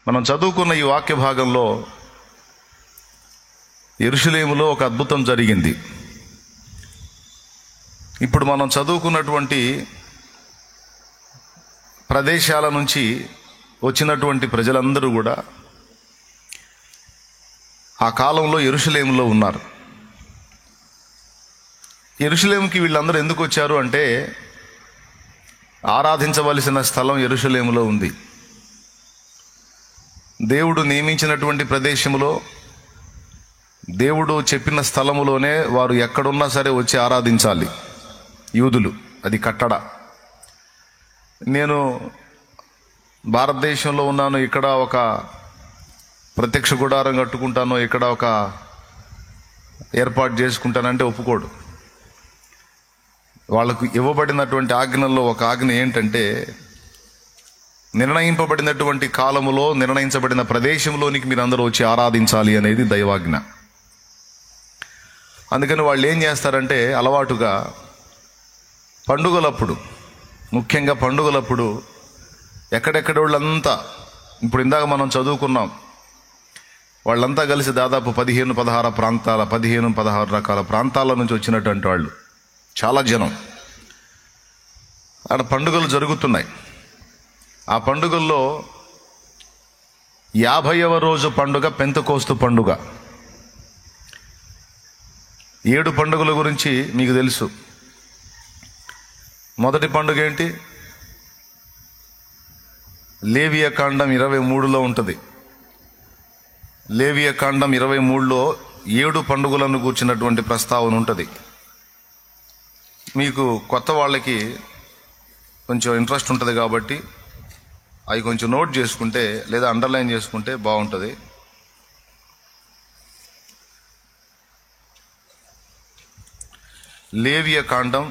మనం చదువుకున్న ఈ వాక్య భాగంలో యెరూషలేములో ఒక అద్భుతం జరిగింది. ఇప్పుడు మనం చదువుకున్నటువంటి ప్రదేశాల నుంచి వచ్చినటువంటి ప్రజలందరూ కూడా ఆ కాలంలో యెరూషలేములో ఉన్నారు. యెరూషలేముకి వీళ్ళందరూ ఎందుకు వచ్చారు అంటే, ఆరాధించవలసిన స్థలం యెరూషలేములో ఉంది. దేవుడు నియమించినటువంటి ప్రదేశంలో, దేవుడు చెప్పిన స్థలములోనే వారు ఎక్కడున్నా సరే వచ్చి ఆరాధించాలి యూదులు. అది కట్టడ. నేను భారతదేశంలో ఉన్నాను, ఇక్కడ ఒక ప్రత్యక్ష గుడారం కట్టుకుంటాను, ఇక్కడ ఒక ఏర్పాటు చేసుకుంటానంటే ఒప్పుకోడు. వాళ్ళకు ఇవ్వబడినటువంటి ఆజ్ఞల్లో ఒక ఆజ్ఞ ఏంటంటే, నిర్ణయింపబడినటువంటి కాలములో నిర్ణయించబడిన ప్రదేశంలోనికి మీరు అందరూ వచ్చి ఆరాధించాలి అనేది దైవాజ్ఞ. అందుకని వాళ్ళు ఏం చేస్తారంటే, అలవాటుగా పండుగలప్పుడు, ముఖ్యంగా పండుగలప్పుడు ఎక్కడెక్కడ వాళ్ళంతా, ఇప్పుడు ఇందాక మనం చదువుకున్నాం, వాళ్ళంతా కలిసి దాదాపు 15-16 రకాల ప్రాంతాల నుంచి వచ్చినటువంటి వాళ్ళు, చాలా జనం. అక్కడ పండుగలు జరుగుతున్నాయి. ఆ పండుగల్లో 50వ రోజు పండుగ పెంతెకోస్తు పండుగ. 7 పండుగల గురించి మీకు తెలుసు. మొదటి పండుగ ఏంటి? లేవియ కాండం 23లో ఉంటుంది. లేవియ కాండం 23లో 7 పండుగలను కూర్చున్నటువంటి ప్రస్తావన ఉంటుంది. మీకు కొత్త వాళ్ళకి కొంచెం ఇంట్రెస్ట్ ఉంటుంది కాబట్టి అవి కొంచెం నోట్ చేసుకుంటే లేదా అండర్లైన్ చేసుకుంటే బాగుంటుంది. లేవియ కాండం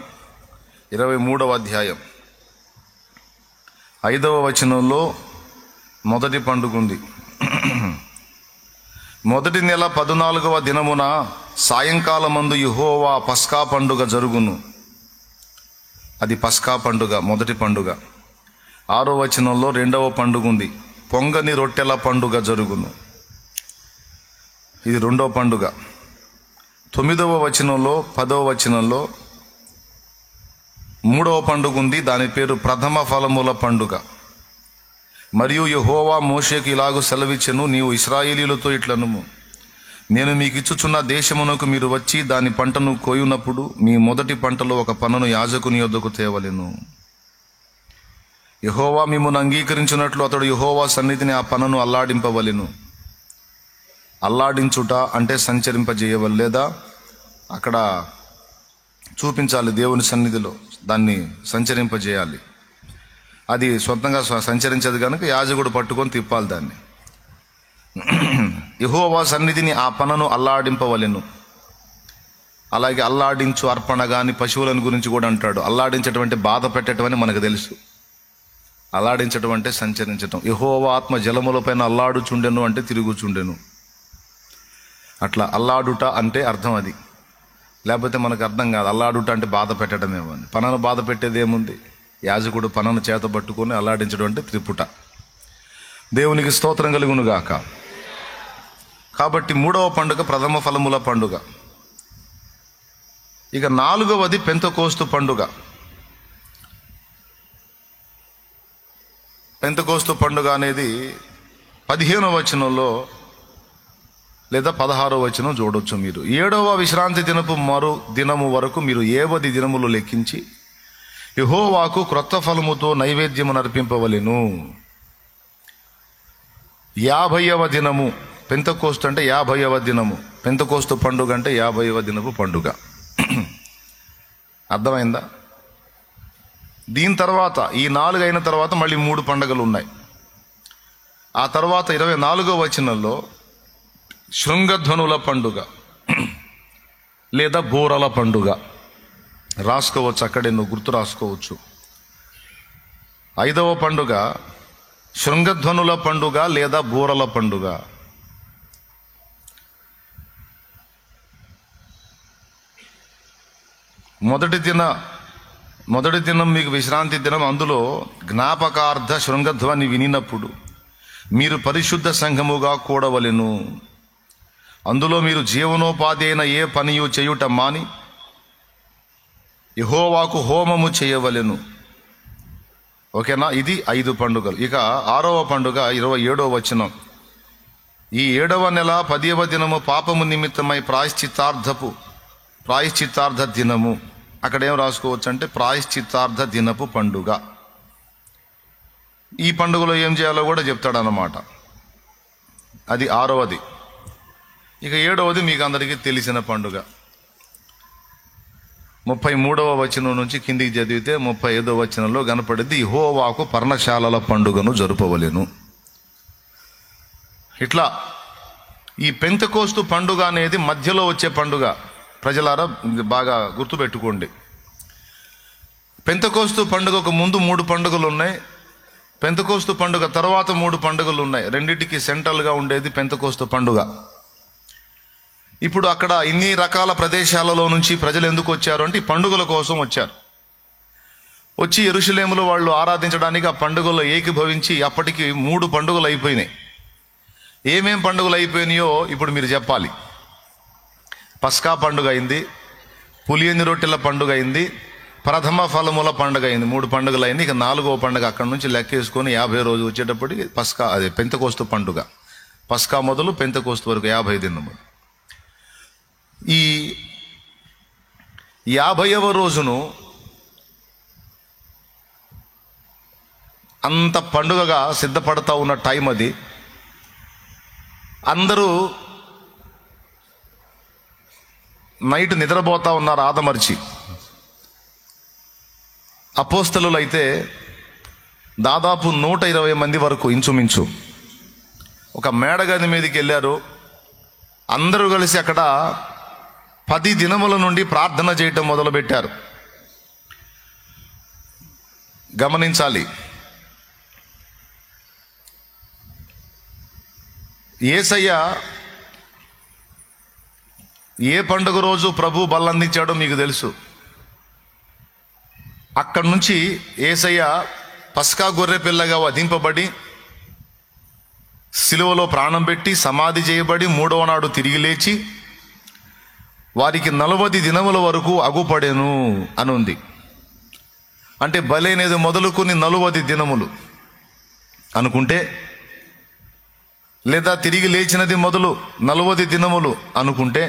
23వ అధ్యాయం 5వ వచనంలో మొదటి పండుగ ఉంది. మొదటి నెల 14వ దినమున సాయంకాలమందు యెహోవా పస్కా పండుగ జరుగును. అది పస్కా పండుగ, మొదటి పండుగ. 6వ వచనంలో 2వ పండుగ ఉంది. పొంగని రొట్టెల పండుగ జరుగును. ఇది 2వ పండుగ. 9వ వచనంలో 10వ వచనంలో 3వ పండుగ ఉంది. దాని పేరు ప్రథమ ఫలముల పండుగ. మరియు యెహోవా మోషేకు ఇలాగు సెలవిచ్చెను, నీవు ఇశ్రాయేలీయులతో ఇట్లనుము, నేను మీకు ఇచ్చుచున్న దేశమునకు మీరు వచ్చి దాని పంటను కోయునప్పుడు మీ మొదటి పంటలో ఒక పన్నును యాజకుని యొద్దకు తేవలెను. యెహోవా మిమ్మును అంగీకరించినట్లు అతడు యెహోవా సన్నిధిని ఆ పన్నును అల్లాడింపవలెను. అల్లాడించుట అంటే సంచరింపజేయవలె, లేదా అక్కడ చూపించాలి దేవుని సన్నిధిలో, దాన్ని సంచరింపజేయాలి. అది సొంతంగా సంచరించదు కనుక యాజకుడు పట్టుకొని తిప్పాలి దాన్ని. యెహోవా సన్నిధిని ఆ పన్నును అల్లాడింపవలెను. అలాగే అల్లాడించు అర్పణ కానీ పశువులను గురించి కూడా అంటాడు. అల్లాడించటం అంటే బాధ పెట్టడం అని మనకు తెలుసు. అల్లాడించడం అంటే సంచరించటం. యెహోవా ఆత్మ జలములపైన అల్లాడుచుండెను అంటే తిరుగుచుండెను. అట్లా అల్లాడుట అంటే అర్థం అది. లేకపోతే మనకు అర్థం కాదు. అల్లాడుట అంటే బాధ పెట్టడమేమో అని. పనను బాధ పెట్టేది ఏముంది? యాజకుడు పనను చేత పట్టుకొని అల్లాడించడం అంటే త్రిపుట. దేవునికి స్తోత్రం కలుగును గాక. కాబట్టి 3వ పండుగ ప్రథమ ఫలముల పండుగ. ఇక 4వది పెంతెకోస్తు పండుగ. పెంతెకోస్తు పండుగ అనేది 15వ వచనంలో లేదా 16వ వచనం చూడొచ్చు మీరు. 7వ విశ్రాంతి దినపు మరు దినము వరకు మీరు 7 దినములు లెక్కించి యెహోవాకు క్రొత్త ఫలముతో నైవేద్యము నర్పింపవలెను. 50వ దినము పెంతెకోస్తు అంటే 50వ దినము. పెంతెకోస్తు పండుగ అంటే 50వ దినపు పండుగ. అర్థమైందా? దీని తర్వాత ఈ 4 అయిన తర్వాత మళ్ళీ 3 పండుగలు ఉన్నాయి. ఆ తర్వాత 24వ వచనంలో శృంగధ్వనుల పండుగ లేదా బూరల పండుగ. రాసుకోవచ్చు, అక్కడే నువ్వు గుర్తు రాసుకోవచ్చు. 5వ పండుగ శృంగధ్వనుల పండుగ లేదా బూరల పండుగ. మొదటి దినం మీకు విశ్రాంతి దినం. అందులో జ్ఞాపకార్థ శృంగధ్వని వినినప్పుడు మీరు పరిశుద్ధ సంఘముగా కూడవలెను. అందులో మీరు జీవనోపాధి అయిన ఏ పనియు చేయుట మాని యెహోవాకు హోమము చేయవలెను. ఓకేనా? ఇది 5 పండుగలు. ఇక 6వ పండుగ 27వ వచనం. ఈ 7వ నెల 10వ దినము పాపము నిమిత్తమై ప్రాయశ్చిత్తార్థ దినము. అక్కడ ఏం రాసుకోవచ్చు అంటే ప్రాయశ్చిత్తార్థ దినపు పండుగ. ఈ పండుగలో ఏం చేయాలో కూడా చెప్తాడన్నమాట. అది 6వది. ఇక 7వది మీకు అందరికీ తెలిసిన పండుగ. 33వ వచనం నుంచి కిందికి చదివితే 35వ వచనంలో కనపడింది, యెహోవాకు పర్ణశాలల పండుగను జరుపవలెను. ఇట్లా ఈ పెంతెకోస్తు పండుగ అనేది మధ్యలో వచ్చే పండుగ. ప్రజలారా బాగా గుర్తుపెట్టుకోండి. పెంతెకోస్తు పండుగకు ముందు 3 పండుగలు ఉన్నాయి. పెంతెకోస్తు పండుగ తర్వాత 3 పండుగలు ఉన్నాయి. రెండింటికి సెంట్రల్గా ఉండేది పెంతెకోస్తు పండుగ. ఇప్పుడు అక్కడ ఇన్ని రకాల ప్రదేశాలలో నుంచి ప్రజలు ఎందుకు వచ్చారు అంటే ఈ పండుగల కోసం వచ్చారు. వచ్చి యెరూషలేములో వాళ్ళు ఆరాధించడానికి ఆ పండుగల్లో ఏకీభవించి అప్పటికి 3 పండుగలు అయిపోయినాయి. ఏమేం పండుగలు అయిపోయినాయో ఇప్పుడు మీరు చెప్పాలి. పస్కా పండుగ అయింది, పులియని రొట్టెల పండుగ అయింది, ప్రథమ ఫలముల పండుగ అయింది. 3 పండుగలు అయింది. ఇక 4వ పండుగ అక్కడ నుంచి లెక్కేసుకొని 50 రోజు వచ్చేటప్పటికి పస్కా, అదే పెంతెకోస్తు పండుగ. పస్కా మొదలు పెంతెకోస్తు వరకు 50 దినములు. ఈ 50వ రోజును అంత పండుగగా సిద్ధపడతా ఉన్న టైం అది. అందరూ నైట్ నిద్రపోతా ఉన్నారు ఆదమర్చి. అపోస్తలులు అయితే దాదాపు 120 మంది వరకు ఇంచుమించు ఒక మేడగది మీదకి వెళ్ళారు. అందరూ కలిసి అక్కడ 10 దినముల నుండి ప్రార్థన చేయటం మొదలుపెట్టారు. గమనించాలి, యేసయ్య ఏ పండుగ రోజు ప్రభు బల్లందించాడో మీకు తెలుసు. అక్కడి నుంచి యేసయ్య పస్కా గొర్రె పిల్లగా వధింపబడి సిలువలో ప్రాణం పెట్టి సమాధి చేయబడి 3వ నాడు తిరిగి లేచి వారికి 40 దినముల వరకు అగుపడెను అని ఉంది. అంటే బలైనది మొదలుకొని 40 దినములు అనుకుంటే, లేదా తిరిగి లేచినది మొదలు 40 దినములు అనుకుంటే,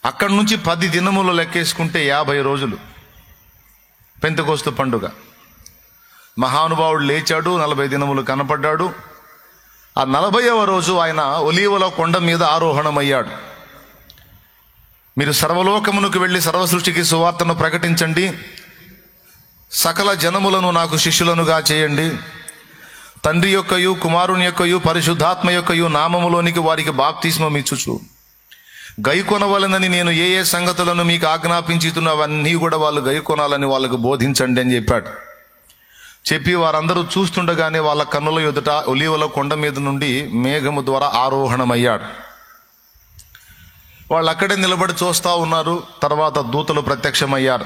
అక్కడి నుంచి 10 దినములు లెక్కేసుకుంటే 50 రోజులు పెంతెకోస్తు పండుగ. మహానుభావుడు లేచాడు, 40 దినములు కనపడ్డాడు. ఆ 40వ రోజు ఆయన ఒలీవల కొండ మీద ఆరోహణమయ్యాడు. మీరు సర్వలోకమునకు వెళ్ళి సర్వ సృష్టికి సువార్తను ప్రకటించండి, సకల జనములను నాకు శిష్యులనుగా చేయండి, తండ్రి యొక్కయు కుమారుని యొక్కయు పరిశుద్ధాత్మ యొక్కయు నామములోనికి వారికి బాప్తిస్మం ఇచ్చుచు గైకొనవలనని నేను ఏ ఏ సంగతులను మీకు ఆజ్ఞాపించుతున్నా అవన్నీ కూడా వాళ్ళు గైకొనాలని వాళ్ళకు బోధించండి అని చెప్పాడు. చెప్పి వారందరూ చూస్తుండగానే వాళ్ళ కన్నుల ఎదుట ఒలీవల కొండ మీద నుండి మేఘము ద్వారా ఆరోహణమయ్యాడు. వాళ్ళు అక్కడే నిలబడి చూస్తూ ఉన్నారు. తర్వాత దూతలు ప్రత్యక్షమయ్యారు.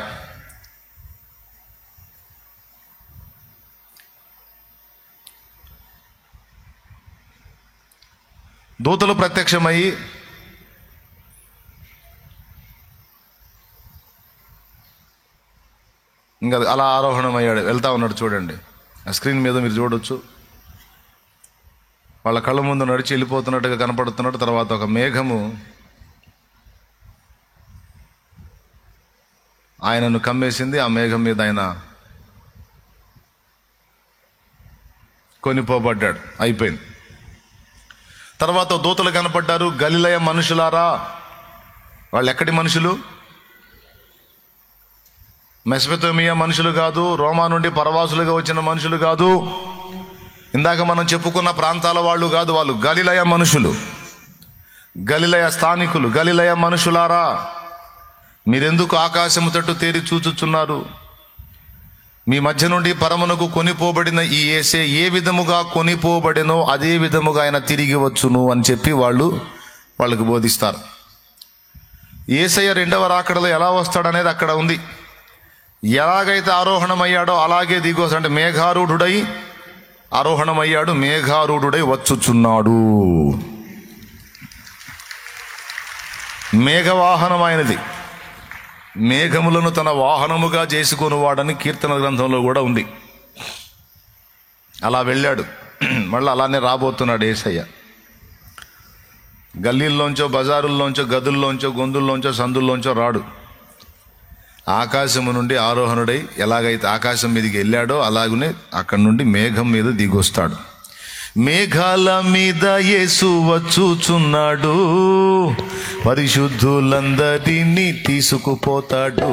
దూతలు ప్రత్యక్షమయ్యి ఇంకా అలా ఆరోహణమయ్యాడు, వెళ్తా ఉన్నాడు. చూడండి, ఆ స్క్రీన్ మీద మీరు చూడొచ్చు. వాళ్ళ కళ్ళ ముందు నడిచి వెళ్ళిపోతున్నట్టుగా కనపడుతున్నాడు. తర్వాత ఒక మేఘము ఆయనను కమ్మేసింది. ఆ మేఘం మీద ఆయన కొనిపోబడ్డాడు. అయిపోయింది. తర్వాత దూతలు కనపడ్డారు. గలిలయ మనుషులారా, వాళ్ళు ఎక్కడి మనుషులు? మెసొపొతేమియా మనుషులు కాదు, రోమా నుండి పరవాసులుగా వచ్చిన మనుషులు కాదు, ఇందాక మనం చెప్పుకున్న ప్రాంతాల వాళ్ళు కాదు. వాళ్ళు గలిలయ మనుషులు, గలిలయ స్థానికులు. గలిలయ మనుషులారా, మీరెందుకు ఆకాశము తట్టు తేరి చూచుచున్నారు? మీ మధ్య నుండి పరమునకు కొనిపోబడిన ఈ యేసే ఏ విధముగా కొనిపోబడినో అదే విధముగా ఆయన తిరిగి వచ్చును అని చెప్పి వాళ్ళకు బోధిస్తారు. యేసయ్య 2వ రాకడలో ఎలా వస్తాడనేది అక్కడ ఉంది. ఎలాగైతే ఆరోహణమయ్యాడో అలాగే దిగొస్తాడు. అంటే మేఘారూఢుడై ఆరోహణమయ్యాడు, మేఘారూఢుడై వచ్చుచున్నాడు. మేఘవాహనమైనది, మేఘములను తన వాహనముగా చేసుకుని వాడని కీర్తన గ్రంథంలో కూడా ఉంది. అలా వెళ్ళాడు, మళ్ళీ అలానే రాబోతున్నాడు యేసయ్య. గల్లీల్లోంచో, బజారుల్లోంచో, గదుల్లోంచో, గొంతుల్లోంచో, సందుల్లోంచో రాడు. ఆకాశము నుండి ఆరోహణుడై ఎలాగైతే ఆకాశం మీదకి వెళ్ళాడో అలాగనే అక్కడి నుండి మేఘం మీద దిగొస్తాడు. మేఘాల మీద యేసు వచ్చుచున్నాడు, పరిశుద్ధులందరినీ తీసుకుపోతాడు.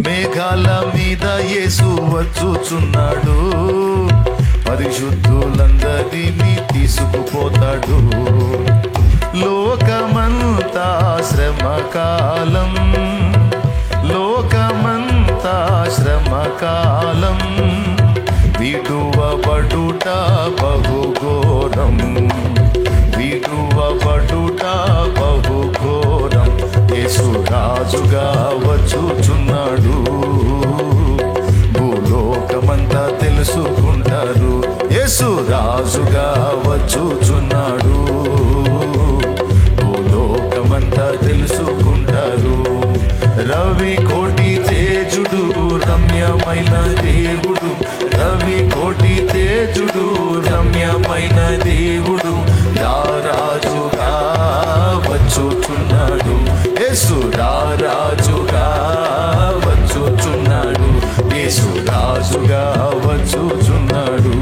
మేఘాల మీద యేసు వచ్చుచున్నాడు, పరిశుద్ధులందరినీ తీసుకుపోతాడు. లోకమంతా శ్రమకాలం, లోకమంతా శ్రమకాలం, విడువబడుట బహుఘోరం, విడువబడుట బహుఘోరం. యేసు రాజుగా వచ్చుచున్నాడు, భూలోకమంతా తెలుసుకుంటారు. యేసు రాజుగా వచ్చుచున్నాడు, భూలోకమంతా తెలుసుకుంటారు. రవి కోటి తేజుడు, రమ్యమైన దేవుడు, రవి కోటి తేజుడు, రమ్యమైన దేవుడు, రాజుగా వచ్చుచున్నాడు. యేసు రాజుగా వచ్చుచున్నాడు, యేసు రాజుగా వచ్చుచున్నాడు.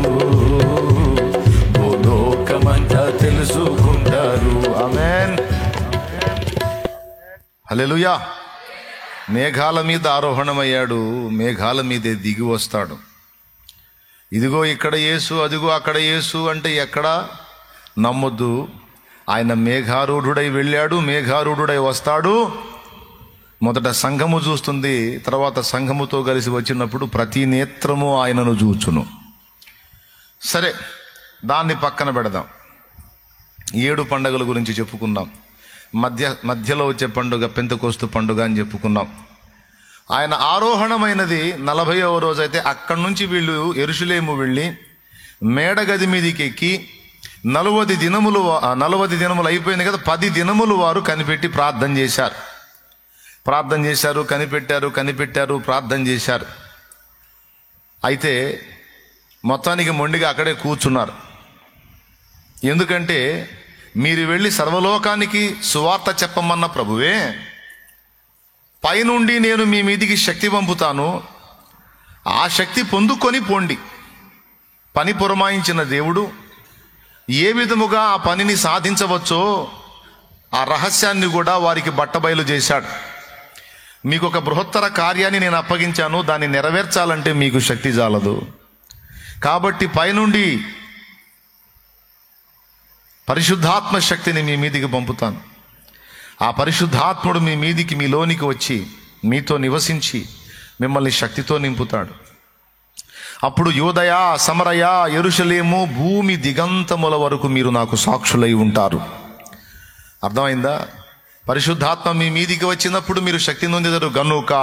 భూలోకమంతా తెలుసుకుంటారు. ఆమేన్, హల్లెలూయా. మేఘాల మీద ఆరోహణమయ్యాడు, మేఘాల మీదే దిగి వస్తాడు. ఇదిగో ఇక్కడ యేసు, అదిగో అక్కడ యేసు అంటే ఎక్కడా నమ్మొద్దు. ఆయన మేఘారూఢుడై వెళ్ళాడు, మేఘారూఢుడై వస్తాడు. మొదట సంఘము చూస్తుంది, తర్వాత సంఘముతో కలిసి వచ్చినప్పుడు ప్రతి నేత్రము ఆయనను చూచును. సరే, దాన్ని పక్కన పెడదాం. 7 పండుగల గురించి చెప్పుకుందాం. మధ్యలో వచ్చే పండుగ పెంతెకోస్తు పండుగ అని చెప్పుకున్నాం. ఆయన ఆరోహణమైనది 40వ రోజు అయితే అక్కడి నుంచి వీళ్ళు యెరూషలేము వెళ్ళి మేడగది మీదకి ఎక్కి 40 దినములు అయిపోయింది కదా, 10 దినములు వారు కనిపెట్టి ప్రార్థన చేశారు, కనిపెట్టారు, ప్రార్థన చేశారు. అయితే మొత్తానికి మొండిగా అక్కడే కూర్చున్నారు. ఎందుకంటే మీరు వెళ్ళి సర్వలోకానికి సువార్త చెప్పమన్న ప్రభువే, పైనుండి నేను మీ మీదికి శక్తి పంపుతాను, ఆ శక్తి పొందుకొని పోండి. పని పురమాయించిన దేవుడు ఏ విధముగా ఆ పనిని సాధించవచ్చో ఆ రహస్యాన్ని కూడా వారికి బట్టబయలు చేశాడు. మీకు ఒక బృహత్తర కార్యాన్ని నేను అప్పగించాను, దాన్ని నెరవేర్చాలంటే మీకు శక్తి చాలదు. కాబట్టి పైనుండి పరిశుద్ధాత్మ శక్తిని మీ మీదికి పంపుతాను. ఆ పరిశుద్ధాత్ముడు మీ మీదికి, మీలోనికి వచ్చి మీతో నివసించి మిమ్మల్ని శక్తితో నింపుతాడు. అప్పుడు యూదయ, సమరయ, యెరూషలేము, భూమి దిగంతముల వరకు మీరు నాకు సాక్షులై ఉంటారు. అర్థమైందా? పరిశుద్ధాత్మ మీ మీదికి వచ్చినప్పుడు మీరు శక్తి నొందెదరు గనుక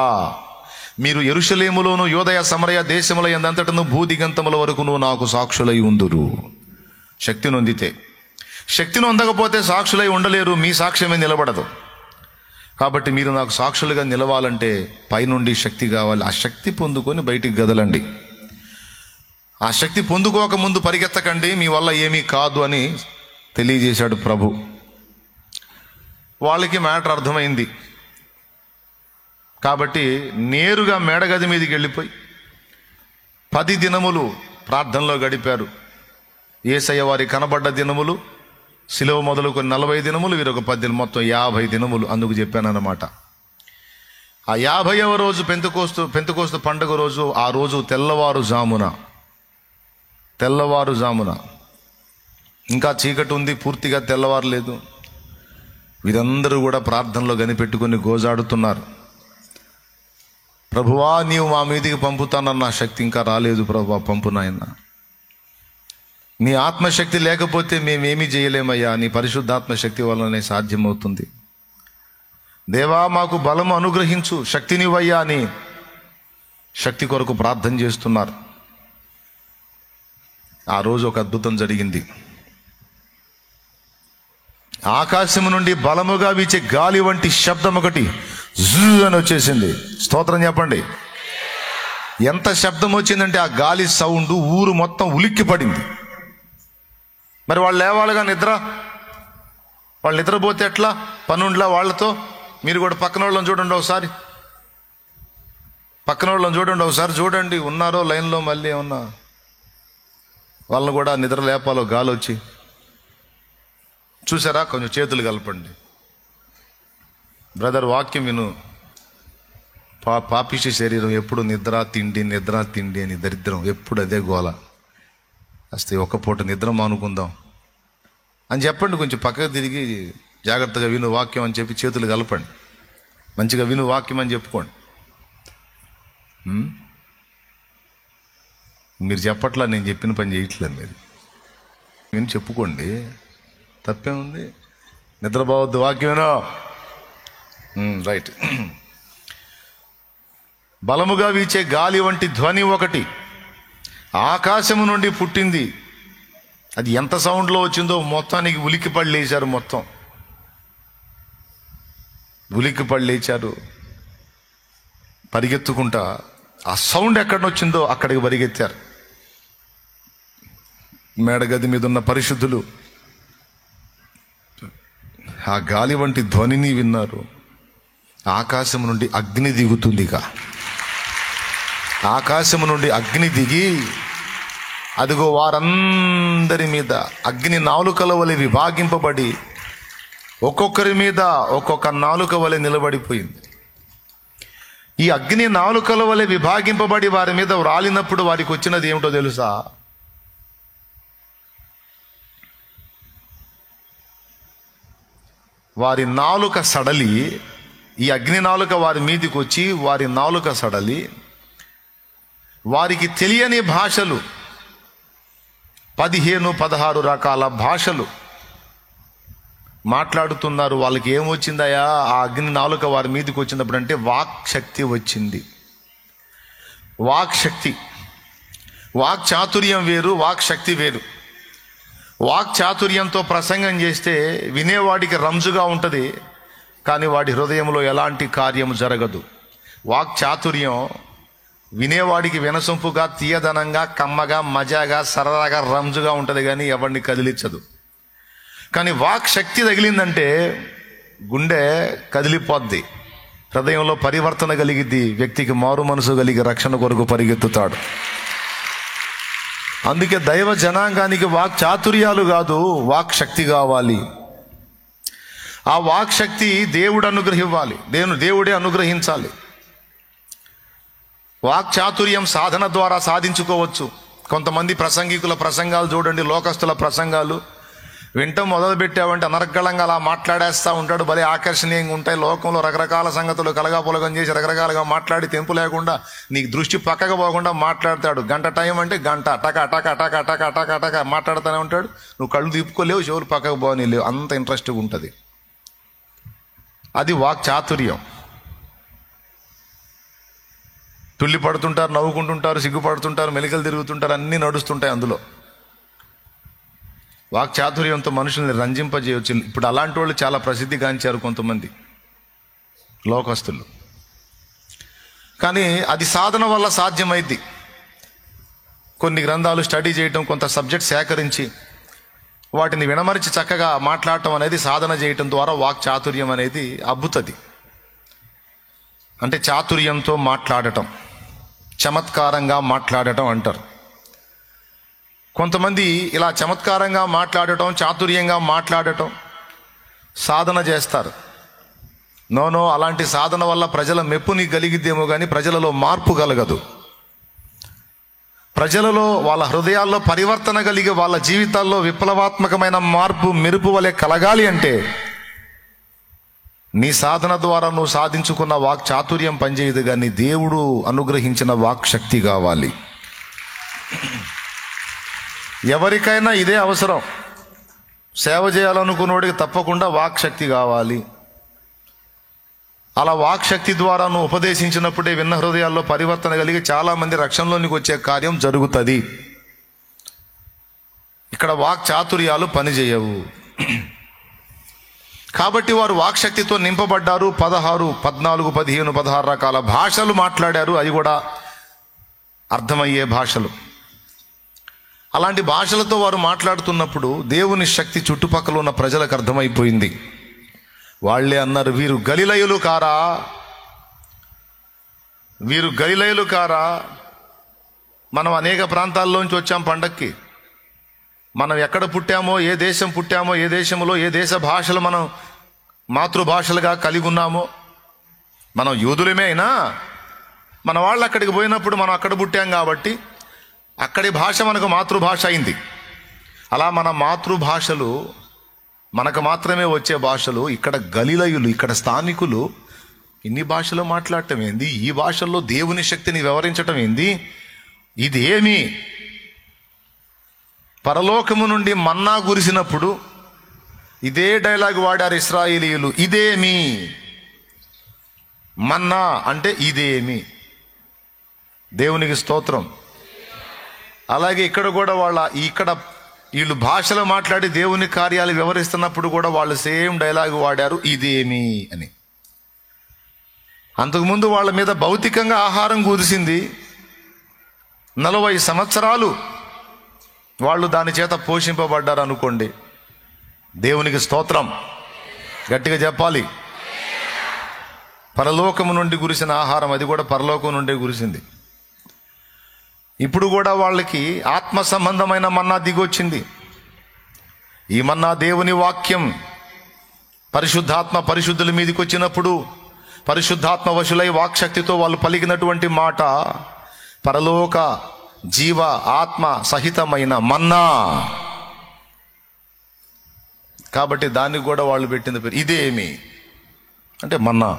మీరు యెరూషలేములోను, యూదయ, సమరయ దేశముల యందంతటను భూదిగంతముల వరకును నాకు సాక్షులై ఉందురు. శక్తి నొందితే. శక్తిని అందకపోతే సాక్షులై ఉండలేరు, మీ సాక్ష్యమే నిలబడదు. కాబట్టి మీరు నాకు సాక్షులుగా నిలవాలంటే పైనుండి శక్తి కావాలి. ఆ శక్తి పొందుకొని బయటికి గదలండి. ఆ శక్తి పొందుకోక ముందు పరిగెత్తకండి, మీ వల్ల ఏమీ కాదు అని తెలియజేశాడు ప్రభు. వాళ్ళకి మ్యాటర్ అర్థమైంది. కాబట్టి నేరుగా మేడగది మీదకి వెళ్ళిపోయి 10 దినములు ప్రార్థనలో గడిపారు. యేసయ్య వారి కనబడ్డ దినములు శిలువ మొదలుకొని 40 దినములు, వీరొక 10 దినములు, మొత్తం 50 దినములు. అందుకు చెప్పానన్నమాట. ఆ 50వ రోజు పెంతెకోస్తు పండుగ రోజు, ఆ రోజు తెల్లవారుజామున ఇంకా చీకటి ఉంది, పూర్తిగా తెల్లవారలేదు. వీరందరూ కూడా ప్రార్థనలో కనిపెట్టుకుని గోజాడుతున్నారు. ప్రభువా, నీవు మా మీదికి పంపుతానన్న శక్తి ఇంకా రాలేదు ప్రభువా, పంపు నాయన. నీ ఆత్మశక్తి లేకపోతే మేమేమీ చేయలేమయ్యా, నీ పరిశుద్ధాత్మ శక్తి వల్లనే సాధ్యమవుతుంది. దేవా, మాకు బలము అనుగ్రహించు, శక్తినివయ్యా అని శక్తి కొరకు ప్రార్థన చేస్తున్నారు. ఆ రోజు ఒక అద్భుతం జరిగింది. ఆకాశము నుండి బలముగా వీచే గాలి వంటి శబ్దం ఒకటి జూ అని వచ్చేసింది. స్తోత్రం చెప్పండి. ఎంత శబ్దం వచ్చిందంటే ఆ గాలి సౌండ్ ఊరు మొత్తం ఉలిక్కి పడింది. మరి వాళ్ళు లేవాలిగా నిద్ర. వాళ్ళు నిద్రపోతే ఎట్లా? పనుండ్లా వాళ్ళతో. మీరు కూడా పక్కన వాళ్ళని చూడండి ఒకసారి, చూడండి ఉన్నారో లైన్లో. మళ్ళీ ఏమన్నా వాళ్ళని కూడా నిద్ర లేపాలో గాలి వచ్చి. చూసారా? కొంచెం చేతులు కలపండి. బ్రదర్, వాక్యం విను. పాపిష్టి శరీరం ఎప్పుడు నిద్ర తిండి అని దరిద్రం, ఎప్పుడు అదే గోల. అస్తే ఒక్క పూట నిద్ర మానుకుందాం అని చెప్పండి. కొంచెం పక్కకు తిరిగి జాగ్రత్తగా విను వాక్యం అని చెప్పి చేతులు కలపండి. మంచిగా విను వాక్యం అని చెప్పుకోండి. మీరు చెప్పట్లా, నేను చెప్పిన పని చేయట్లేదు. మీరు విని చెప్పుకోండి, తప్పేముంది. నిద్రపోవద్దు, వాక్యమేనా? రైట్. బలముగా వీచే గాలి వంటి ధ్వని ఒకటి ఆకాశము నుండి పుట్టింది. అది ఎంత సౌండ్లో వచ్చిందో మొత్తానికి ఉలిక్కిపడి లేచారు. మొత్తం ఉలిక్కిపడి లేచారు పరిగెత్తుకుంటా. ఆ సౌండ్ ఎక్కడ వచ్చిందో అక్కడికి పరిగెత్తారు. మేడగది మీద ఉన్న పరిశుద్ధులు ఆ గాలి వంటి ధ్వనిని విన్నారు. ఆకాశం నుండి అగ్ని దిగుతుందిగా. ఆకాశము నుండి అగ్ని దిగి అదిగో వారందరి మీద అగ్ని నాలుకల వలె విభాగింపబడి ఒక్కొక్కరి మీద ఒక్కొక్క నాలుక వలె నిలబడిపోయింది. ఈ అగ్ని నాలుకల వలె విభాగింపబడి వారి మీద రాలినప్పుడు వారికి వచ్చినది ఏమిటో తెలుసా? వారి నాలుక సడలి, ఈ అగ్ని నాలుక వారి మీదికి వచ్చి వారి నాలుక సడలి వారికి తెలియని భాషలు, 15-16 రకాల భాషలు మాట్లాడుతున్నారు. వాళ్ళకి ఏమొచ్చిందయా? ఆ అగ్ని నాలుక వారి మీదకి వచ్చినప్పుడు అంటే వాక్ శక్తి వచ్చింది. వాక్ శక్తి, వాక్ చాతుర్యం వేరు, వాక్ శక్తి వేరు. వాక్ చాతుర్యంతో ప్రసంగం చేస్తే వినేవాడికి రంజుగా ఉంటుంది, కానీ వాడి హృదయంలో ఎలాంటి కార్యం జరగదు. వాక్ చాతుర్యం వినేవాడికి వినసొంపుగా, తీయదనంగా, కమ్మగా, మజాగా, సరదాగా, రంజుగా ఉంటుంది, కానీ ఎవరిని కదిలించదు. కానీ వాక్ శక్తి తగిలిందంటే గుండె కదిలిపోద్ది, హృదయంలో పరివర్తన కలిగిద్ది, వ్యక్తికి మారు మనసు కలిగి రక్షణ కొరకు పరిగెత్తుతాడు. అందుకే దైవ జనాంగానికి వాక్ చాతుర్యాలు కాదు, వాక్ శక్తి కావాలి. ఆ వాక్ శక్తి దేవుడు అనుగ్రహివ్వాలి, దేవుడే అనుగ్రహించాలి. వాక్ చాతుర్యం సాధన ద్వారా సాధించుకోవచ్చు. కొంతమంది ప్రసంగికుల ప్రసంగాలు చూడండి, లోకస్తుల ప్రసంగాలు వింటం మొదలు పెట్టావంటే అనర్గళంగా అలా మాట్లాడేస్తూ ఉంటాడు. భలే ఆకర్షణీయంగా ఉంటాయి. లోకంలో రకరకాల సంగతులు కలగాపులగం చేసి రకరకాలుగా మాట్లాడి తెంపు లేకుండా నీకు దృష్టి పక్కకు పోకుండా మాట్లాడతాడు. గంట టైం అంటే గంట టక టక టక టక టక టక మాట్లాడుతూనే ఉంటాడు. నువ్వు కళ్ళు తిప్పుకోలేవు, చెవులు పక్కకు పోనీ లేవు, అంత ఇంట్రెస్ట్గా ఉంటుంది. అది వాక్ చాతుర్యం. తుళ్ళి పడుతుంటారు, నవ్వుకుంటుంటారు, సిగ్గుపడుతుంటారు, మెలికలు తిరుగుతుంటారు, అన్నీ నడుస్తుంటాయి అందులో. వాక్ చాతుర్యంతో మనుషుల్ని రంజింపజేయవచ్చు. ఇప్పుడు అలాంటి వాళ్ళు చాలా ప్రసిద్ధిగాంచారు కొంతమంది లోకస్తులు. కానీ అది సాధన వల్ల సాధ్యమైంది. కొన్ని గ్రంథాలు స్టడీ చేయటం, కొంత సబ్జెక్ట్ సేకరించి వాటిని వినమరిచి చక్కగా మాట్లాడటం అనేది, సాధన చేయటం ద్వారా వాక్ చాతుర్యం అనేది అబ్బుతుంది. అంటే చాతుర్యంతో మాట్లాడటం, చమత్కారంగా మాట్లాడటం అంటారు. కొంతమంది ఇలా చమత్కారంగా మాట్లాడటం, చాతుర్యంగా మాట్లాడటం సాధన చేస్తారు. నో, అలాంటి సాధన వల్ల ప్రజల మెప్పుని కలిగిద్దేమో కానీ ప్రజలలో మార్పు కలగదు. ప్రజలలో, వాళ్ళ హృదయాల్లో పరివర్తన కలిగి వాళ్ళ జీవితాల్లో విప్లవాత్మకమైన మార్పు మెరుపు వలె కలగాలి అంటే నీ సాధన ద్వారా నువ్వు సాధించుకున్న వాక్ చాతుర్యం పనిచేయదు, కానీ దేవుడు అనుగ్రహించిన వాక్ శక్తి కావాలి. ఎవరికైనా ఇదే అవసరం. సేవ చేయాలనుకున్నవాడికి తప్పకుండా వాక్ శక్తి కావాలి. అలా వాక్ శక్తి ద్వారా నువ్వు ఉపదేశించినప్పుడే విన్న హృదయాల్లో పరివర్తన కలిగి చాలామంది రక్షణలోనికి వచ్చే కార్యం జరుగుతుంది. ఇక్కడ వాక్ చాతుర్యాలు పనిచేయవు. కాబట్టి వారు వాక్శక్తితో నింపబడ్డారు. 16, 14, 15, 16 రకాల భాషలు మాట్లాడారు. అవి కూడా అర్థమయ్యే భాషలు. అలాంటి భాషలతో వారు మాట్లాడుతున్నప్పుడు దేవుని శక్తి చుట్టుపక్కల ఉన్న ప్రజలకు అర్థమైపోయింది. వాళ్ళే అన్నారు, వీరు గలిలయులు కారా, వీరు గలిలయులు కారా? మనం అనేక ప్రాంతాల్లోంచి వచ్చాం పండక్కి. మనం ఎక్కడ పుట్టామో, ఏ దేశం పుట్టామో, ఏ దేశంలో ఏ దేశ భాషలు మనం మాతృభాషలుగా కలిగి ఉన్నామో, మనం యూదులమే అయినా మన వాళ్ళు అక్కడికి పోయినప్పుడు మనం అక్కడ పుట్టాం కాబట్టి అక్కడి భాష మనకు మాతృభాష అయింది. అలా మన మాతృభాషలు, మనకు మాత్రమే వచ్చే భాషలు, ఇక్కడ గలిలయులు, ఇక్కడ స్థానికులు ఇన్ని భాషలు మాట్లాడటం ఏంది? ఈ భాషల్లో దేవుని శక్తిని వివరించటం ఏంది? ఇదేమి? పరలోకము నుండి మన్నా కురిసినప్పుడు ఇదే డైలాగ్ వాడారు ఇశ్రాయేలీయులు. ఇదేమి? మన్నా అంటే ఇదేమి? దేవునికి స్తోత్రం. అలాగే ఇక్కడ కూడా ఇక్కడ వీళ్ళు భాషలు మాట్లాడి దేవుని కార్యాలు వివరిస్తున్నప్పుడు కూడా వాళ్ళు సేమ్ డైలాగ్ వాడారు, ఇదేమి అని. అంతకుముందు వాళ్ళ మీద భౌతికంగా ఆహారం కురిసింది. 40 సంవత్సరాలు వాళ్ళు దాని చేత పోషింపబడ్డారు అనుకోండి. దేవునికి స్తోత్రం. గట్టిగా చెప్పాలి. పరలోకము నుండి కురిసిన ఆహారం, అది కూడా పరలోకం నుండే కురిసింది. ఇప్పుడు కూడా వాళ్ళకి ఆత్మ సంబంధమైన మన్నా దిగొచ్చింది. ఈ మన్నా దేవుని వాక్యం. పరిశుద్ధాత్మ పరిశుద్ధుల మీదకి వచ్చినప్పుడు పరిశుద్ధాత్మ వశులై వాక్శక్తితో వాళ్ళు పలికినటువంటి మాట పరలోక జీవ ఆత్మ సహితమైన మన్నా. కాబట్టి దానికి కూడా వాళ్ళు పెట్టిన పేరు ఇదేమి అంటే మన్నా.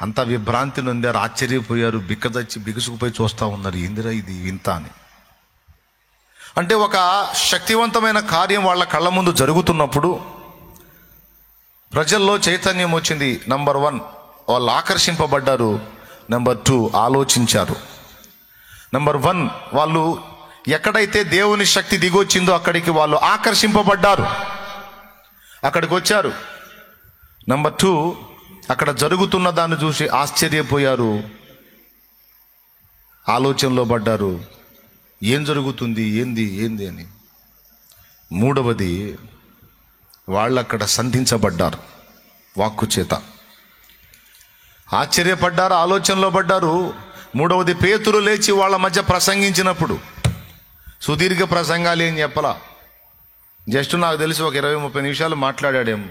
అంత విభ్రాంతి నొందారు, ఆశ్చర్యపోయారు, బిగుసుకుపోయి చూస్తూ ఉన్నారు, ఏందిరా ఇది వింత అని. అంటే ఒక శక్తివంతమైన కార్యం వాళ్ళ కళ్ళ ముందు జరుగుతున్నప్పుడు ప్రజల్లో చైతన్యం వచ్చింది. నంబర్ 1, వాళ్ళు ఆకర్షింపబడ్డారు. నంబర్ 2, ఆలోచించారు. నంబర్ 1, వాళ్ళు ఎక్కడైతే దేవుని శక్తి దిగొచ్చిందో అక్కడికి వాళ్ళు ఆకర్షింపబడ్డారు, అక్కడికి వచ్చారు. నంబర్ 2, అక్కడ జరుగుతున్న దాన్ని చూసి ఆశ్చర్యపోయారు, ఆలోచనలో పడ్డారు, ఏం జరుగుతుంది, ఏంది అని. 3వది, వాళ్ళు అక్కడ సంధించబడ్డారు వాక్కు చేత. ఆశ్చర్యపడ్డారు, ఆలోచనలో పడ్డారు. 3వది, పేతురు లేచి వాళ్ళ మధ్య ప్రసంగించినప్పుడు, సుదీర్ఘ ప్రసంగాలు ఏం చెప్పలా, జస్ట్ నాకు తెలిసి ఒక 20-30 నిమిషాలు మాట్లాడాడేమో.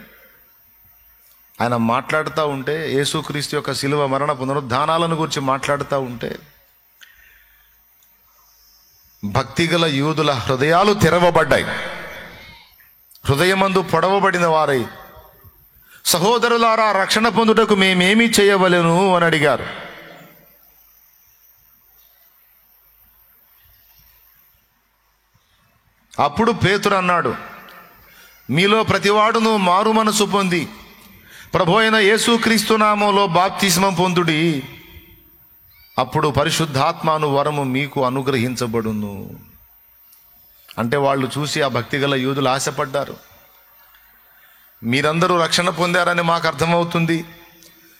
ఆయన మాట్లాడుతూ ఉంటే యేసుక్రీస్తు యొక్క శిలువ మరణ పునరుద్ధానాలను గురించి మాట్లాడుతూ ఉంటే భక్తిగల యూదుల హృదయాలు తెరవబడ్డాయి. హృదయమందు పొడవబడిన వారై, సహోదరులారా, రక్షణ పొందుటకు మేమేమి చేయవలెను అని అడిగారు. అప్పుడు పేతురు అన్నాడు, మీలో ప్రతివాడును మారు మనసు పొంది ప్రభు అయిన యేసుక్రీస్తు నామములో బాప్తిస్మం పొందుడి, అప్పుడు పరిశుద్ధాత్మను వరము మీకు అనుగ్రహించబడును. అంటే వాళ్ళు చూసి ఆ భక్తిగల యూదులు ఆశపడ్డారు. మీరందరూ రక్షణ పొందారని మాకు అర్థమవుతుంది,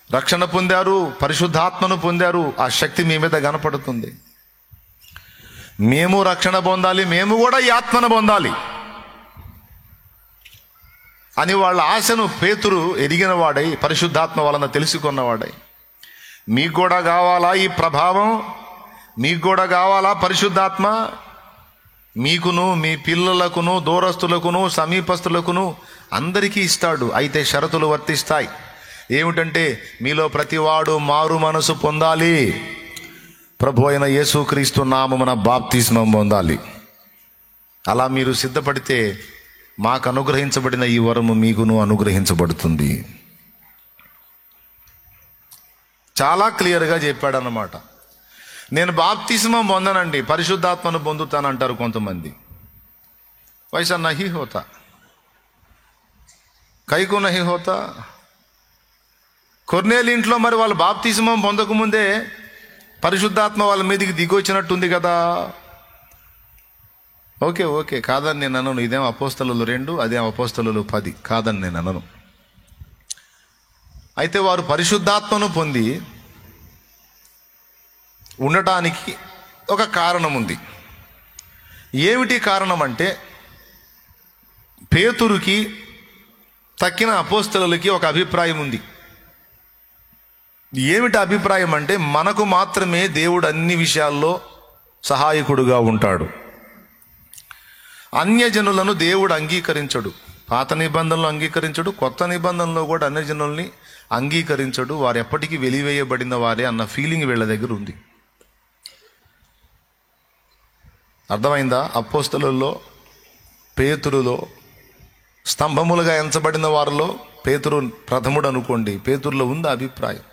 రక్షణ పొందారు, పరిశుద్ధాత్మను పొందారు, ఆ శక్తి మీ మీద కనపడుతుంది. మేము రక్షణ పొందాలి, మేము కూడా ఈ ఆత్మను పొందాలి అని వాళ్ళ ఆశను పేతురు ఎరిగిన వాడై, పరిశుద్ధాత్మ వలన తెలుసుకున్నవాడై, మీకు కూడా కావాలా ఈ ప్రభావం, మీకు కూడా కావాలా పరిశుద్ధాత్మ, మీకును మీ పిల్లలకును దూరస్తులకును సమీపస్తులకును అందరికీ ఇస్తాడు. అయితే షరతులు వర్తిస్తాయి. ఏమిటంటే మీలో ప్రతివాడు మారు మనసు పొందాలి, ప్రభు అయిన యేసుక్రీస్తు నామమున బాప్తిస్మం పొందాలి. అలా మీరు సిద్ధపడితే మాకు అనుగ్రహించబడిన ఈ వరము మీకును అనుగ్రహించబడుతుంది. చాలా క్లియర్గా చెప్పాడన్నమాట. నేను బాప్తిస్మం పొందనండి, పరిశుద్ధాత్మను పొందుతానంటారు కొంతమంది. వైసా నహి హోతా, కైకు నహి హోతా. కొర్నేలు ఇంట్లో మరి వాళ్ళు బాప్తిస్మం పొందకముందే పరిశుద్ధాత్మ వాళ్ళ మీదకి దిగొచ్చినట్టుంది కదా. ఓకే కాదని నేను అనను. ఇదేం అపోస్తలులు 2, అదేం అపోస్తలులు 10 కాదని నేను అనను. అయితే వారు పరిశుద్ధాత్మను పొంది ఉండటానికి ఒక కారణం ఉంది. ఏమిటి కారణం అంటే, పేతురుకి తక్కిన అపోస్తలులకి ఒక అభిప్రాయం ఉంది. ఏమిటి అభిప్రాయం అంటే, మనకు మాత్రమే దేవుడు అన్ని విషయాల్లో సహాయకుడుగా ఉంటాడు. అన్యజనులను దేవుడు అంగీకరించడు. పాత నిబంధనలు అంగీకరించడు, కొత్త నిబంధనలో కూడా అన్యజనుల్ని అంగీకరించడు. వారు ఎప్పటికీ వెలివేయబడిన వారే అన్న ఫీలింగ్ వీళ్ళ దగ్గర ఉంది. అర్థమైందా? అపోస్తలుల్లో, పేతురులో, స్తంభములుగా ఎంచబడిన వారిలో పేతురు ప్రథముడు అనుకోండి. పేతురులో ఉంది అభిప్రాయం.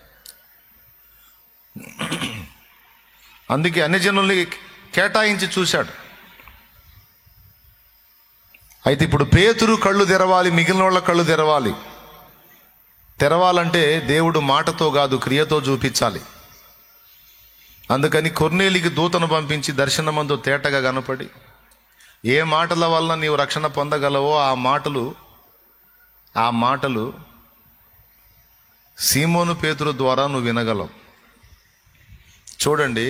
అందుకే అన్యజనుల్ని కేటాయించి చూశాడు. అయితే ఇప్పుడు పేతురు కళ్ళు తెరవాలి, మిగిలిన వాళ్ళ కళ్ళు తెరవాలి. తెరవాలంటే దేవుడు మాటతో కాదు, క్రియతో చూపించాలి. అందుకని కొర్నేలికి దూతను పంపించి దర్శనమందు తేటగా కనపడి, ఏ మాటల వల్ల నీవు రక్షణ పొందగలవో ఆ మాటలు సీమోను పేతురు ద్వారా నువ్వు వినగలవు. చూడండి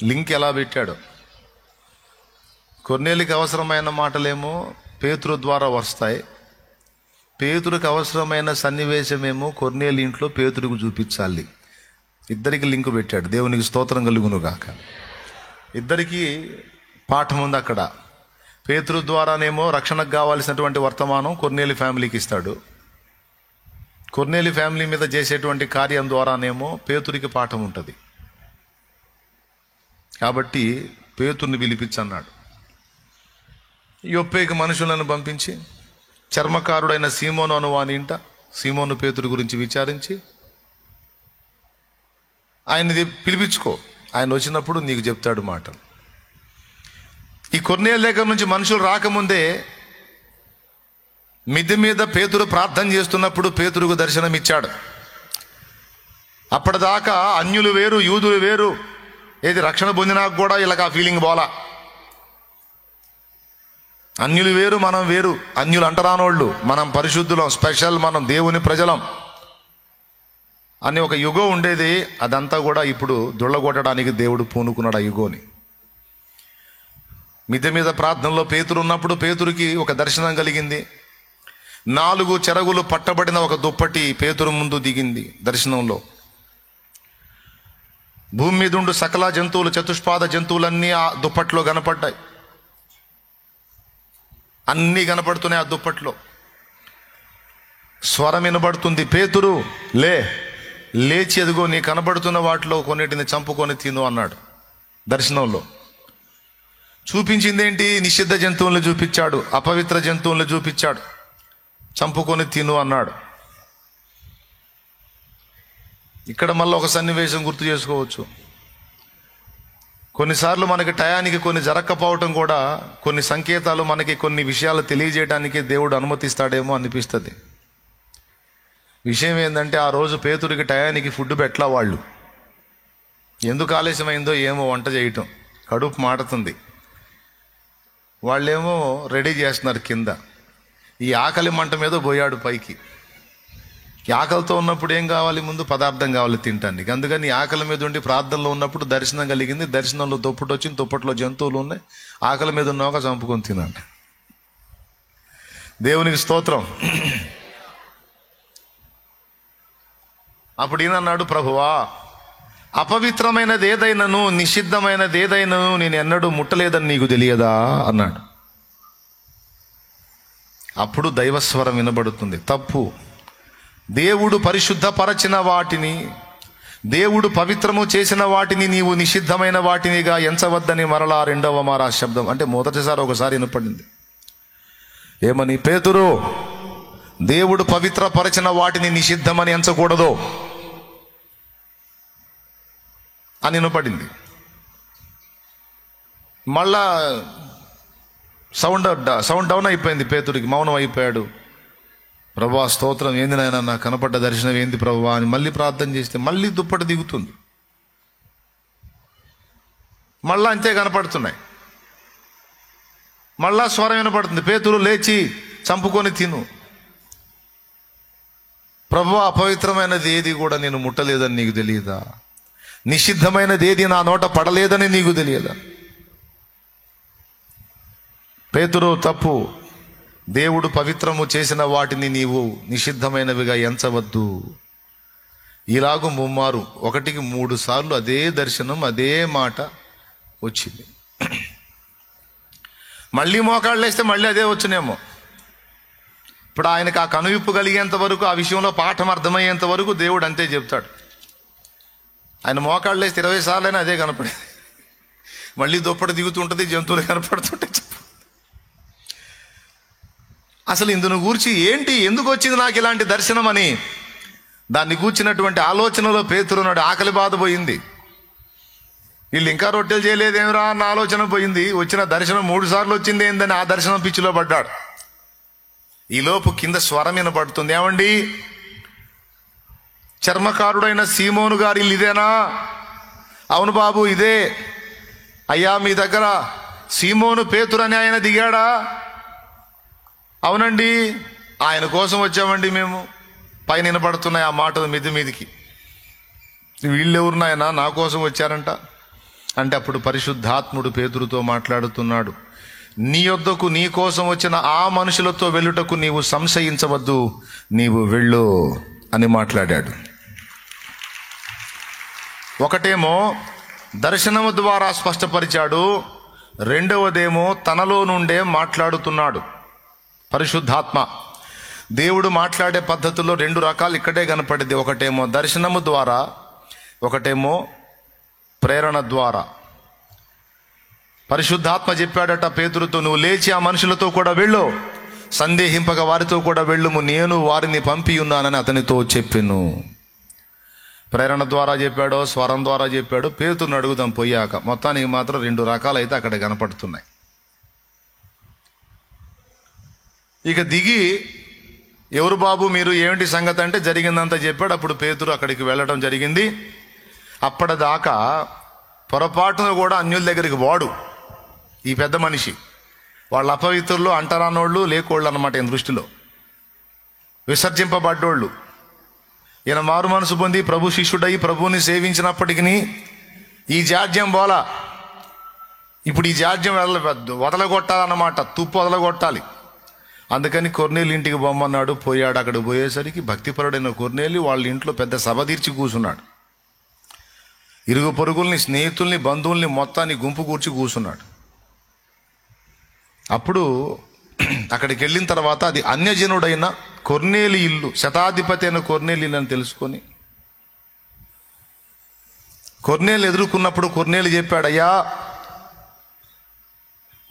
లింక్ ఎలా పెట్టాడు. కొర్నేలికి అవసరమైన మాటలేమో పేతురు ద్వారా వస్తాయి. పేతురుకి అవసరమైన సన్నివేశమేమో కొర్నేలి ఇంట్లో పేతురుకు చూపించాలి. ఇద్దరికి లింక్ పెట్టాడు. దేవునికి స్తోత్రం కలుగును గాక. ఇద్దరికి పాఠం ఉంది అక్కడ. పేతురు ద్వారానేమో రక్షణకు కావాల్సినటువంటి వర్తమానం కొర్నేలి ఫ్యామిలీకి ఇస్తాడు. కొర్నేలి ఫ్యామిలీ మీద చేసేటువంటి కార్యం ద్వారానేమో పేతురికి పాఠం ఉంటుంది. కాబట్టి పేతుర్ని పిలిపించన్నాడు. యొప్పేకి మనుషులను పంపించి చర్మకారుడైన సీమోను అనువాని ఇంట సీమోను పేతురు గురించి విచారించి ఆయనది పిలిపించుకో, ఆయన వచ్చినప్పుడు నీకు చెప్తాడు మాటలు. ఈ కొర్నేలి దగ్గర నుంచి మనుషులు రాకముందే మిద్దె మీద పేతురు ప్రార్థన చేస్తున్నప్పుడు పేతురుకు దర్శనం ఇచ్చాడు. అప్పటిదాకా అన్యులు వేరు, యూదులు వేరు, ఏది రక్షణ పొందినాక కూడా వీళ్ళకి ఆ ఫీలింగ్ పోలా. అన్యులు వేరు, మనం వేరు. అన్యులు అంటరానోళ్ళు, మనం పరిశుద్ధులం, స్పెషల్, మనం దేవుని ప్రజలం అని ఒక యుగం ఉండేది. అదంతా కూడా ఇప్పుడు దుళ్ళగొట్టడానికి దేవుడు పూనుకున్నాడు ఆ యుగోని. మిద్దె మీద ప్రార్థనలో పేతురు ఉన్నప్పుడు పేతురుకి ఒక దర్శనం కలిగింది. 4 చెరగులు పట్టబడిన ఒక దుప్పటి పేతురు ముందు దిగింది దర్శనంలో. భూమి మీద ఉండు సకల జంతువులు, చతుష్పాద జంతువులన్నీ ఆ దుప్పట్లో కనపడ్డాయి. అన్నీ కనపడుతున్నాయి ఆ దుప్పట్లో. స్వరం వినబడుతుంది, పేతురు లేచి ఎదుగో, నీ కనబడుతున్న వాటిలో కొన్నిటిని చంపుకొని తిను అన్నాడు. దర్శనంలో చూపించింది ఏంటి? నిషిద్ధ జంతువులను చూపించాడు, అపవిత్ర జంతువులను చూపించాడు. చంపుకొని తిను అన్నాడు. ఇక్కడ మళ్ళీ ఒక సన్నివేశం గుర్తు చేసుకోవచ్చు. కొన్నిసార్లు మనకి టయానికి కొన్ని జరగకపోవటం కూడా కొన్ని సంకేతాలు, మనకి కొన్ని విషయాలు తెలియజేయడానికి దేవుడు అనుమతిస్తాడేమో అనిపిస్తుంది. విషయం ఏంటంటే, ఆ రోజు పేతురికి టయానికి ఫుడ్ పెట్టలా వాళ్ళు. ఎందుకు ఆలస్యమైందో ఏమో, వంట చేయటం, కడుపు మాడుతుంది. వాళ్ళేమో రెడీ చేస్తున్నారు కింద. ఈ ఆకలి మంట మీద పోయాడు పైకి. ఈ ఆకలితో ఉన్నప్పుడు ఏం కావాలి? ముందు పదార్థం కావాలి తినటానికి. అందుకని ఆకలి మీద ఉండి ప్రార్థనలో ఉన్నప్పుడు దర్శనం కలిగింది. దర్శనంలో దుప్పటి వచ్చింది, దుప్పట్లో జంతువులు ఉన్నాయి. ఆకలి మీద ఉన్నాక చంపుకొని తినండి. దేవునికి స్తోత్రం. అప్పుడు ఈయనన్నాడు, ప్రభువా, అపవిత్రమైనది ఏదైనాను, నిషిద్ధమైనది ఏదైనాను నేను ఎన్నడూ ముట్టలేదని నీకు తెలియదా అన్నాడు. అప్పుడు దైవస్వరం వినబడుతుంది, తప్పు. దేవుడు పరిశుద్ధపరచిన వాటిని, దేవుడు పవిత్రము చేసిన వాటిని నీవు నిషిద్ధమైన వాటినిగా ఎంచవద్దని మరలా 2వ మారా శబ్దం. అంటే మొదటిసారి ఒకసారి వినపడింది. ఏమని? పేతురు, దేవుడు పవిత్రపరచిన వాటిని నిషిద్ధమని ఎంచకూడదు అని వినపడింది. మళ్ళా సౌండ్ డౌన్ అయిపోయింది. పేతురికి మౌనం అయిపోయాడు. ప్రభువా స్తోత్రం, ఏంది నాయన నాకు కనపడ్డ దర్శనం ఏంది ప్రభువా అని మళ్ళీ ప్రార్థన చేస్తే మళ్ళీ దుప్పటి దిగుతుంది. మళ్ళా అంతే కనపడుతున్నాయి. మళ్ళా స్వరం వినపడుతుంది, పేతురు లేచి చంపుకొని తిను. ప్రభువా, అపవిత్రమైనది ఏది కూడా నేను ముట్టలేదని నీకు తెలియదా? నిషిద్ధమైనది ఏది నా నోట పడలేదని నీకు తెలియదా? పేతురు, తప్పు. దేవుడు పవిత్రము చేసిన వాటిని నీవు నిషిద్ధమైనవిగా ఎంచవద్దు. ఇలాగూ ముమ్మారు, 1కి 3 సార్లు అదే దర్శనం, అదే మాట వచ్చింది. మళ్ళీ మోకాళ్ళు వేస్తే మళ్ళీ అదే వచ్చునేమో. ఇప్పుడు ఆయనకు ఆ కనువిప్పు కలిగేంత వరకు, ఆ విషయంలో పాఠం అర్థమయ్యేంత వరకు దేవుడు అంతే చెప్తాడు. ఆయన మోకాళ్ళు వేస్తే 20 సార్లైనా అదే కనపడేది. మళ్ళీ దుప్పటి దిగుతుంటుంది, జంతువులు కనపడుతుంటాయి. అసలు ఇందును గూర్చి ఏంటి, ఎందుకు వచ్చింది నాకు ఇలాంటి దర్శనం అని దాన్ని గూర్చినటువంటి ఆలోచనలో పేతురున్నాడు. ఆకలి బాధ పోయింది. వీళ్ళు ఇంకా రొట్టెలు చేయలేదేమిరా అన్న ఆలోచన పోయింది. వచ్చిన దర్శనం 3 సార్లు వచ్చింది ఏందని ఆ దర్శనం పిచ్చిలో పడ్డాడు. ఈలోపు కింద స్వరం వినపడుతుంది. ఏమండి, చర్మకారుడైన సీమోను గారి ఇల్లు ఇదేనా? అవును బాబు, ఇదే. అయ్యా, మీ దగ్గర సీమోను పేతురు అని ఆయన దిగాడా? అవునండి, ఆయన కోసం వచ్చామండి మేము. పైన వినపడుతున్నాయి ఆ మాటలు మిద్ది మీదికి. వీళ్ళెవరున్నాయన, నా కోసం వచ్చారంట అంటే అప్పుడు పరిశుద్ధాత్ముడు పేతురుతో మాట్లాడుతున్నాడు. నీ యొద్దకు నీ కోసం వచ్చిన ఆ మనుషులతో వెళ్ళుటకు నీవు సంశయించవద్దు, నీవు వెళ్ళు అని మాట్లాడాడు. ఒకటేమో దర్శనము ద్వారా స్పష్టపరిచాడు, రెండవదేమో తనలో నుండే మాట్లాడుతున్నాడు. పరిశుద్ధాత్మ దేవుడు మాట్లాడే పద్ధతుల్లో 2 రకాలు ఇక్కడే కనపడింది. ఒకటేమో దర్శనము ద్వారా, ఒకటేమో ప్రేరణ ద్వారా. పరిశుద్ధాత్మ చెప్పాడట పేతురుతో, నువ్వు లేచి ఆ మనుషులతో కూడా వెళ్ళు, సందేహింపక వారితో కూడా వెళ్ళుము, నేను వారిని పంపి ఉన్నానని అతనితో చెప్పెను. ప్రేరణ ద్వారా చెప్పాడో, స్వరం ద్వారా చెప్పాడో పేతురుని అడుగుదాం పోయాక. మొత్తానికి మాత్రం 2 రకాలైతే అక్కడ కనపడుతున్నాయి. ఇక దిగి, ఎవరు బాబు మీరు, ఏమిటి సంగతి అంటే జరిగిందంతా చెప్పాడు. అప్పుడు పేతురు అక్కడికి వెళ్ళడం జరిగింది. అప్పటిదాకా పొరపాటున కూడా అన్యుల దగ్గరికి వాడు ఈ పెద్ద మనిషి. వాళ్ళ అపవిత్రులు, అంటరానోళ్ళు, లేకోళ్ళు అన్నమాట ఈయన దృష్టిలో, విసర్జింపబడ్డోళ్ళు. ఈయన మారు మనసు పొంది ప్రభు శిష్యుడై ప్రభువుని సేవించినప్పటికీ ఈ జాడ్యం బోలా. ఇప్పుడు ఈ జాడ్యం వదలగొట్టాలన్నమాట, తుప్పు వదలగొట్టాలి. అందుకని కొర్నేలి ఇంటికి బొమ్మన్నాడు. పోయాడు. అక్కడికి పోయేసరికి భక్తిపరుడైన కొర్నేలి వాళ్ళ ఇంట్లో పెద్ద సభ తీర్చి కూర్చున్నాడు. ఇరుగు పొరుగుల్ని, స్నేహితుల్ని, బంధువుల్ని మొత్తాన్ని గుంపు కూర్చి కూర్చున్నాడు. అప్పుడు అక్కడికి వెళ్ళిన తర్వాత అది అన్యజనుడైన కొర్నేలి ఇల్లు, శతాధిపతి అయిన కొర్నేలి ఇల్లు అని తెలుసుకొని కొర్నేలి ఎదుర్కొన్నప్పుడు కొర్నేలి చెప్పాడు, అయ్యా,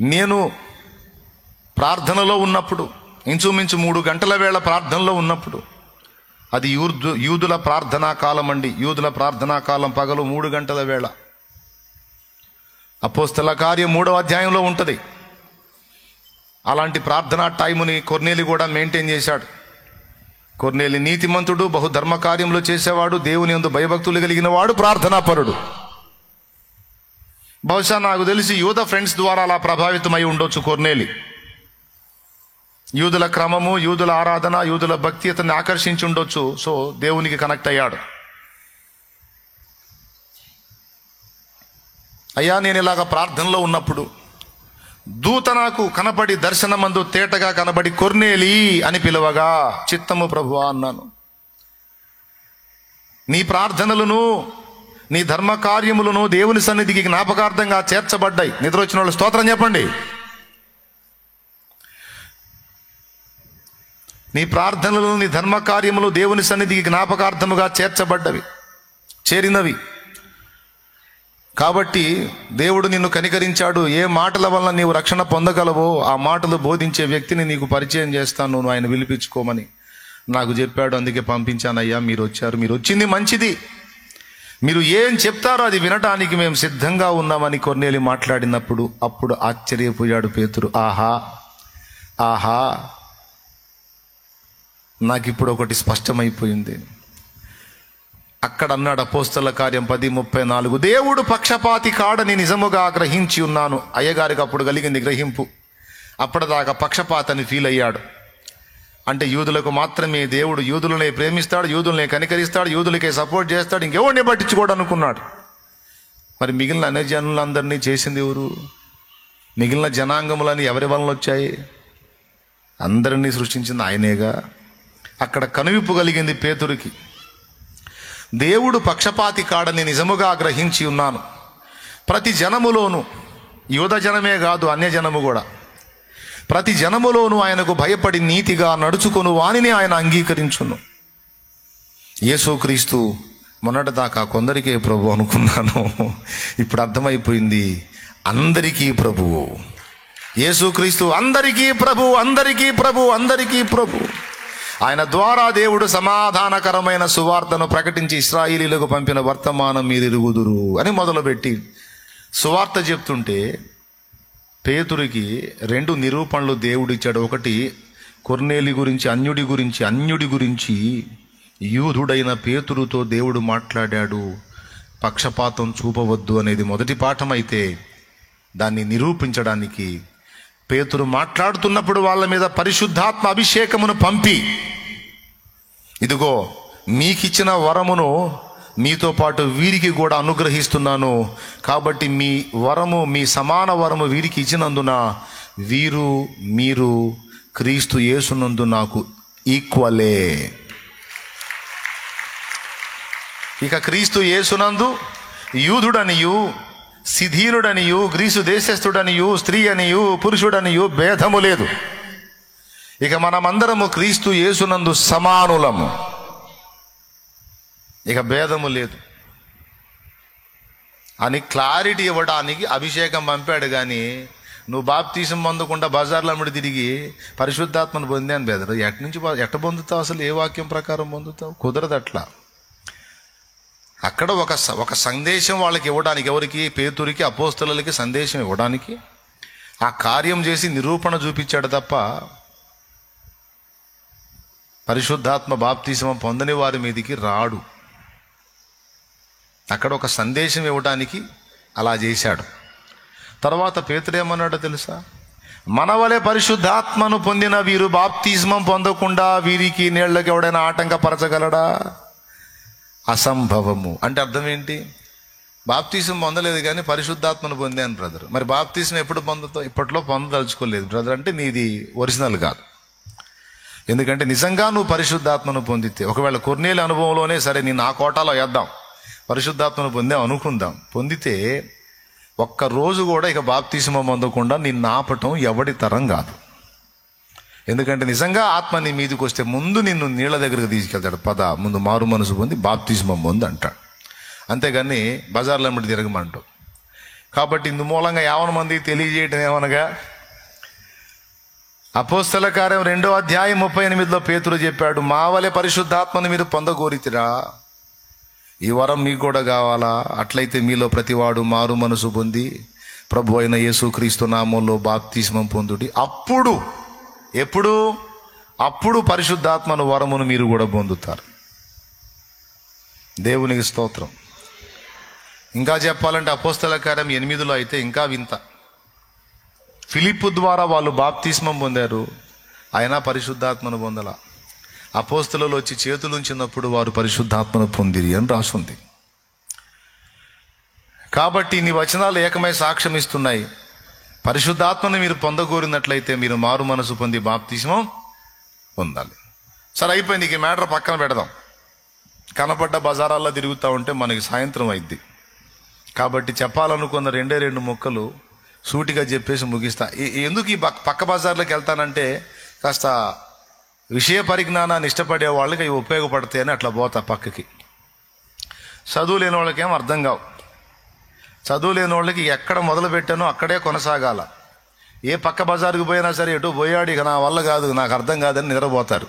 నేను ప్రార్థనలో ఉన్నప్పుడు, ఇంచుమించు 3 గంటల వేళ ప్రార్థనలో ఉన్నప్పుడు, అది యూదుల ప్రార్థనా కాలం అండి. యూదుల ప్రార్థనా కాలం పగలు 3 గంటల వేళ. అపోస్తల కార్యం 3వ అధ్యాయంలో ఉంటుంది. అలాంటి ప్రార్థనా టైముని కొర్నేలి కూడా మెయింటైన్ చేశాడు. కొర్నేలి నీతిమంతుడు, బహుధర్మ కార్యంలో చేసేవాడు, దేవుని యందు భయభక్తులు కలిగిన వాడు, ప్రార్థనాపరుడు. బహుశా నాకు తెలిసి యూద ఫ్రెండ్స్ ద్వారా అలా ప్రభావితమై ఉండొచ్చు కొర్నేలి. యూదుల క్రమము, యూదుల ఆరాధన, యూదుల భక్తి అతన్ని ఆకర్షించి ఉండొచ్చు. సో దేవునికి కనెక్ట్ అయ్యాడు. అయ్యా, నేను ఇలాగ ప్రార్థనలో ఉన్నప్పుడు దూత నాకు కనబడి, దర్శనమందు తేటగా కనబడి, కొర్నేలి అని పిలవగా, చిత్తము ప్రభువా అన్నాను. నీ ప్రార్థనలను, నీ ధర్మ కార్యములను దేవుని సన్నిధికి జ్ఞాపకార్థంగా చేర్చబడ్డాయి. నిద్ర వచ్చిన వాళ్ళు స్తోత్రం చెప్పండి. నీ ప్రార్థనలు, నీ ధర్మ కార్యములు దేవుని సన్నిధికి జ్ఞాపకార్థముగా చేరినవి. కాబట్టి దేవుడు నిన్ను కనికరించాడు. ఏ మాటల వల్ల నీవు రక్షణ పొందగలవో ఆ మాటలు బోధించే వ్యక్తిని నీకు పరిచయం చేస్తాను, నువ్వు ఆయన పిలిపించుకోమని నాకు చెప్పాడు. అందుకే పంపించానయ్యా. మీరు వచ్చారు, మీరు వచ్చింది మంచిది. మీరు ఏం చెప్తారో అది వినటానికి మేము సిద్ధంగా ఉన్నామని కొర్నేలి మాట్లాడినప్పుడు అప్పుడు ఆశ్చర్యపోయాడు పేతురు. ఆహా ఆహా, నాకు ఇప్పుడు ఒకటి స్పష్టమైపోయింది. అక్కడ అన్నాడు అపోస్తల కార్యం 10:34, దేవుడు పక్షపాతి కాడని నిజముగా గ్రహించి ఉన్నాను. అయ్యగారికి అప్పుడు కలిగింది గ్రహింపు. అప్పటిదాకా పక్షపాతని ఫీల్ అయ్యాడు. అంటే యూదులకు మాత్రమే దేవుడు యూదులనే ప్రేమిస్తాడు, యూదులనే కనికరిస్తాడు, యూదులకే సపోర్ట్ చేస్తాడు, ఇంకెవరిని పట్టించుకోడు అనుకున్నాడు. మరి మిగిలిన అన్ని జనులందరినీ చేసింది ఎవరు? మిగిలిన జనాంగములని ఎవరి వలన వచ్చాయి? అందరినీ సృష్టించింది ఆయనేగా. అక్కడ కనువిప్పు కలిగింది పేతురుకి. దేవుడు పక్షపాతి కాడని నిజముగా గ్రహించి ఉన్నాను. ప్రతి జనములోను, యూద జనమే కాదు అన్యజనము కూడా, ప్రతి జనములోను ఆయనకు భయపడి నీతిగా నడుచుకొను వానిని ఆయన అంగీకరించును. యేసుక్రీస్తు మొన్నటిదాకా కొందరికే ప్రభు అనుకున్నాను, ఇప్పుడు అర్థమైపోయింది అందరికీ ప్రభువు. యేసుక్రీస్తు అందరికీ ప్రభు, అందరికీ ప్రభు, అందరికీ ప్రభు. ఆయన ద్వారా దేవుడు సమాధానకరమైన సువార్తను ప్రకటించి ఇశ్రాయేలీయులకు పంపిన వర్తమానం మీరు ఎరుగుదురు అని మొదలుపెట్టి సువార్త చెప్తుంటే పేతురికి 2 నిరూపణలు దేవుడిచ్చాడు. ఒకటి కొర్నేలి గురించి, అన్యుడి గురించి యూదుడైన పేతురుతో దేవుడు మాట్లాడాడు. పక్షపాతం చూపవద్దు అనేది మొదటి పాఠం అయితే, దాన్ని నిరూపించడానికి పేతురు మాట్లాడుతున్నప్పుడు వాళ్ళ మీద పరిశుద్ధాత్మ అభిషేకమును పంపి, ఇదిగో మీకిచ్చిన వరమును మీతో పాటు వీరికి కూడా అనుగ్రహిస్తున్నాను, కాబట్టి మీ వరము, మీ సమాన వరము వీరికి ఇచ్చినందున మీరు క్రీస్తు యేసునందు నాకు ఈక్వలే. ఇక క్రీస్తు యేసునందు యూదుడనియు, సిధీనుడనియు, గ్రీసు దేశస్థుడనియు, స్త్రీ అనియు, పురుషుడనియు భేదము లేదు. ఇక మనమందరము క్రీస్తు యేసునందు సమానులము, ఇక భేదము లేదు అని క్లారిటీ ఇవ్వడానికి అభిషేకం పంపాడు. కానీ నువ్వు బాప్తీసం పొందకుండా బజార్లో అమ్ముడు తిరిగి పరిశుద్ధాత్మను పొందాను బెదరు, ఎట్ట పొందుతావు? అసలు ఏ వాక్యం ప్రకారం పొందుతావు? కుదరదు అట్లా. అక్కడ ఒక సందేశం వాళ్ళకి ఇవ్వడానికి, ఎవరికి? పేతురికి, అపోస్తలులకి సందేశం ఇవ్వడానికి ఆ కార్యం చేసి నిరూపణ చూపించాడు తప్ప పరిశుద్ధాత్మ బాప్తీసం పొందని వారి మీదికి రాడు. అక్కడ ఒక సందేశం ఇవ్వడానికి అలా చేశాడు. తర్వాత పేతురేమన్నాడో తెలుసా? మనవలే పరిశుద్ధాత్మను పొందిన వీరు బాప్తిస్మం పొందకుండా వీరికి నీళ్ళకి ఎవడైనా ఆటంకపరచగలడా? అసంభవము. అంటే అర్థం ఏంటి? బాప్తిజం పొందలేదు కానీ పరిశుద్ధాత్మను పొందాను బ్రదర్. మరి బాప్తిజం ఎప్పుడు పొందుతావు? ఇప్పట్లో పొందదలుచుకోలేదు బ్రదర్ అంటే నీది ఒరిజినల్ కాదు. ఎందుకంటే నిజంగా నువ్వు పరిశుద్ధాత్మను పొందితే, ఒకవేళ కొర్నేలి అనుభవంలోనే సరే నేను ఆ కోటాలో వేద్దాం, పరిశుద్ధాత్మను పొందాం అనుకుందాం, పొందితే ఒక్కరోజు కూడా ఇక బాప్తిజం పొందకుండా నిన్ను ఆపటం ఎవడి తరం కాదు. ఎందుకంటే నిజంగా ఆత్మ నీ మీదకి వస్తే ముందు నిన్ను నీళ్ళ దగ్గరకు తీసుకెళ్తాడు. పద ముందు మారు మనసు పొంది బాప్తిజం పొంది అంటాడు. అంతేగాని బజార్లో అమ్మటి తిరగమంటావు. కాబట్టి ఇందు మూలంగా 50 మంది తెలియజేయటం ఏమనగా, అపోస్తల కార్యం 2వ అధ్యాయం 38లో పేతురు చెప్పాడు, మా వలె పరిశుద్ధాత్మను మీరు పొందగోరితిరా, ఈ వరం మీకు కూడా కావాలా? అట్లయితే మీలో ప్రతివాడు మారు మనసు పొంది ప్రభు అయిన యేసుక్రీస్తు నామంలో బాప్తిస్మం పొందుడి. అప్పుడు పరిశుద్ధాత్మను వరమును మీరు కూడా పొందుతారు. దేవునికి స్తోత్రం. ఇంకా చెప్పాలంటే అపోస్తల కార్యం 8లో అయితే ఇంకా వింత. ఫిలిప్పు ద్వారా వాళ్ళు బాప్తిస్మం పొందారు, అయినా పరిశుద్ధాత్మను పొందలా. అపోస్తలులు వచ్చి చేతులుంచినప్పుడు వారు పరిశుద్ధాత్మను పొందిరి అని రాసుంది. కాబట్టి నీ వచనాలు ఏకమై సాక్ష్యం ఇస్తున్నాయి. పరిశుద్ధాత్మను మీరు పొందగోరినట్లయితే మీరు మారు మనసు పొంది బాప్తిస్మం పొందాలి. సరే అయిపోయింది, ఇక మ్యాటర్ పక్కన పెడదాం. కనపడ్డ బజారాల్లో తిరుగుతూ ఉంటే మనకి సాయంత్రం అయింది. కాబట్టి చెప్పాలనుకున్న 2 ముక్కలు సూటిగా చెప్పేసి ముగిస్తా. ఎందుకు ఈ పక్క బజార్లోకి వెళ్తానంటే, కాస్త విషయ పరిజ్ఞానాన్ని ఇష్టపడే వాళ్ళకి అవి ఉపయోగపడతాయని అట్లా పోతా పక్కకి. చదువు లేని వాళ్ళకేం అర్థం కావు. చదువు లేని వాళ్ళకి ఎక్కడ మొదలు పెట్టానో అక్కడే కొనసాగాల. ఏ పక్క బజారుకు పోయినా సరే ఎటు పోయాడు, ఇక నా వల్ల కాదు, నాకు అర్థం కాదని నిద్రపోతారు.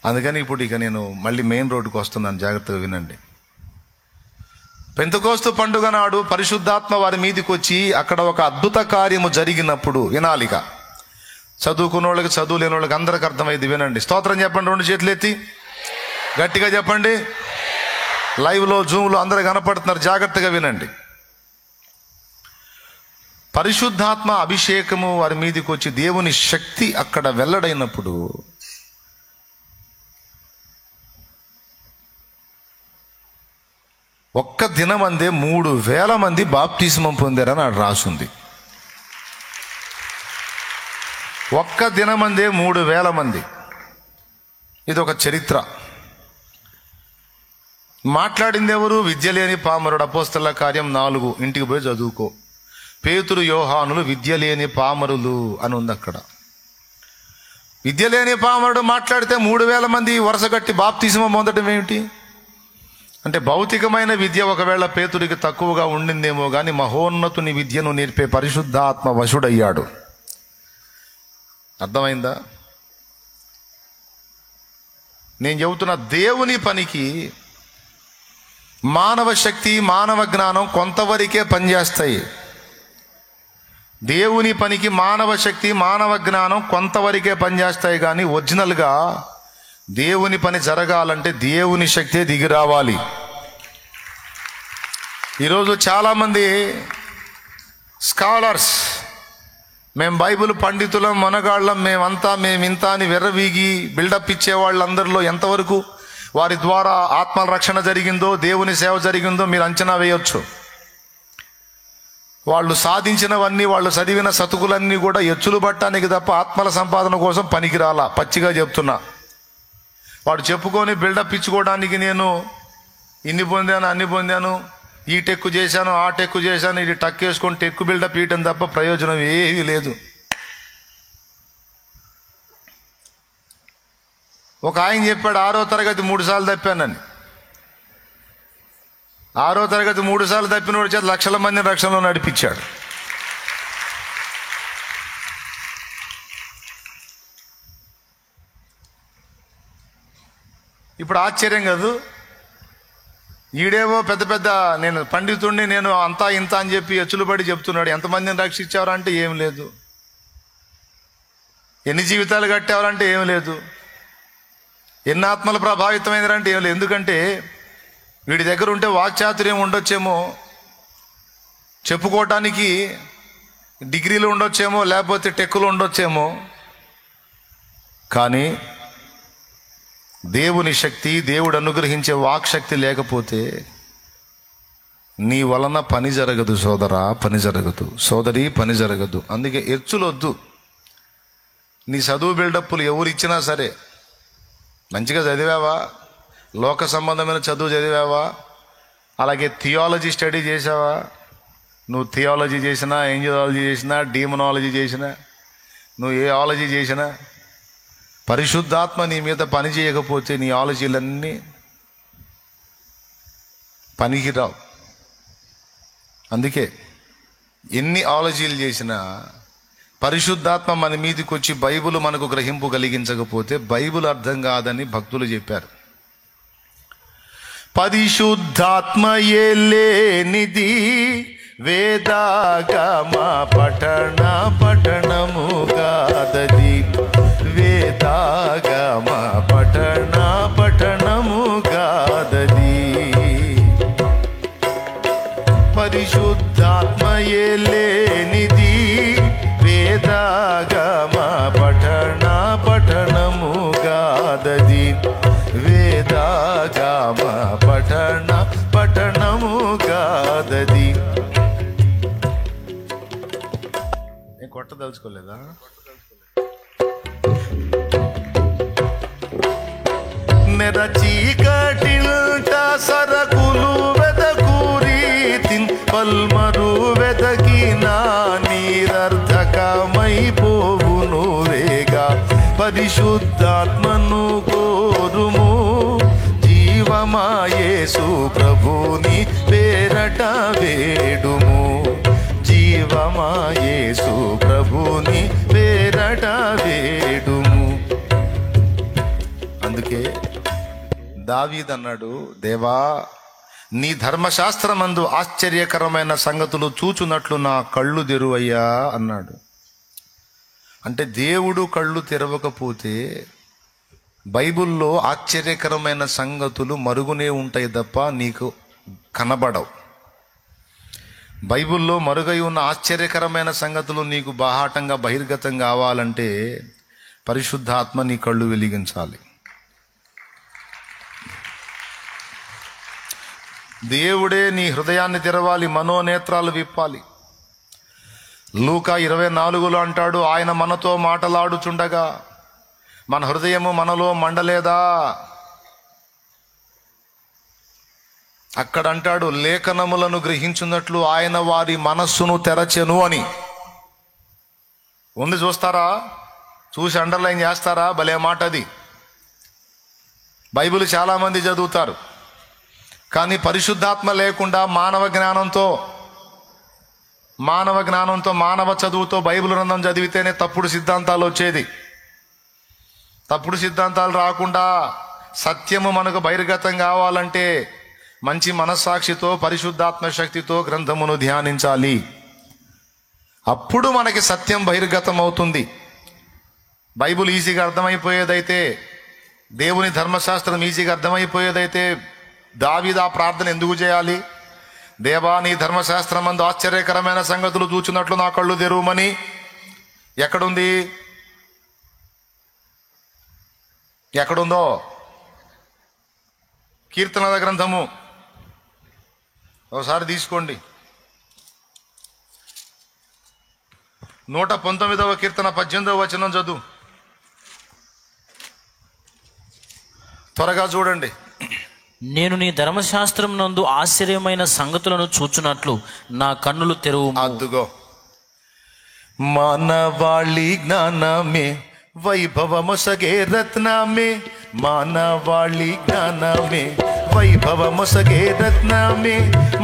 అందుకని ఇప్పుడు ఇక నేను మళ్ళీ మెయిన్ రోడ్డుకు వస్తున్నాను, జాగ్రత్తగా వినండి. పెంతెకోస్తు పండుగ నాడు పరిశుద్ధాత్మ వారి మీదికి వచ్చి అక్కడ ఒక అద్భుత కార్యము జరిగినప్పుడు వినాలిక. చదువుకున్న వాళ్ళకి, చదువు లేని వాళ్ళకి అందరికి అర్థమైంది. వినండి. స్తోత్రం చెప్పండి, 2 చేతులు ఎత్తి గట్టిగా చెప్పండి. లైవ్లో జూమ్లో అందరూ కనపడుతున్నారు, జాగ్రత్తగా వినండి. పరిశుద్ధాత్మ అభిషేకము వారి మీదకి వచ్చి దేవుని శక్తి అక్కడ వెల్లడైనప్పుడు ఒక్క దినమందే 3,000 మంది బాప్తిస్మం పొందారని అక్కడ రాసుంది. ఒక్క దినమందే 3,000 మంది. ఇది ఒక చరిత్ర. మాట్లాడింది ఎవరు? విద్య లేని పామరుడు. అపోస్తలుల కార్యం 4, ఇంటికి పోయి చదువుకో. పేతురు యోహానులు విద్య లేని పామరులు అని ఉంది అక్కడ. విద్య లేని పామరుడు మాట్లాడితే 3,000 మంది వరుసగట్టి బాప్తిస్మం పొందడం ఏమిటి అంటే, భౌతికమైన విద్య ఒకవేళ పేతుడికి తక్కువగా ఉండిందేమో కానీ మహోన్నతుని విద్యను నేర్పే పరిశుద్ధాత్మ వశుడయ్యాడు. అర్థమైందా? నేను చెబుతున్న దేవుని పనికి మానవ శక్తి, మానవ జ్ఞానం కొంతవరకే పనిచేస్తాయి. దేవుని పనికి మానవ శక్తి, మానవ జ్ఞానం కొంతవరకే పనిచేస్తాయి కానీ ఒరిజినల్గా దేవుని పని జరగాలంటే దేవుని శక్తే దిగి రావాలి. ఈరోజు చాలామంది స్కాలర్స్, మేము బైబిల్ పండితులం, మనగాళ్ళం, మేమింత అని వెర్రవీగి బిల్డప్ ఇచ్చే వాళ్ళందరిలో ఎంతవరకు వారి ద్వారా ఆత్మల రక్షణ జరిగిందో, దేవుని సేవ జరిగిందో మీరు అంచనా వేయొచ్చు. వాళ్ళు సాధించినవన్నీ, వాళ్ళు చదివిన సతుకులన్నీ కూడా ఎచ్చులు పట్టడానికి తప్ప ఆత్మల సంపాదన కోసం పనికిరాలా. పచ్చిగా చెప్తున్నా. వాడు చెప్పుకొని బిల్డప్ ఇచ్చుకోవడానికి నేను ఇన్ని పొందాను, అన్ని పొందాను, ఈ టెక్కు చేశాను, ఆ టెక్కు చేశాను, ఇది టక్ వేసుకొని టెక్కు బిల్డప్ ఇయటం తప్ప ప్రయోజనం ఏమీ లేదు. ఒక ఆయన చెప్పాడు 6వ తరగతి 3 సార్లు తప్పానని. 6వ తరగతి 3 సార్లు తప్పిన వాడి చేత లక్షల మందిని రక్షణలో నడిపించాడు. ఇప్పుడు ఆశ్చర్యం కాదు, ఈడేవో పెద్ద పెద్ద నేను పండితుడిని, నేను అంతా ఇంత అని చెప్పి ఎచ్చులు పడి చెప్తున్నాడు. ఎంతమందిని రక్షించారంటే ఏం లేదు. ఎన్ని జీవితాలు కట్టేవారంటే ఏం లేదు. ఎన్ని ఆత్మలు ప్రభావితమైందంటే ఏం లేదు. ఎందుకంటే వీడి దగ్గర ఉంటే వాక్చాతుర్యం ఉండొచ్చేమో, చెప్పుకోవటానికి డిగ్రీలు ఉండొచ్చేమో, లేకపోతే టెక్కులు ఉండొచ్చేమో, కానీ దేవుని శక్తి, దేవుడు అనుగ్రహించే వాక్శక్తి లేకపోతే నీ వలన పని జరగదు సోదరా, పని జరగదు సోదరి, పని జరగదు. అందుకే ఎచ్చులొద్దు. నీ చదువు బిల్డప్పులు ఎవరిచ్చినా సరే, మంచిగా చదివావా, లోక సంబంధమైన చదువు చదివావా, అలాగే థియాలజీ స్టడీ చేసావా, నువ్వు థియాలజీ చేసినా, ఏంజియాలజీ చేసినా, డీమనాలజీ చేసినా, నువ్వు ఏ ఆలజీ చేసినా, పరిశుద్ధాత్మ నీ మీద పని చేయకపోతే నీ ఆలోచనలన్నీ పనికిరావు. అందుకే ఎన్ని ఆలోచనలు చేసినా పరిశుద్ధాత్మ మన మీదకి వచ్చి బైబిల్ మనకు గ్రహింపు కలిగించకపోతే బైబిల్ అర్థం కాదని భక్తులు చెప్పారు. పరిశుద్ధాత్మయే లేనిది వేదాగమ పఠనముగాదది, వేదాగమ పఠనముగాదది. పరిశుద్ధాత్మయే లేనిది వేదాగమ పఠనముగాదది, వేదాగమ పఠనముగాదది. నేను కొట్టదలుచుకోలేదా? నెరచీకటిల్ట సరకులు వెదకూరీతిన్ పల్మరు వెదకినా నీరర్థకమైపోవును వేగా. పరిశుద్ధాత్మను కోరుము, జీవమాయేసు ప్రభుని పేరట వేడుము, జీవమాయేసు ప్రభుని పేరట వేడుము. అందుకే దావీదు అన్నాడు, దేవా నీ ధర్మశాస్త్రమందు ఆశ్చర్యకరమైన సంగతులు చూచున్నట్లు నా కళ్ళు తెరువయ్యా అన్నాడు. అంటే దేవుడు కళ్ళు తెరవకపోతే బైబిల్లో ఆశ్చర్యకరమైన సంగతులు మరుగునే ఉంటాయి తప్ప నీకు కనబడవు. బైబిల్లో మరుగై ఉన్న ఆశ్చర్యకరమైన సంగతులు నీకు బాహాటంగా బహిర్గతం కావాలంటే పరిశుద్ధాత్మ నీ కళ్ళు వెలిగించాలి. దేవుడే నీ హృదయాన్ని తెరవాలి, మనోనేత్రాలు విప్పాలి. లూకా 24లో అంటాడు, ఆయన మనతో మాటలాడుచుండగా మన హృదయము మనలో మండలేదా? అక్కడ అంటాడు, లేఖనములను గ్రహించున్నట్లు ఆయన వారి మనస్సును తెరచెను అని ఉంది. చూస్తారా? చూసి అండర్లైన్ చేస్తారా? భలే మాట అది. బైబిల్ చాలామంది చదువుతారు, కానీ పరిశుద్ధాత్మ లేకుండా మానవ జ్ఞానంతో మానవ చదువుతో బైబిల్ గ్రంథం చదివితేనే తప్పుడు సిద్ధాంతాలు వచ్చేది. తప్పుడు సిద్ధాంతాలు రాకుండా సత్యము మనకు బహిర్గతం కావాలంటే మంచి మనస్సాక్షితో పరిశుద్ధాత్మ శక్తితో గ్రంథమును ధ్యానించాలి. అప్పుడు మనకి సత్యం బహిర్గతం అవుతుంది. బైబిల్ ఈజీగా అర్థమైపోయేదైతే, దేవుని ధర్మశాస్త్రం ఈజీగా అర్థమైపోయేదైతే దావీదు ఆ ప్రార్థన ఎందుకు చేయాలి? దేవా, నీ ధర్మశాస్త్రమందు ఆశ్చర్యకరమైన సంగతులు చూచినట్లు నా కళ్ళు తెరువమని. ఎక్కడుంది? ఎక్కడుందో? కీర్తనల గ్రంథము ఒకసారి తీసుకోండి. 119వ కీర్తన 18వ వచనం చదువు. త్వరగా చూడండి. నేను నీ ధర్మశాస్త్రం నందు ఆశ్చర్యమైన సంగతులను చూచున్నట్లు నా కన్నులు తెరువు. అద్దుగో, మానవాళి జ్ఞానమే వైభవమొసగే రత్నమే, మానవాళి జ్ఞానమే వైభవమొసగే రత్నమే,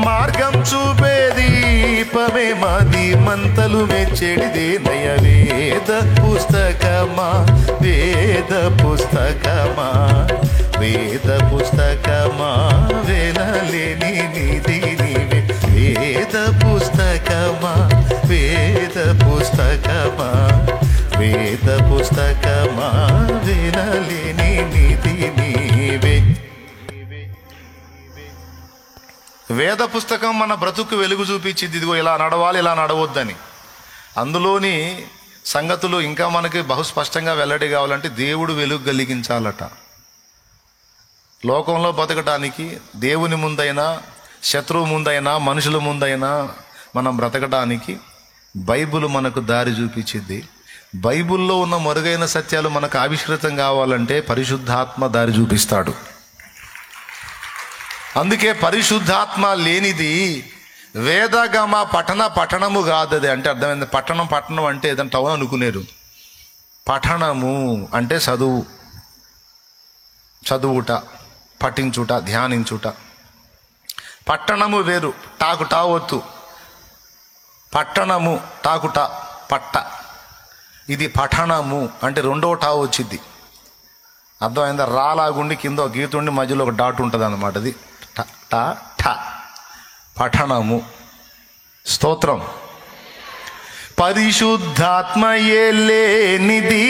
మార్గం చూపే దీపమే మాది మంతలు మెచ్చెడిదే నయ. వేద పుస్తకమా, వేద పుస్తకమా, వేద పుస్తకమా, వేలలేని నిధి నీవే. వేద పుస్తకమా, వేద పుస్తకమా, వేద పుస్తకమా, వినలేని నిధి నీవే. వేద పుస్తకం మన బ్రతుకు వెలుగు చూపించింది. ఇదిగో ఇలా నడవాలి, ఇలా నడవద్దని. అందులోని సంగతులు ఇంకా మనకి బహుస్పష్టంగా వెల్లడి కావాలంటే దేవుడు వెలుగు కలిగించాలట. లోకంలో బతకటానికి దేవుని ముందైనా, శత్రువు ముందైనా, మనుషుల ముందైనా మనం బ్రతకడానికి బైబిల్ మనకు దారి చూపించింది. బైబిల్లో ఉన్న మరుగైన సత్యాలు మనకు ఆవిష్కృతం కావాలంటే పరిశుద్ధాత్మ దారి చూపిస్తాడు. అందుకే పరిశుద్ధాత్మ లేనిది వేదగమ పఠనము కాదది. అంటే అర్థమైంది? పట్టణం అంటే ఏదైనా టౌన్ అనుకునేరు. పఠనము అంటే చదువుట, పఠించుట, ధ్యానించుట. పట్టణము వేరు, టాకుటా వత్తు. పట్టణము టాకుట పట్ట. ఇది పఠనము అంటే రెండో టా వచ్చింది. అర్థమైందా? రాలాగుండి కింద ఒక గీత ఉండి మధ్యలో ఒక డాట్ ఉంటుంది అన్నమాట. అది పఠనము. స్తోత్రం. పరిశుద్ధాత్మయే లేనిది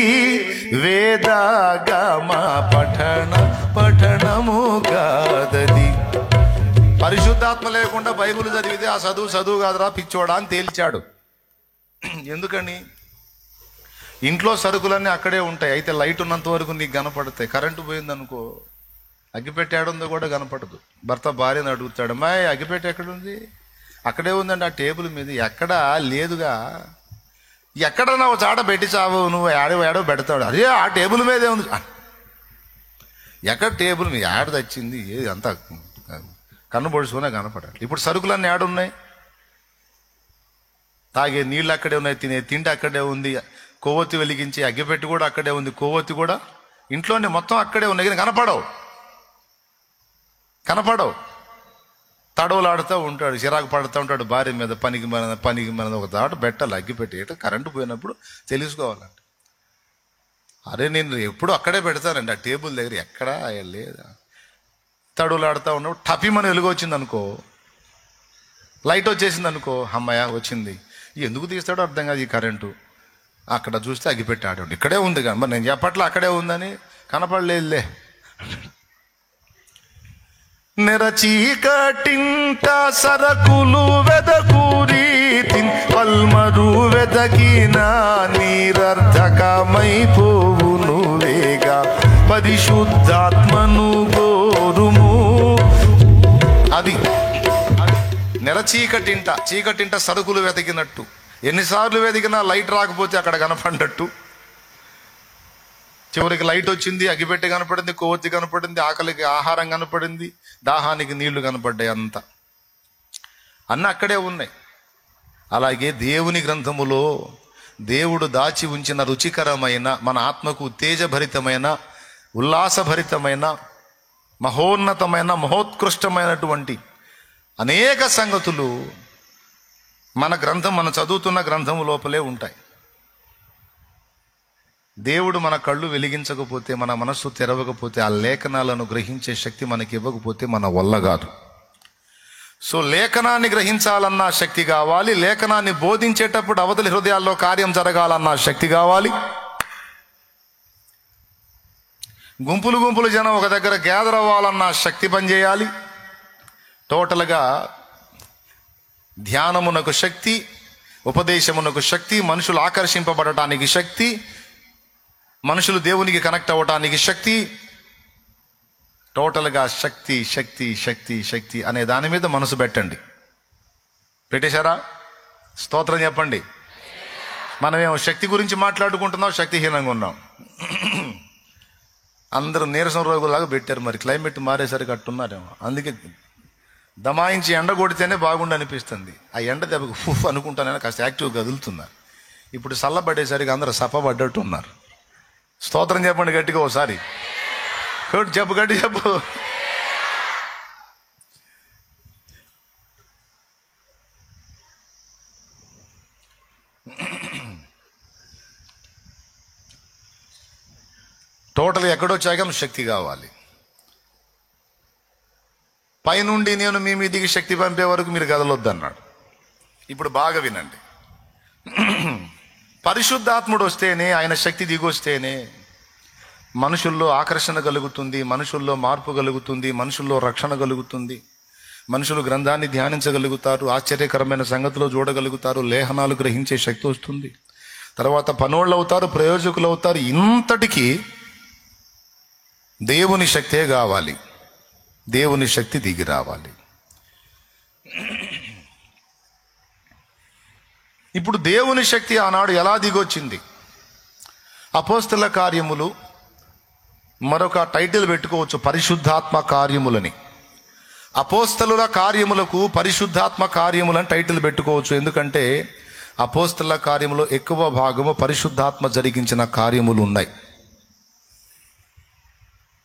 వేదగమ పఠనము కాదది. పరిశుద్ధాత్మ లేకుండా బైబిల్ చదివితే ఆ చదువు కాదురా పిచ్చోడా అని తేల్చాడు. ఎందుకని? ఇంట్లో సరుకులన్నీ అక్కడే ఉంటాయి. అయితే లైట్ ఉన్నంత వరకు నీకు కనపడతాయి. కరెంటు పోయిందనుకో, అగ్గిపెట్టి ఏడుందో కూడా కనపడదు. భర్త భార్యను అడుగుతాడు, మా అగ్గిపెట్టి ఎక్కడుంది? అక్కడే ఉందండి ఆ టేబుల్ మీద. ఎక్కడా లేదుగా. ఎక్కడన్నా ఒక చాట పెట్టి చావు, నువ్వు ఏడో పెడతాడు. అదే ఆ టేబుల్ మీదే ఉంది. ఎక్కడ టేబుల్ మీద ఏడ తెచ్చింది? అంతా కన్ను పొడుచుకునే కనపడాలి. ఇప్పుడు సరుకులన్నీ ఏడున్నాయి? తాగే నీళ్ళు అక్కడే ఉన్నాయి, తినే తిండి అక్కడే ఉంది, కొవ్వొత్తి వెలిగించి అగ్గిపెట్టి కూడా అక్కడే ఉంది, కొవ్వొత్తి కూడా ఇంట్లోనే మొత్తం అక్కడే ఉన్నాయి. కానీ కనపడవు. తడవలాడుతూ ఉంటాడు, చిరాకు పడుతూ ఉంటాడు భార్య మీద. పనికి మన ఒక దాట పెట్టాలి అగ్గిపెట్టి. కరెంటు పోయినప్పుడు తెలుసుకోవాలంట. అరే నేను ఎప్పుడు అక్కడే పెడతానండి ఆ టేబుల్ దగ్గర, ఎక్కడా లేదా. తడులాడుతూ ఉన్నప్పుడు టపిమని వెలుగు వచ్చింది అనుకో, లైట్ వచ్చేసింది అనుకో, అమ్మాయ వచ్చింది. ఎందుకు తీస్తాడో అర్థం కాదు ఈ కరెంటు. అక్కడ చూస్తే అగ్గిపెట్టి ఆడాడు. ఇక్కడే ఉంది కానీ మరి నేను చెప్పట్లా అక్కడే ఉందని. కనపడలేదులే. నెరచీకటింట సరకులు వెదకూరీతి పల్మరు వెదకిన నీరర్థకమైపోవును వేగా పరిశుద్ధాత్మను గోరుము. అది చీకటింట సరుకులు వెతికినట్టు, ఎన్నిసార్లు వెతికినా లైట్ రాకపోతే అక్కడ కనపడ్డట్టు. చివరికి లైట్ వచ్చింది, అగిపెట్టి కనపడింది, కొవ్వొత్తి కనపడింది, ఆకలికి ఆహారం కనపడింది, దాహానికి నీళ్లు కనపడ్డాయి. అంతా అన్నీ అక్కడే ఉన్నాయి. అలాగే దేవుని గ్రంథములో దేవుడు దాచి ఉంచిన రుచికరమైన, మన ఆత్మకు ఉత్తేజభరితమైన, ఉల్లాసభరితమైన, మహోన్నతమైన, మహోత్కృష్టమైనటువంటి అనేక సంగతులు మన చదువుతున్న గ్రంథము లోపలే ఉంటాయి. దేవుడు మన కళ్ళు వెలిగించకపోతే, మన మనస్సు తెరవకపోతే, ఆ లేఖనాలను గ్రహించే శక్తి మనకి ఇవ్వకపోతే మన వల్ల కాదు. సో లేఖనాన్ని గ్రహించాలన్న శక్తి కావాలి, లేఖనాన్ని బోధించేటప్పుడు అవతలి హృదయాల్లో కార్యం జరగాలన్న శక్తి కావాలి. గుంపులు జనం ఒక దగ్గర గ్యాదర్ అవ్వాలన్న శక్తి పనిచేయాలి. టోటల్గా ధ్యానమునకు శక్తి, ఉపదేశమునకు శక్తి, మనుషులు ఆకర్షింపబడటానికి శక్తి, మనుషులు దేవునికి కనెక్ట్ అవ్వటానికి శక్తి, టోటల్గా శక్తి శక్తి శక్తి శక్తి అనే దాని మీద మనసు పెట్టండి. పెట్టేశారా? స్తోత్రం చెప్పండి. మనమేమో శక్తి గురించి మాట్లాడుకుంటున్నాం, శక్తిహీనంగా ఉన్నాం. అందరూ నీరసం రోగులాగా పెట్టారు. మరి క్లైమేట్ మారేసరికి అట్టున్నారేమో, అందుకే దమాయించి ఎండ కొడితేనే బాగుండి అనిపిస్తుంది. ఆ ఎండ దెబ్బకు ఫుఫ్ అనుకుంటానైనా కాస్త యాక్టివ్గా కదులుతున్నారు. ఇప్పుడు చల్లబడేసరికి అందరూ సప్పబడ్డట్టు ఉన్నారు. స్తోత్రం చెప్పండి గట్టిగా ఒకసారి. చెప్పు, గట్టి చెప్పు. టోటల్ ఎక్కడొచ్చాక శక్తి కావాలి. పైనుండి నేను మీ మీదికి శక్తి పంపే వరకు మీరు కదలొద్దన్నాడు. ఇప్పుడు బాగా వినండి. పరిశుద్ధాత్ముడు వస్తేనే, ఆయన శక్తి దిగొస్తేనే మనుషుల్లో ఆకర్షణ కలుగుతుంది, మనుషుల్లో మార్పు కలుగుతుంది, మనుషుల్లో రక్షణ కలుగుతుంది, మనుషులు గ్రంథాన్ని ధ్యానించగలుగుతారు, ఆశ్చర్యకరమైన సంగతులు చూడగలుగుతారు, లేఖనాలు గ్రహించే శక్తి వస్తుంది, తర్వాత పనోళ్ళు అవుతారు, ప్రయోజకులు అవుతారు. ఇంతటికీ దేవుని శక్తే కావాలి, దేవుని శక్తి దిగి రావాలి. ఇప్పుడు దేవుని శక్తి ఆనాడు ఎలా దిగొచ్చింది? అపోస్తల కార్యములు, మరొక టైటిల్ పెట్టుకోవచ్చు, పరిశుద్ధాత్మ కార్యములని. అపోస్తలుల కార్యములకు పరిశుద్ధాత్మ కార్యములని టైటిల్ పెట్టుకోవచ్చు. ఎందుకంటే అపోస్తల కార్యములో ఎక్కువ భాగము పరిశుద్ధాత్మ జరిగించిన కార్యములు ఉన్నాయి.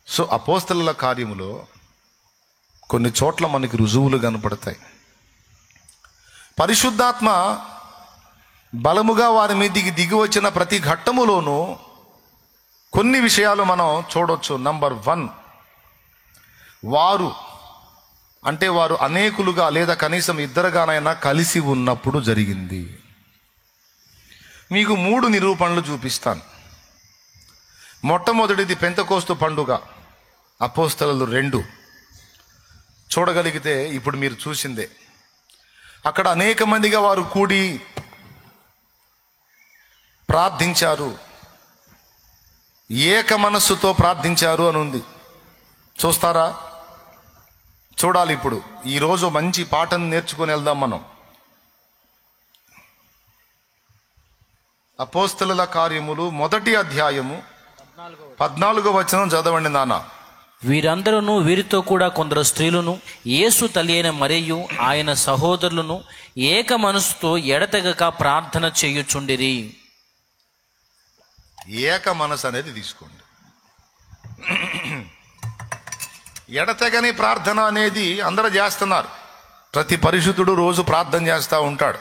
సో అపోస్తలుల కార్యములో కొన్ని చోట్ల మనకి రుజువులు కనపడతాయి. పరిశుద్ధాత్మ బలముగా వారి మీదికి దిగి వచ్చిన ప్రతి ఘట్టములోనూ కొన్ని విషయాలు మనం చూడొచ్చు. నంబర్ 1, వారు అనేకులుగా లేదా కనీసం ఇద్దరుగానైనా కలిసి ఉన్నప్పుడు జరిగింది. మీకు 3 నిరూపణలు చూపిస్తాను. మొట్టమొదటిది పెంతెకోస్తు పండుగ, అపోస్తలులు 2 చూడగలిగితే ఇప్పుడు మీరు చూసిందే. అక్కడ అనేక మందిగా వారు కూడి ప్రార్థించారు, ఏక మనస్సుతో ప్రార్థించారు అని ఉంది. చూస్తారా? చూడాలి. ఇప్పుడు ఈరోజు మంచి పాఠం నేర్చుకొని వెళ్దాం మనం. అపోస్తలుల కార్యములు 1వ అధ్యాయము 14వ వచనం చదవండి నాన్న. వీరందరూ వీరితో కూడా కొందరు స్త్రీలను, యేసు తల్లి అయిన మరియు ఆయన సహోదరులను ఏక మనసుతో ఎడతెగక ప్రార్థన చేయుచుండిరి. ఏక మనసు అనేది తీసుకోండి. ఎడతెగని ప్రార్థన అనేది అందరూ చేస్తున్నారు. ప్రతి పరిశుద్ధుడు రోజు ప్రార్థన చేస్తూ ఉంటాడు.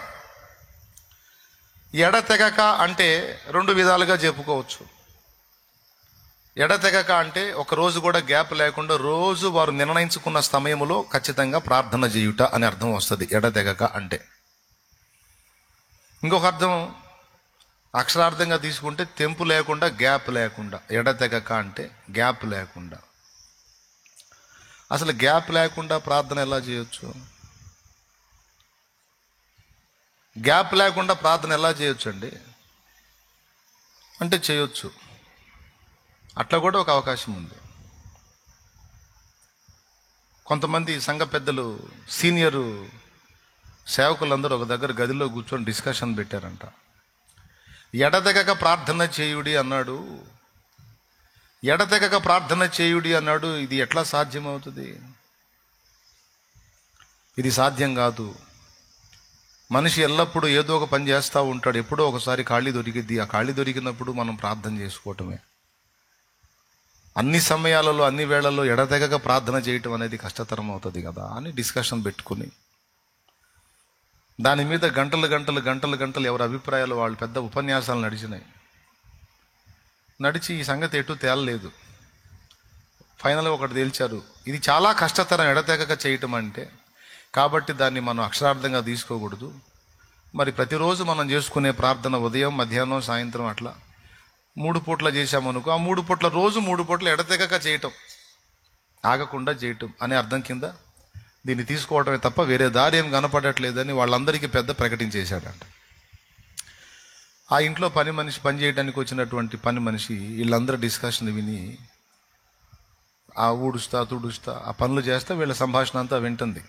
ఎడతెగక అంటే 2 విధాలుగా చెప్పుకోవచ్చు. ఎడతెగక అంటే ఒక రోజు కూడా గ్యాప్ లేకుండా రోజు వారు నిర్ణయించుకున్న సమయంలో ఖచ్చితంగా ప్రార్థన చేయుట అని అర్థం వస్తుంది ఎడతెగక అంటే. ఇంకొక అర్థం, అక్షరార్థంగా తీసుకుంటే తెంపు లేకుండా, గ్యాప్ లేకుండా, ఎడతెగక అంటే గ్యాప్ లేకుండా. అసలు గ్యాప్ లేకుండా ప్రార్థన ఎలా చేయొచ్చు? గ్యాప్ లేకుండా ప్రార్థన ఎలా చేయొచ్చు అండి అంటే చేయొచ్చు. అట్లా కూడా ఒక అవకాశం ఉంది. కొంతమంది సంఘ పెద్దలు, సీనియరు సేవకులందరూ ఒక దగ్గర గదిలో కూర్చొని డిస్కషన్ పెట్టారంట. ఎడతెగక ప్రార్థన చేయుడి అన్నాడు, ఎడతెగక ప్రార్థన చేయుడి అన్నాడు. ఇది ఎట్లా సాధ్యమవుతుంది? ఇది సాధ్యం కాదు. మనిషి ఎల్లప్పుడూ ఏదో ఒక పని చేస్తూ ఉంటాడు. ఎప్పుడో ఒకసారి ఖాళీ దొరికిద్ది. ఆ ఖాళీ దొరికినప్పుడు మనం ప్రార్థన చేసుకోవటమే. అన్ని సమయాలలో, అన్ని వేళల్లో ఎడతెగక ప్రార్థన చేయటం అనేది కష్టతరం అవుతుంది కదా అని డిస్కషన్ పెట్టుకుని దాని మీద గంటలు గంటలు గంటలు గంటలు ఎవరి అభిప్రాయాలు వాళ్ళు పెద్ద ఉపన్యాసాలు నడిచి ఈ సంగతి ఎటు తేలలేదు. ఫైనల్గా ఒకటి తేల్చారు, ఇది చాలా కష్టతరం ఎడతెగక చేయటం అంటే. కాబట్టి దాన్ని మనం అక్షరార్థంగా తీసుకోకూడదు. మరి ప్రతిరోజు మనం చేసుకునే ప్రార్థన ఉదయం, మధ్యాహ్నం, సాయంత్రం అట్లా 3 పూట్ల చేశామనుకో, ఆ 3 పూట్ల రోజు 3 పూట్ల ఎడతెగక చేయటం, ఆగకుండా చేయటం అనే అర్థం కింద దీన్ని తీసుకోవడమే తప్ప వేరే దారి ఏం కనపడట్లేదని వాళ్ళందరికీ పెద్ద ప్రకటించేశాడంట. ఆ ఇంట్లో పని చేయడానికి వచ్చినటువంటి పని మనిషి వీళ్ళందరూ డిస్కషన్ విని ఆ ఊడుస్తా తుడుస్తా ఆ పనులు చేస్తా వీళ్ళ సంభాషణ అంతా వింటుంది.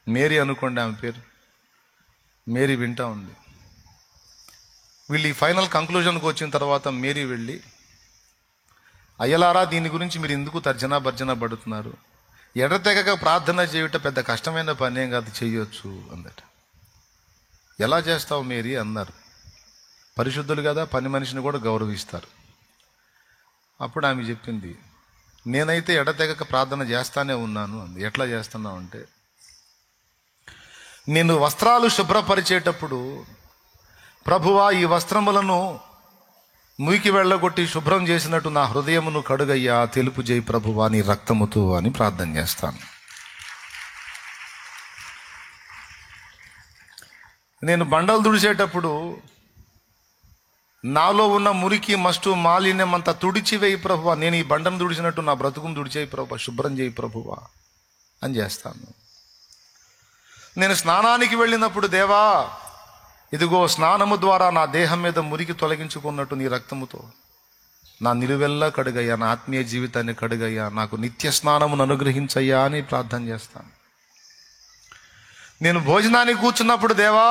మేరీ అనుకోండి ఆమె పేరు. మేరీ వింటా ఉంది. వీళ్ళు ఈ ఫైనల్ కంక్లూజన్కి వచ్చిన తర్వాత మేరీ వెళ్ళి, అయ్యలారా, దీని గురించి మీరు ఎందుకు తర్జన పడుతున్నారు? ఎడతెగక ప్రార్థన చేయుట పెద్ద కష్టమైన పని ఏం కాదు, చేయొచ్చు అందట. ఎలా చేస్తావు మేరీ అన్నారు. పరిశుద్ధులు కదా, పని మనిషిని కూడా గౌరవిస్తారు. అప్పుడు ఆమె చెప్పింది, నేనైతే ఎడతెగక ప్రార్థన చేస్తానే ఉన్నాను అంది. ఎట్లా చేస్తున్నావు అంటే, నేను వస్త్రాలు శుభ్రపరిచేటప్పుడు, ప్రభువా ఈ వస్త్రములను మురికి వెళ్ళగొట్టి శుభ్రం చేసినట్టు నా హృదయమును కడుగయ్యా, తెలుపు చేయి ప్రభువా నీ రక్తముతో అని ప్రార్థన చేస్తాను. నేను బండలు తుడిచేటప్పుడు నాలో ఉన్న మురికి, మస్టు, మాలిన్యం అంతా తుడిచివేయి ప్రభువా, నేను ఈ బండను తుడిచినట్టు నా బ్రతుకును తుడిచేయి ప్రభువా, శుభ్రం చేయి ప్రభువా అని చేస్తాను. నేను స్నానానికి వెళ్ళినప్పుడు, దేవా ఇదిగో స్నానము ద్వారా నా దేహం మీద మురికి తొలగించుకున్నట్టు నీ రక్తముతో నా నిలువెల్లా కడుగయ్యా, నా ఆత్మీయ జీవితాన్ని కడుగయ్యా, నాకు నిత్య స్నానమును అనుగ్రహించయ్యా అని ప్రార్థన చేస్తాను. నేను భోజనానికి కూర్చున్నప్పుడు, దేవా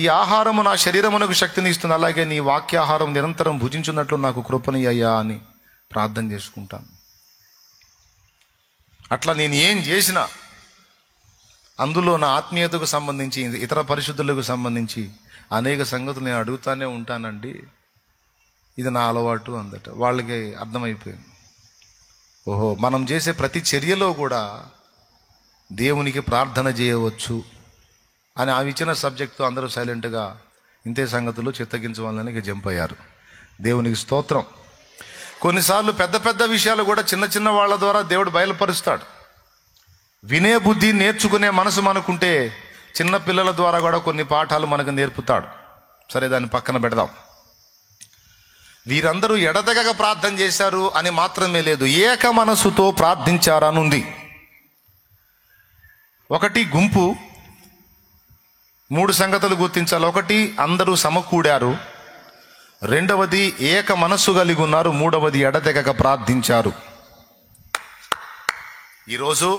ఈ ఆహారము నా శరీరమునకు శక్తిని ఇస్తుంది, అలాగే నీ వాక్యాహారం నిరంతరం భుజించున్నట్లు నాకు కృపనియ్యా అని ప్రార్థన చేసుకుంటాను. అట్లా నేను ఏం చేసినా అందులో నా ఆత్మీయతకు సంబంధించి, ఇతర పరిశుద్ధులకు సంబంధించి అనేక సంగతులు నేను అడుగుతానే ఉంటానండి. ఇది నా అలవాటు అందట. వాళ్ళకి అర్థమైపోయింది, ఓహో మనం చేసే ప్రతి చర్యలో కూడా దేవునికి ప్రార్థన చేయవచ్చు అని ఆమె ఇచ్చిన సబ్జెక్ట్తో అందరూ సైలెంట్గా ఇంతే సంగతులు చిత్తగించవాలని జంప్ అయ్యారు. దేవునికి స్తోత్రం. కొన్నిసార్లు పెద్ద పెద్ద విషయాలు కూడా చిన్న చిన్న వాళ్ళ ద్వారా దేవుడు బయలుపరుస్తాడు. వినే బుద్ధి, నేర్చుకునే మనసు మనకుంటే చిన్న పిల్లల ద్వారా కూడా కొన్ని పాఠాలు మనకు నేర్పుతాడు. సరే, దాన్ని పక్కన పెడదాం. వీరందరూ ఎడతెగక ప్రార్థన చేశారు అని మాత్రమే లేదు, ఏక మనసుతో ప్రార్థించారనుంది. ఒకటి గుంపు, 3 సంగతులు గుర్తించాలి. ఒకటి అందరూ సమకూడారు, రెండవది ఏక మనస్సు కలిగి ఉన్నారు, మూడవది ఎడతెగక ప్రార్థించారు. ఈరోజు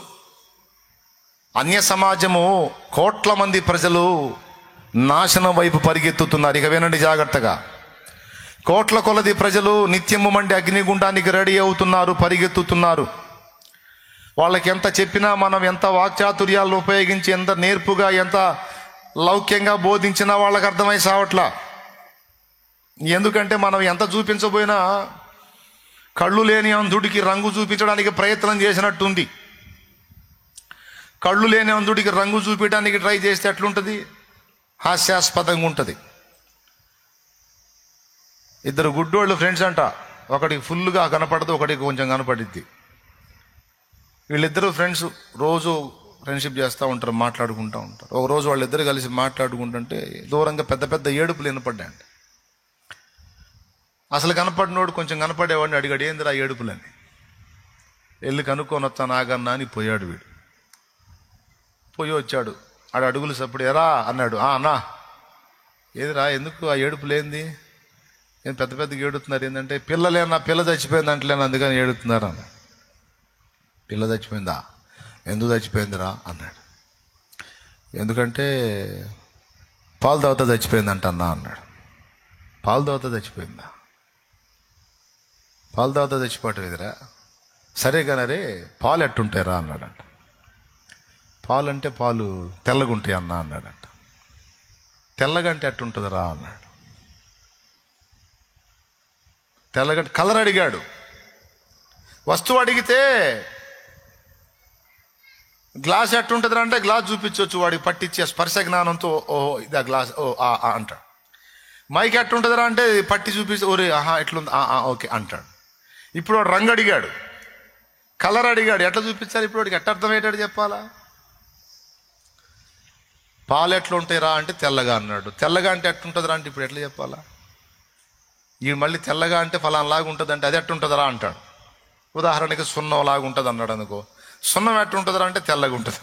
అన్య సమాజము, కోట్ల మంది ప్రజలు నాశనం వైపు పరిగెత్తుతున్నారు. ఇక వినండి జాగ్రత్తగా. కోట్ల కొలది ప్రజలు నిత్యము మండి అగ్నిగుండానికి రెడీ అవుతున్నారు, పరిగెత్తుతున్నారు. వాళ్ళకి ఎంత చెప్పినా, మనం ఎంత వాక్చాతుర్యాలను ఉపయోగించి, ఎంత నేర్పుగా, ఎంత లౌక్యంగా బోధించినా వాళ్ళకి అర్థమై సావట్లా. ఎందుకంటే మనం ఎంత చూపించబోయినా కళ్ళు లేని అంధుడికి రంగు చూపించడానికి ప్రయత్నం చేసినట్టుంది. కళ్ళు లేని అంధుడికి రంగు చూపించడానికి ట్రై చేస్తే ఎట్లుంటుంది? హాస్యాస్పదంగా ఉంటుంది. 2 గుడ్డోళ్ళు ఫ్రెండ్స్ అంట, ఒకడికి ఫుల్గా కనపడదు, ఒకటికి కొంచెం కనపడిద్ది. వీళ్ళిద్దరూ ఫ్రెండ్స్ రోజు ఫ్రెండ్షిప్ చేస్తూ ఉంటారు, మాట్లాడుకుంటూ ఉంటారు. ఒక రోజు వాళ్ళిద్దరు కలిసి మాట్లాడుకుంటుంటే దూరంగా పెద్ద పెద్ద ఏడుపులు వినపడ్డాయంట. అసలు కనపడినోడు కొంచెం కనపడేవాడిని అడిగాడు, ఏందిరా ఏడుపులని. వెళ్ళి కనుక్కొని వస్తాను ఆగన్నా అని పోయాడు. వీడు పోయి వచ్చాడు. ఆడు అడుగులు సప్పుడు, ఎరా అన్నాడు. అన్నా ఏదిరా, ఎందుకు ఆ ఏడుపులేంది, ఏం పెద్ద పెద్దగా ఏడుతున్నారు ఏంటంటే, పిల్లలేనా, పిల్ల చచ్చిపోయింది అంటలేను అందుకని ఏడుతున్నారు అన్న. పిల్ల చచ్చిపోయిందా, ఎందుకు చచ్చిపోయిందిరా అన్నాడు. ఎందుకంటే పాలు తాగుతా చచ్చిపోయిందంట అన్నా అన్నాడు. పాలు తాగుతా చచ్చిపోయిందా, పాలు తాగుతా చచ్చిపోవటం ఎదురా, సరే కానీ రే పాలు ఎట్టుంటాయిరా అన్నాడంట. పాలు అంటే పాలు తెల్లగుంటాయి అన్నా అన్నాడంట. తెల్లగంటే ఎట్టుంటుందిరా అన్నాడు. తెల్లగంటే కలర్ అడిగాడు. వస్తువు అడిగితే గ్లాస్ ఎట్టుంటుందిరా అంటే గ్లాస్ చూపించవచ్చు, వాడికి పట్టించే స్పర్శ జ్ఞానంతో ఓహో ఇదా గ్లాస్, ఓ అంటాడు. మైక్ ఎట్టుంటుందిరా అంటే పట్టి చూపిస్తే ఓరే ఆహా ఎట్లుంది ఓకే అంటాడు. ఇప్పుడు వాడు రంగు అడిగాడు, కలర్ అడిగాడు, ఎట్లా చూపించాలి, ఇప్పుడు వాడికి ఎట్ట అర్థమయ్యేటట్టు చెప్పాలా. పాలు ఎట్లా ఉంటాయి రా అంటే తెల్లగా అన్నాడు. తెల్లగా అంటే ఎట్టుంటుందిరా అంటే ఇప్పుడు ఎట్లా చెప్పాలా. ఈ మళ్ళీ తెల్లగా అంటే ఫలానాలాగా ఉంటుంది అంటే అది ఎట్టుంటుందిరా అంటాడు. ఉదాహరణకి సున్నం లాగా ఉంటుంది అన్నాడు అనుకో, సున్నం ఎట్టుంటుందిరా అంటే తెల్లగా ఉంటుంది.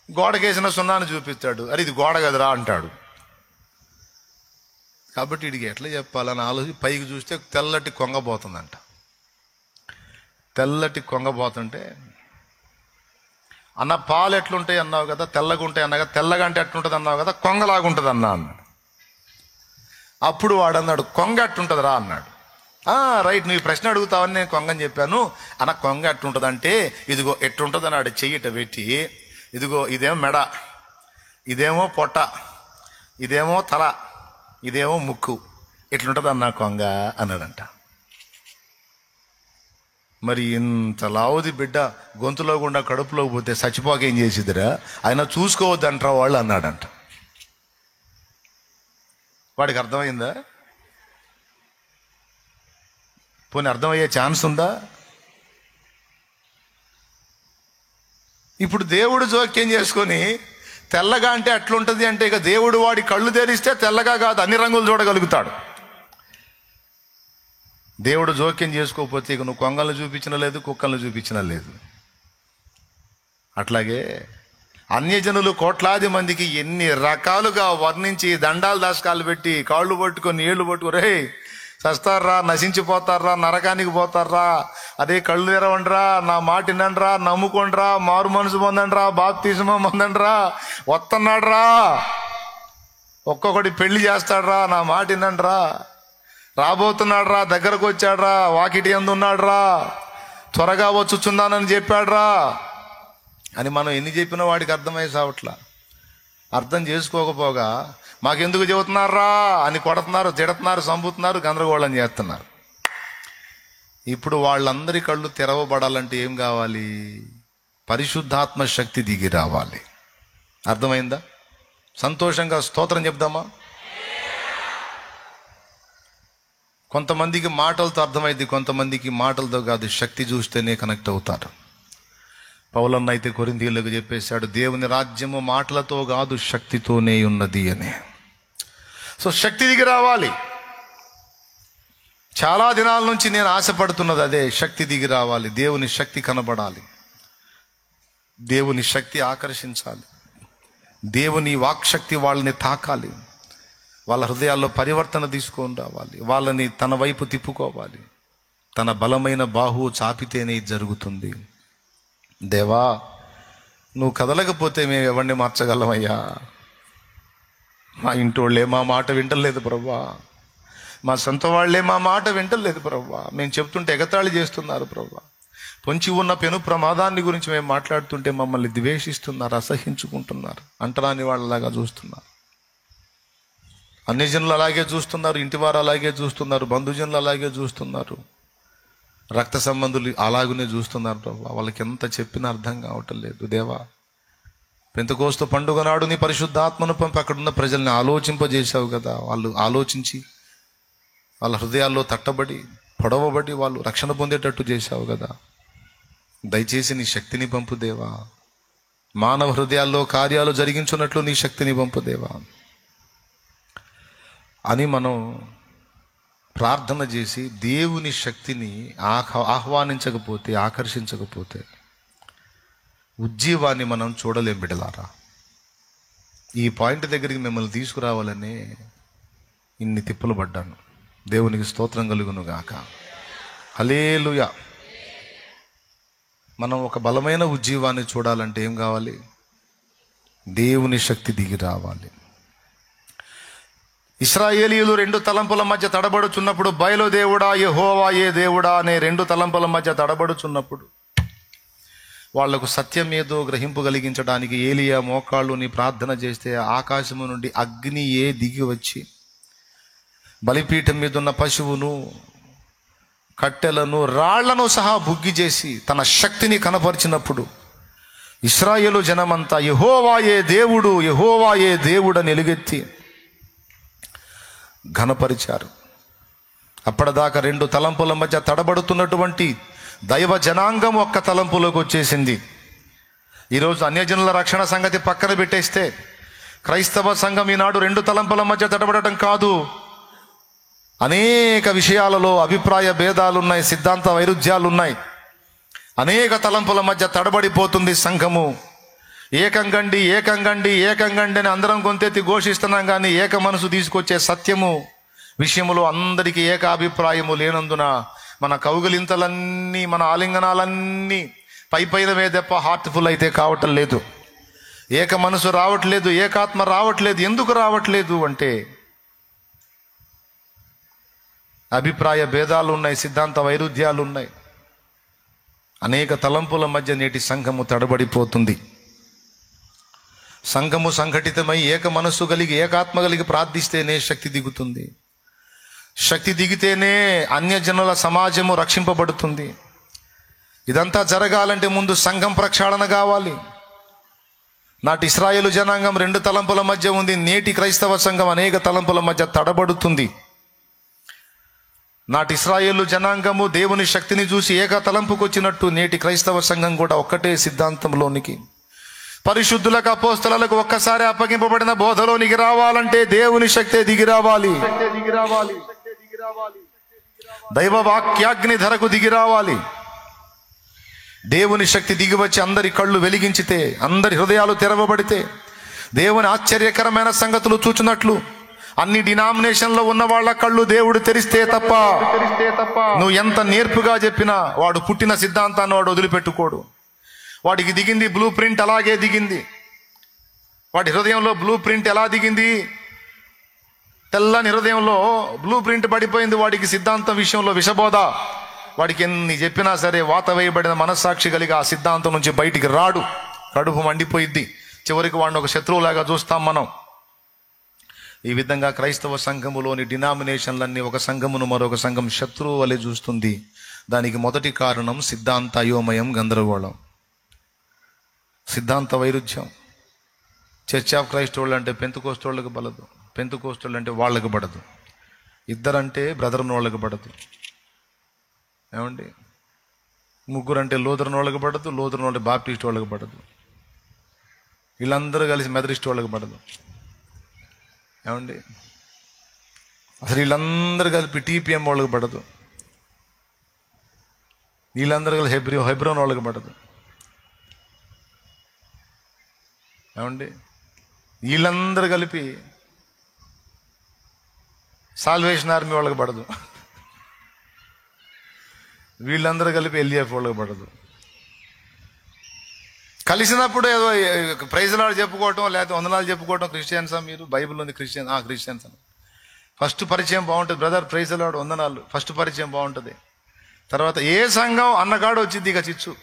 గోడకేసిన సున్నాన్ని చూపిస్తాడు, అరే ఇది గోడ కదరా అంటాడు. కాబట్టి వీడికి ఎట్లా చెప్పాలని ఆలోచి పైకి చూస్తే తెల్లటి కొంగబోతుందంట. తెల్లటి కొంగబోతుంటే, అన్న పాలు ఎట్లుంటాయి అన్నావు కదా, తెల్లగా ఉంటాయి అన్నా కదా, తెల్లగా అంటే ఎట్లుంటుంది అన్నావు కదా, కొంగలాగా ఉంటుంది అన్నా అన్నాడు. అప్పుడు వాడు అన్నాడు, కొంగ ఎట్టుంటుందిరా అన్నాడు. రైట్, నువ్వు ప్రశ్న అడుగుతావని నేను కొంగని చెప్పాను అన్న. కొంగ ఎట్టుంటుంది అంటే ఇదిగో ఎట్టుంటుంది అన్నాడు. చెయ్యిట పెట్టి, ఇదిగో ఇదేమో మెడ, ఇదేమో పొట్ట, ఇదేమో తల, ఇదేమో ముక్కు, ఎట్లుంటుంది అన్నా కొంగ అన్నాడంట. మరి ఇంత లావుది బిడ్డ గొంతులో గుండా కడుపులోకి పోతే చచ్చిపోక ఏం చేసిద్దిరా, అయినా చూసుకోవద్దంటారా వాళ్ళు అన్నాడంట. వాడికి అర్థమైందా? పోనీ అర్థమయ్యే ఛాన్స్ ఉందా? ఇప్పుడు దేవుడు జోక్యం చేసుకొని తెల్లగా అంటే అట్లుంటుంది అంటే, ఇక దేవుడు వాడి కళ్ళు తెరిస్తే తెల్లగా కాదు అన్ని రంగులు చూడగలుగుతాడు. దేవుడు జోక్యం చేసుకోకపోతే ఇక నువ్వు కొంగలను చూపించినా లేదు, కుక్కలను చూపించినా లేదు. అట్లాగే అన్యజనులు కోట్లాది మందికి ఎన్ని రకాలుగా వర్ణించి దండాలు దాసకాలు పెట్టి కాళ్ళు పట్టుకొని ఏళ్ళు పట్టుకో, రే చస్తారా, నశించిపోతారా, నరకానికి పోతారా, అదే కళ్ళు తెరవండిరా, నా మాట వినండిరా, నమ్ముకోండిరా, మారు మనసు పొందండిరా, బాప్తిస్మా పొందండిరా, వస్తున్నాడురా, ఒక్కొక్కటి పెళ్లి చేస్తాడురా, నా మాట వినండిరా, రాబోతున్నాడురా, దగ్గరకు వచ్చాడురా, వాకిటి యందు ఉన్నాడురా, త్వరగా వచ్చుచున్నానని చెప్పాడురా అని మనం ఎన్ని చెప్పినా వాడికి అర్థమయ్యే సావట్లా. అర్థం చేసుకోకపోగా మాకెందుకు చెబుతున్నారా అని కొడుతున్నారు, తిడుతున్నారు, చంపుతున్నారు, గందరగోళం చేస్తున్నారు. ఇప్పుడు వాళ్ళందరి కళ్ళు తెరవబడాలంటే ఏం కావాలి? పరిశుద్ధాత్మ శక్తి దిగి రావాలి. అర్థమైందా? సంతోషంగా స్తోత్రం చెప్దామా? కొంతమందికి మాటలతో అర్థమైంది, కొంతమందికి మాటలతో కాదు, శక్తి చూస్తేనే కనెక్ట్ అవుతారు. పౌలన్న అయితే కొరింథీయులకు చెప్పేశాడు, దేవుని రాజ్యము మాటలతో కాదు శక్తితోనే ఉన్నది అని. సో శక్తి దిగి రావాలి. చాలా దినాల నుంచి నేను ఆశపడుతున్నది అదే, శక్తి దిగి రావాలి. దేవుని శక్తి కనబడాలి, దేవుని శక్తి ఆకర్షించాలి, దేవుని వాక్శక్తి వాళ్ళని తాకాలి, వాళ్ళ హృదయాల్లో పరివర్తన తీసుకొని రావాలి, వాళ్ళని తన వైపు తిప్పుకోవాలి. తన బలమైన బాహువు చాపితేనే ఇది జరుగుతుంది. దేవా, నువ్వు కదలకపోతే మేము ఎవరిని మార్చగలమయ్యా? మా ఇంటోళ్ళే మా మాట వింటలేదు ప్రభా, మా సొంత వాళ్ళే మా మాట వింటలేదు ప్రభా, మేము చెప్తుంటే ఎగతాళి చేస్తున్నారు ప్రభా, పొంచి ఉన్న పెను ప్రమాదాన్ని గురించి మేము మాట్లాడుతుంటే మమ్మల్ని ద్వేషిస్తున్నారు, అసహించుకుంటున్నారు, అంటరాని వాళ్ళలాగా చూస్తున్నారు. అన్యజనులు అలాగే చూస్తున్నారు, ఇంటివారు అలాగే చూస్తున్నారు, బంధుజనులు అలాగే చూస్తున్నారు, రక్త సంబంధులు అలాగనే చూస్తున్నారు ప్రభా. వాళ్ళకి ఎంత చెప్పినా అర్థం కావటం లేదు. దేవా, పెంతెకోస్తు పండుగ నాడు నీ పరిశుద్ధాత్మను పంపి అక్కడున్న ప్రజల్ని ఆలోచింపజేశావు కదా. వాళ్ళు ఆలోచించి వాళ్ళ హృదయాల్లో తట్టబడి పొడవబడి వాళ్ళు రక్షణ పొందేటట్టు చేశావు కదా. దయచేసి నీ శక్తిని పంపు దేవా. మానవ హృదయాల్లో కార్యాలు జరిగించున్నట్లు నీ శక్తిని పంపు దేవా. అని మనం ప్రార్థన చేసి దేవుని శక్తిని ఆహ్వానించకపోతే, ఆకర్షించకపోతే ఉజ్జీవాన్ని మనం చూడలేం బిడ్డలారా. ఈ పాయింట్ దగ్గరికి మిమ్మల్ని తీసుకురావాలని ఇన్ని తిప్పలు పడ్డాను. దేవునికి స్తోత్రం కలుగును గాక. హల్లెలూయా. మనం ఒక బలమైన ఉజ్జీవాన్ని చూడాలంటే ఏం కావాలి? దేవుని శక్తి దిగి రావాలి. ఇశ్రాయేలీయులు 2 తలంపుల మధ్య తడబడుచున్నప్పుడు, బయలు దేవుడా యెహోవా ఏ దేవుడా అనే 2 తలంపుల మధ్య తడబడుచున్నప్పుడు వాళ్లకు సత్యం ఏదో గ్రహింపు కలిగించడానికి ఏలియా మోకాళ్ళుని ప్రార్థన చేస్తే ఆకాశము నుండి అగ్ని దిగి వచ్చి బలిపీఠం మీద ఉన్న పశువును, కట్టెలను, రాళ్లను సహా బుగ్గి చేసి తన శక్తిని కనపరిచినప్పుడు ఇశ్రాయేలు జనమంతా యెహోవా ఏ దేవుడు, యెహోవా ఏ దేవుడని ఎలుగెత్తి ఘనపరిచారు. అప్పటిదాకా 2 తలంపుల మధ్య తడబడుతున్నటువంటి దైవ జనాంగం ఒక్క తలంపులోకి వచ్చేసింది. ఈరోజు అన్యజనుల రక్షణ సంగతి పక్కన పెట్టేస్తే క్రైస్తవ సంఘం ఈనాడు 2 తలంపుల మధ్య తడబడటం కాదు, అనేక విషయాలలో అభిప్రాయ భేదాలున్నాయి, సిద్ధాంత వైరుధ్యాలున్నాయి. అనేక తలంపుల మధ్య తడబడిపోతుంది సంఘము. ఏకంగండి ఏకంగండి ఏకంగండి అని అందరం గొంతెత్తి ఘోషిస్తున్నాం, కానీ ఏక మనసు తీసుకొచ్చే సత్యము విషయంలో అందరికీ ఏకాభిప్రాయము లేనందున మన కౌగిలింతలన్నీ, మన ఆలింగనాలన్నీ పైనవే తప్ప హార్ట్ఫుల్ అయితే కావటం లేదు. ఏక మనసు రావట్లేదు, ఏకాత్మ రావట్లేదు. ఎందుకు రావట్లేదు అంటే అభిప్రాయ భేదాలు ఉన్నాయి, సిద్ధాంత వైరుధ్యాలు ఉన్నాయి. అనేక తలంపుల మధ్య నేటి సంఘము తడబడిపోతుంది. సంఘము సంఘటితమై ఏక మనస్సు కలిగి, ఏకాత్మ కలిగి ప్రార్థిస్తేనే శక్తి దిగుతుంది. శక్తి దిగితేనే అన్యజనుల సమాజము రక్షింపబడుతుంది. ఇదంతా జరగాలంటే ముందు సంఘం ప్రక్షాళన కావాలి. నాటి ఇశ్రాయేలు జనాంగం 2 తలంపుల మధ్య ఉంది. నేటి క్రైస్తవ సంఘం అనేక తలంపుల మధ్య తడబడుతుంది. నాటి ఇశ్రాయేలు జనాంగము దేవుని శక్తిని చూసి ఏక తలంపుకు వచ్చినట్టు నేటి క్రైస్తవ సంఘం కూడా ఒక్కటే సిద్ధాంతంలోనికి, పరిశుద్ధులకు అపోస్తలులకు ఒక్కసారి అప్పగింపబడిన బోధలోనికి రావాలంటే దేవుని శక్తే దిగి రావాలి. దైవ వాక్యాగ్ని ధరకు దిగి రావాలి. దేవుని శక్తి దిగి వచ్చి అందరి కళ్ళు వెలిగించితే, అందరి హృదయాలు తెరవబడితే దేవుని ఆశ్చర్యకరమైన సంగతులు చూచినట్లు అన్ని డినామినేషన్లో ఉన్న వాళ్ళ కళ్ళు దేవుడు తెరిస్తే తప్ప నువ్వు ఎంత నేర్పుగా చెప్పినా వాడు పుట్టిన సిద్ధాంతాన్ని వాడు వదిలిపెట్టుకోడు. వాడికి దిగింది బ్లూ ప్రింట్, అలాగే దిగింది. వాడి హృదయంలో బ్లూ ప్రింట్ ఎలా దిగింది? తెల్లని హృదయంలో బ్లూ ప్రింట్ పడిపోయింది. వాడికి సిద్ధాంతం విషయంలో విషబోధ. వాడికి ఎన్ని చెప్పినా సరే వాత వేయబడిన మనస్సాక్షి కలిగి ఆ సిద్ధాంతం నుంచి బయటికి రాడు. కడుపు మండిపోయిద్ది. చివరికి వాడిని ఒక శత్రువులాగా చూస్తాం మనం. ఈ విధంగా క్రైస్తవ సంఘములోని డినామినేషన్లన్నీ ఒక సంఘమును మరొక సంఘం శత్రువు వలె చూస్తుంది. దానికి మొదటి కారణం సిద్ధాంత అయోమయం, గందరగోళం, సిద్ధాంత వైరుధ్యం. చర్చ్ ఆఫ్ క్రైస్ట్ వాళ్ళు అంటే పెంతుకోస్తోళ్ళకి బలదు, పెంతుకోస్తోళ్ళు అంటే వాళ్ళకి పడదు, ఇద్దరంటే బ్రదర్ని వాళ్ళకి పడదు. ఏమండి? ముగ్గురు అంటే లూథరన్ వాళ్ళకి పడదు, లూథరన్ వాళ్ళకి బాప్టిస్ట్ వాళ్ళకి పడదు, వీళ్ళందరూ కలిసి మెథడిస్ట్ వాళ్ళకి పడదు. ఏమండి? అసలు వీళ్ళందరూ కలిపి టీపీఎం వాళ్ళకి పడదు, వీళ్ళందరూ కలిసి హెబ్రోన్ వాళ్ళకి పడదు. ఏమండి? వీళ్ళందరూ కలిపి సాల్వేషన్ ఆర్మీ వాళ్ళకి పడదు, వీళ్ళందరూ కలిపి ఎల్ఈఎఫ్ వాళ్ళకి పడదు. కలిసినప్పుడు ఏదో ప్రైజ్లాడు చెప్పుకోవటం, లేకపోతే వందనాలు చెప్పుకోవటం. క్రిస్టియన్సా మీరు? బైబిల్ ఉంది క్రిస్టియన్స్ అని. ఫస్ట్ పరిచయం బాగుంటుంది. బ్రదర్ ప్రైజ్లాడు, వందనాలు, ఫస్ట్ పరిచయం బాగుంటుంది. తర్వాత ఏ సంఘం అన్నకాడు వచ్చింది ఇక చిచ్చు.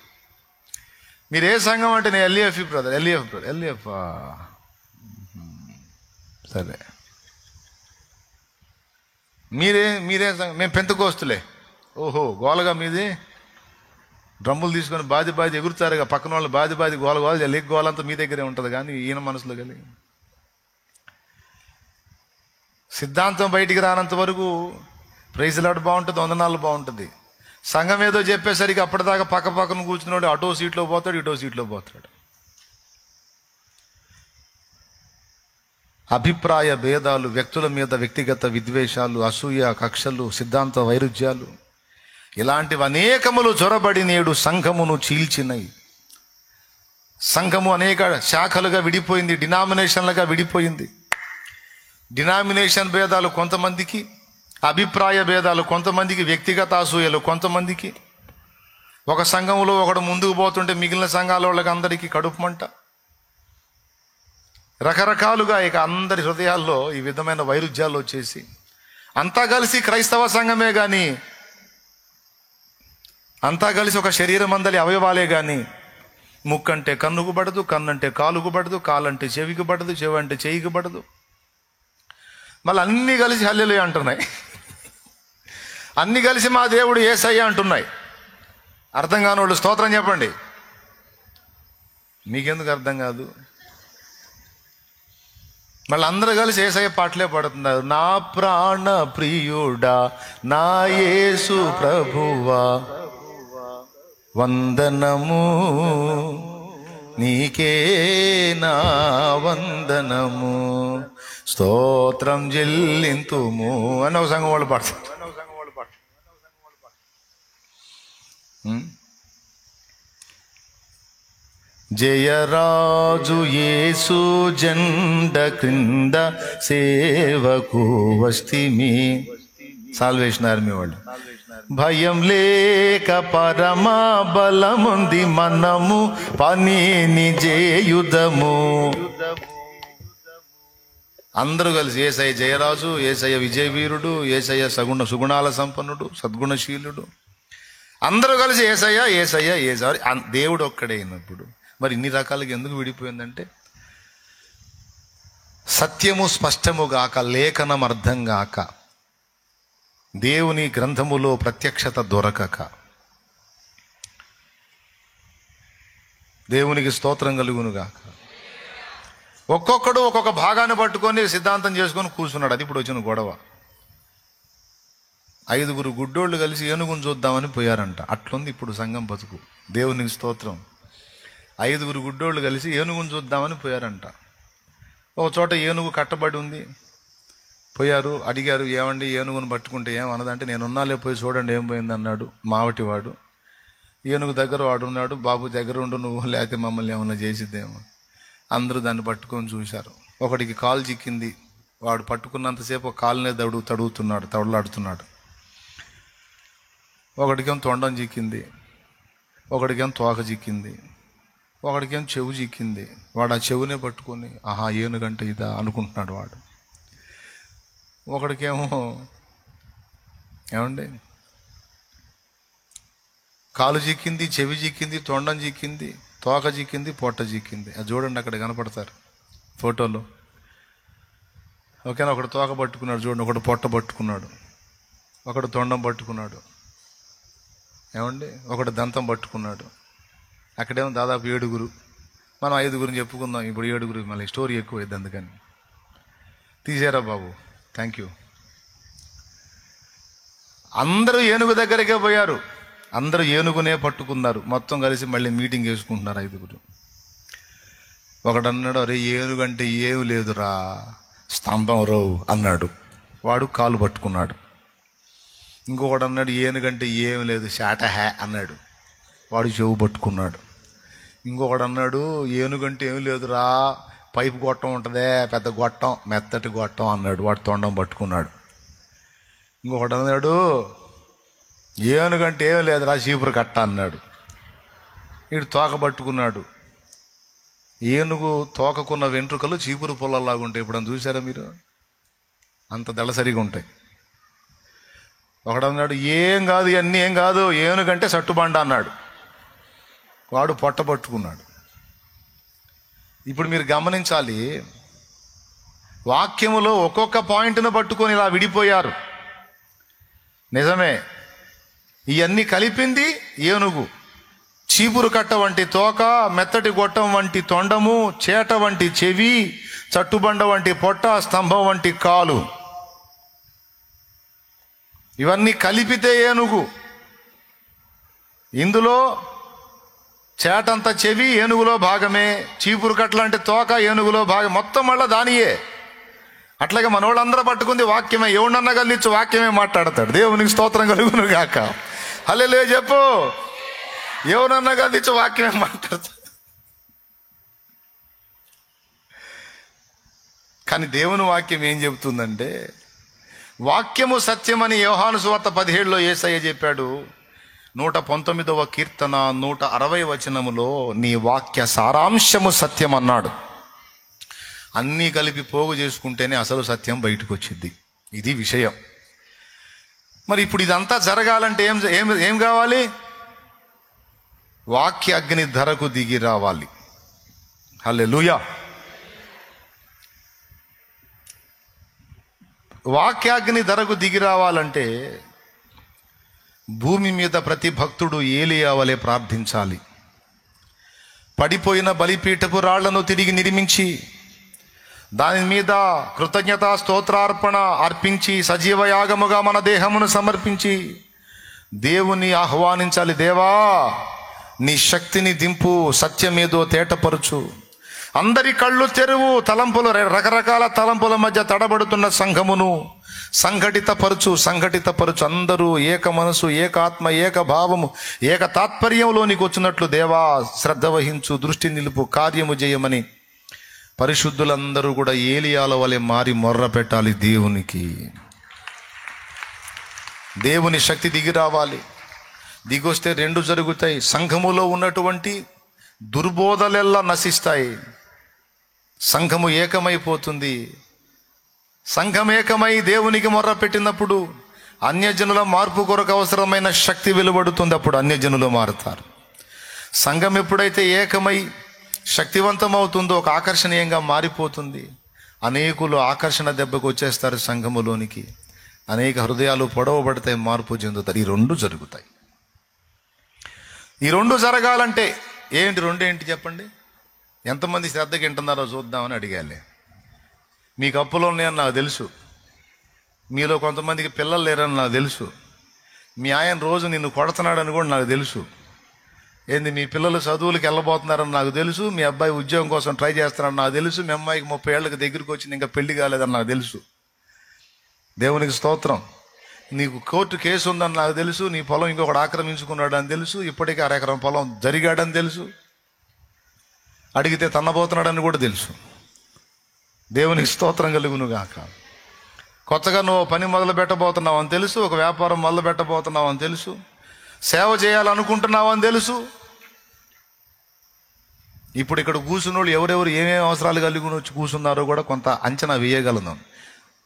మీరు ఏ సంఘం అంటే నేను ఎల్ఈఎఫ్ బ్రదర్, ఎల్ఈఎఫ్ సరే. మీరే సంఘం? మేము పెంతకోస్తులే. ఓహో, గోలగా మీది. డ్రమ్ములు తీసుకొని బాది ఎగురుతారుగా, పక్కన వాళ్ళు బాది గోల లేక గోలంతా మీ దగ్గరే ఉంటుంది. కానీ ఈయన మనసులో కలిగి సిద్ధాంతం బయటికి రానంత వరకు ప్రైజ్ లాడ్ బాగుంటుంది, వందనాలు బాగుంటుంది. సంఘం ఏదో చెప్పేసరికి అప్పటిదాకా పక్కన కూర్చున్నాడు అటో సీట్లో పోతాడు, ఇటో సీట్లో పోతాడు. అభిప్రాయ భేదాలు, వ్యక్తుల మీద వ్యక్తిగత విద్వేషాలు, అసూయ, కక్షలు, సిద్ధాంత వైరుధ్యాలు, ఇలాంటివి అనేకములు చొరబడి నేడు సంఘమును చీల్చినై. సంఘము అనేక శాఖలుగా విడిపోయింది, డినామినేషన్లుగా విడిపోయింది. డినామినేషన్ భేదాలు కొంతమందికి, అభిప్రాయ భేదాలు కొంతమందికి, వ్యక్తిగత అసూయలు కొంతమందికి. ఒక సంఘంలో ఒకడు ముందుకు పోతుంటే మిగిలిన సంఘాల వాళ్ళకి అందరికీ కడుపు మంట. రకరకాలుగా ఇక అందరి హృదయాల్లో ఈ విధమైన వైరుధ్యాలు వచ్చేసి అంతా కలిసి క్రైస్తవ సంఘమే కానీ, అంతా కలిసి ఒక శరీరం అందలి అవయవాలే కానీ, ముక్కంటే కన్నుకు పడదు, కన్నంటే కాలుకు పడదు, కాలంటే చెవికి పడదు, చెవి అంటే చెయ్యికి పడదు. మళ్ళీ అన్నీ కలిసి హల్లెలూయా అంటున్నాయి, అన్నీ కలిసి మా దేవుడు యేసయ్య అంటున్నాయి. అర్థం కాని వాళ్ళు స్తోత్రం చెప్పండి. మీకెందుకు అర్థం కాదు? మళ్ళీ అందరూ కలిసి యేసయ్య పాటలే పాడుతున్నారు. నా ప్రాణ ప్రియుడా, నా యేసు ప్రభువా, వందనము నీకే నా వందనము, స్తోత్రం చెల్లింతుము అని ఒక సంఘం వాళ్ళు పాడతారు. జయరాజు యేసు జెండ క్రింద సేవకు వస్తిమి, సాల్వేషన్ ఆర్మీ వాళ్ళు. భయం లేక పరమా బలముంది, మనము పనిని చేయుదము. అందరూ కలిసి యేసయ్య జయరాజు, యేసయ్య విజయవీరుడు, యేసయ్య సుగుణాల సంపన్నుడు, సద్గుణశీలుడు, అందరూ కలిసి యేసయ్య యేసయ్య యేసయ్య. దేవుడు ఒక్కడే అయినప్పుడు మరి ఇన్ని రకాలుగా ఎందుకు విడిపోయిందంటే, సత్యము స్పష్టము గాక, లేఖనం అర్థం గాక, దేవుని గ్రంథములో ప్రత్యక్షత దొరకక. దేవునికి స్తోత్రం కలుగును గాక. ఒక్కొక్కడు ఒక్కొక్క భాగాన్ని పట్టుకొని సిద్ధాంతం చేసుకొని కూర్చున్నాడు. అది ఇప్పుడు వచ్చిన గొడవ. 5 గుడ్డోళ్ళు కలిసి ఏనుగును చూద్దామని పోయారంట. అట్లుంది ఇప్పుడు సంఘం బతుకు. దేవునికి స్తోత్రం. 5 గుడ్డోళ్ళు కలిసి ఏనుగును చూద్దామని పోయారంట. ఒక చోట ఏనుగు కట్టబడి ఉంది. పోయారు, అడిగారు, ఏమండి ఏనుగును పట్టుకుంటే ఏమన్నదంటే, నేనున్నాలే పోయి చూడండి ఏం పోయింది అన్నాడు మావటివాడు. ఏనుగు దగ్గర వాడు ఉన్నాడు. బాబు దగ్గర ఉండు నువ్వు, లేకపోతే మమ్మల్ని ఏమన్నా చేసిద్దేమో. అందరూ దాన్ని పట్టుకొని చూశారు. ఒకడికి కాలు చిక్కింది. వాడు పట్టుకున్నంతసేపు కాలునే తడలాడుతున్నాడు. ఒకడికేం తొండం చిక్కింది, ఒకడికేం తోక చిక్కింది, ఒకడికేం చెవు చిక్కింది. వాడు ఆ చెవునే పట్టుకొని ఆహా ఏనుగంటే ఇదా అనుకుంటున్నాడు వాడు. ఒకడికేమో ఏమండి కాలు చిక్కింది, చెవి చిక్కింది, తొండం చిక్కింది, తోక చిక్కింది, పొట్ట చిక్కింది. అది చూడండి అక్కడ కనపడతారు ఫోటోలో. ఓకేనా? ఒకడు తోక పట్టుకున్నాడు చూడండి, ఒకడు పొట్ట పట్టుకున్నాడు, ఒకడు తొండం పట్టుకున్నాడు, ఏమండి ఒకడు దంతం పట్టుకున్నాడు. అక్కడేమో దాదాపు 7. మనం 5 చెప్పుకుందాం, ఇప్పుడు 7. మళ్ళీ స్టోరీ ఎక్కువైంది, అందుకని తీసారా బాబు. Thank you. అందరూ ఏనుగు దగ్గరికే పోయారు. అందరూ ఏనుగునే పట్టుకున్నారు. మొత్తం కలిసి మళ్ళీ మీటింగ్ వేసుకుంటున్నారు 5. ఒకడు అన్నాడు, అరే ఏనుగంటే ఏమి లేదురా, స్తంభం రావు అన్నాడు. వాడు కాలు పట్టుకున్నాడు. ఇంకొకడు అన్నాడు, ఏనుగంటే ఏమి లేదు, శాటహే అన్నాడు. వాడు చెవు పట్టుకున్నాడు. ఇంకొకడు అన్నాడు, ఏనుగంటే ఏమి లేదురా, పైపు గొట్టం ఉంటుందే, పెద్ద గొట్టం, మెత్తటి గొట్టం అన్నాడు. వాడు తొండం పట్టుకున్నాడు. ఇంకొకడు అన్నాడు, ఏనుగంటే ఏమి లేదురా, చీపురు కట్ట అన్నాడు. వీడు తోక పట్టుకున్నాడు. ఏనుగు తోకకున్న వెంట్రుకలు చీపురు పొల్లలాగా ఉంటాయి. ఇప్పుడు చూసారా మీరు? అంత దళసరిగా ఉంటాయి. ఒకడు అన్నాడు, ఏం కాదు ఇవన్నీ ఏం కాదు, ఏనుగంటే సట్టుబండ అన్నాడు. వాడు పొట్ట పట్టుకున్నాడు. ఇప్పుడు మీరు గమనించాలి, వాక్యములో ఒక్కొక్క పాయింట్ను పట్టుకొని ఇలా విడిపోయారు. నిజమే, ఇవన్నీ కలిపింది ఏనుగు. చీపురు కట్ట వంటి తోక, మెత్తటి గొట్టం వంటి తొండము, చేట వంటి చెవి, చట్టుబండ వంటి పొట్ట, స్తంభం వంటి కాలు. ఇవన్నీ కలిపితే ఏనుగు. ఇందులో చేటంత చెవి ఏనుగులో భాగమే, చీపురు కట్ట లాంటి తోక ఏనుగులో భాగం, మొత్తం మళ్ళా దానియే. అట్లాగే మనోళ్ళందరూ పట్టుకుంది వాక్యమే, ఎవడన్నా కలిగించు వాక్యమే మాట్లాడతాడు. దేవునికి స్తోత్రం కలుగును గాక. హల్లెలూయా చెప్పు. ఎవరన్నా కలిగించు వాక్యమే మాట్లాడతాడు. కానీ దేవుని వాక్యం ఏం చెబుతుందంటే, వాక్యము సత్యమని యోహాను సువార్త 17లో యేసయ్య చెప్పాడు. 119వ కీర్తన 160 వచనములో నీ వాక్య సారాంశము సత్యం అన్నాడు. అన్నీ కలిపి పోగు చేసుకుంటేనే అసలు సత్యం బయటకు వచ్చింది. ఇది విషయం. మరి ఇప్పుడు ఇదంతా జరగాలంటే ఏం ఏం ఏం కావాలి? వాక్య అగ్ని ధరకు దిగి రావాలి. హల్లెలూయా. వాక్యాగ్ని ధరకు దిగి రావాలంటే భూమి మీద ప్రతి భక్తుడు ఏలియా వలె ప్రార్థించాలి. పడిపోయిన బలిపీఠపు రాళ్లను తిరిగి నిర్మించి దాని మీద కృతజ్ఞతా స్తోత్రార్పణ అర్పించి సజీవయాగముగా మన దేహమును సమర్పించి దేవుని ఆహ్వానించాలి. దేవా, నీ శక్తిని దింపు, సత్యమేదో తేటపరుచు, అందరి కళ్ళు తెరువు, తలంపులు రకరకాల తలంపుల మధ్య తడబడుతున్న సంఘమును సంఘటితపరచు. అందరూ ఏక మనసు, ఏకాత్మ, ఏక భావము, ఏక తాత్పర్యంలోనికి వచ్చినట్లు దేవా శ్రద్ధ వహించు, దృష్టి నిలుపు, కార్యము చేయమని పరిశుద్ధులందరూ కూడా ఏలియాల వలె మారి మొర్ర పెట్టాలి దేవునికి. దేవుని శక్తి దిగి రావాలి. దిగొస్తే రెండు జరుగుతాయి. సంఘములో ఉన్నటువంటి దుర్బోధలెల్లా నశిస్తాయి. సంఘము ఏకమైపోతుంది. సంఘం ఏకమై దేవునికి మొర్ర పెట్టినప్పుడు అన్యజనుల మార్పు కొరకు అవసరమైన శక్తి వెలువడుతుంది. అప్పుడు అన్యజనులు మారుతారు. సంఘం ఎప్పుడైతే ఏకమై శక్తివంతమవుతుందో ఒక ఆకర్షణీయంగా మారిపోతుంది. అనేకులు ఆకర్షణ దెబ్బకు వచ్చేస్తారు సంఘములోనికి. అనేక హృదయాలు పొడవబడతాయి, మార్పు చెందుతారు. ఈ రెండు జరుగుతాయి. ఈ రెండు జరగాలంటే ఏంటి చెప్పండి. ఎంతమంది శ్రద్ధకి వింటున్నారో చూద్దామని అడిగాలి. మీకు అప్పులు ఉన్నాయని నాకు తెలుసు. మీలో కొంతమందికి పిల్లలు లేరని నాకు తెలుసు. మీ ఆయన రోజు నిన్ను కొడుతున్నాడని కూడా నాకు తెలుసు. మీ పిల్లలు చదువులకు వెళ్ళబోతున్నారని నాకు తెలుసు. మీ అబ్బాయి ఉద్యోగం కోసం ట్రై చేస్తున్నారని నాకు తెలుసు. మీ అమ్మాయికి 30 ఏళ్ళకి దగ్గరికి వచ్చింది, ఇంకా పెళ్లి కాలేదని నాకు తెలుసు. దేవునికి స్తోత్రం. నీకు కోర్టు కేసు ఉందని నాకు తెలుసు. నీ పొలం ఇంకొకటి ఆక్రమించుకున్నాడు అని తెలుసు. ఇప్పటికే 1 ఎకరం పొలం జరిగాడని తెలుసు. అడిగితే తన్నబోతున్నాడని కూడా తెలుసు. దేవునికి స్తోత్రం కలుగును గాక. కొత్తగా నువ్వు పని మొదలు పెట్టబోతున్నావు అని తెలుసు. ఒక వ్యాపారం మొదలు పెట్టబోతున్నావు అని తెలుసు. సేవ చేయాలనుకుంటున్నావు అని తెలుసు. ఇప్పుడు ఇక్కడ కూర్చున్నోళ్ళు ఎవరెవరు ఏమేమి అవసరాలు కలిగి వచ్చి కూర్చున్నారో కూడా కొంత అంచనా వేయగలను.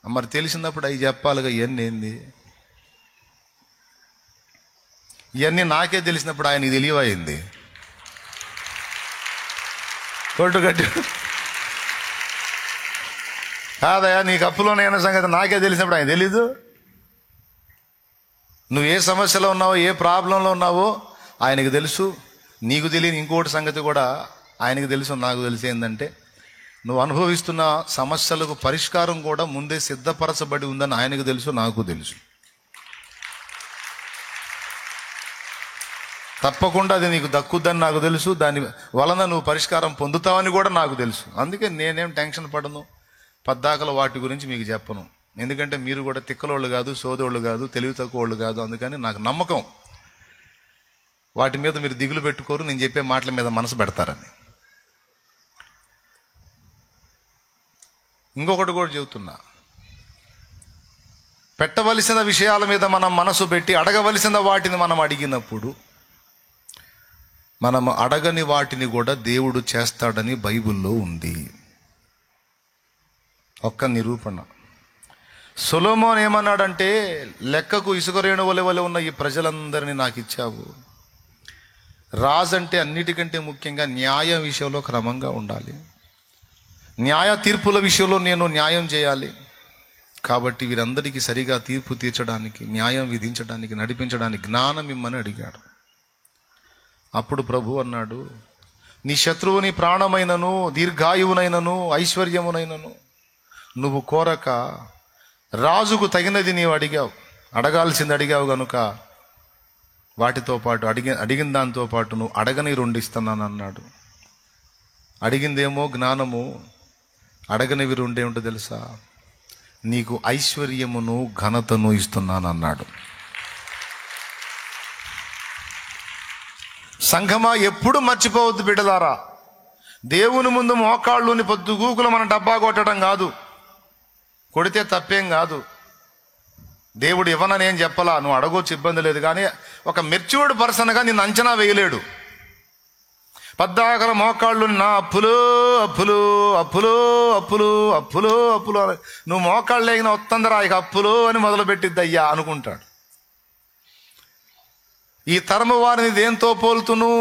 మరి తెలిసినప్పుడు అవి చెప్పాలిగా. ఇవన్నీ నాకే తెలిసినప్పుడు ఆయనకి తెలియవైంది. కొట్టు కట్టు కాదయా, నీకు అప్పులోనైనా సంగతి నాకే తెలిసినప్పుడు ఆయన తెలీదు. నువ్వు ఏ సమస్యలో ఉన్నావో, ఏ ప్రాబ్లంలో ఉన్నావో ఆయనకు తెలుసు. నీకు తెలియని ఇంకోటి సంగతి కూడా ఆయనకు తెలుసు, నాకు తెలిసి ఏంటంటే, నువ్వు అనుభవిస్తున్న సమస్యలకు పరిష్కారం కూడా ముందే సిద్ధపరచబడి ఉందని ఆయనకు తెలుసు, నాకు తెలుసు. తప్పకుండా అది నీకు దక్కుద్దని నాకు తెలుసు. దాని వలన నువ్వు పరిష్కారం పొందుతావని కూడా నాకు తెలుసు. అందుకే నేనేం టెన్షన్ పడను, పద్దాకల వాటి గురించి మీకు చెప్పను. ఎందుకంటే మీరు కూడా తిక్కలోళ్ళు కాదు, సోదోళ్ళు కాదు, తెలివి తక్కువ వాళ్ళు కాదు. అందుకని నాకు నమ్మకం వాటి మీద మీరు దిగులు పెట్టుకోరు, నేను చెప్పే మాటల మీద మనసు పెడతారని. ఇంకొకటి కూడా చెబుతున్నా, పెట్టవలసిన విషయాల మీద మనం మనసు పెట్టి అడగవలసిన వాటిని మనం అడిగినప్పుడు మనం అడగని వాటిని కూడా దేవుడు చేస్తాడని బైబిల్లో ఉంది. ఒక్క నిరూపణ. సొలొమోన్ ఏమన్నాడంటే, లెక్కకు ఇసుక రేణువుల వలె ఉన్న ఈ ప్రజలందరినీ నాకు ఇచ్చావు. రాజు అంటే అన్నిటికంటే ముఖ్యంగా న్యాయ విషయంలో క్రమంగా ఉండాలి. న్యాయ తీర్పుల విషయంలో నేను న్యాయం చేయాలి. కాబట్టి వీరందరికీ సరిగా తీర్పు తీర్చడానికి, న్యాయం విధించడానికి, నడిపించడానికి జ్ఞానం ఇమ్మని అడిగాడు. అప్పుడు ప్రభు అన్నాడు, నీ శత్రువుని ప్రాణమైనను, దీర్ఘాయువునైనను, ఐశ్వర్యమునైనను నువ్వు కోరక రాజుకు తగినది నీవు అడిగావు. అడగాల్సింది అడిగావు గనుక వాటితో పాటు అడిగిన దాంతో పాటు నువ్వు అడగని 2 ఇస్తున్నాను అన్నాడు. అడిగిందేమో జ్ఞానము, అడగనివి 2 ఏమిటో తెలుసా? నీకు ఐశ్వర్యమును ఘనతను ఇస్తున్నానన్నాడు. సంఘమా, ఎప్పుడు మర్చిపోవద్దు బిడ్డలారా, దేవుని ముందు మోకాళ్ళుని పొద్దుగూకులు మన డబ్బా కొట్టడం కాదు. కొడితే తప్పేం కాదు, దేవుడు ఇవ్వనని ఏం చెప్పలా, నువ్వు అడగొచ్చు, ఇబ్బంది లేదు. కానీ ఒక మెచ్యూర్డ్ పర్సన్గా నిన్ను అంచనా వేయలేడు. పద్దాకల మోకాళ్ళు నా అప్పులు అప్పులు అప్పులు అప్పులు అప్పులు అప్పులు అని నువ్వు మోకాళ్ళు లేగిన వస్తుందరా ఇక అప్పులు అని మొదలుపెట్టిద్ది అయ్యా అనుకుంటాడు. ఈ తరము వారిని దేంతో పోల్తును?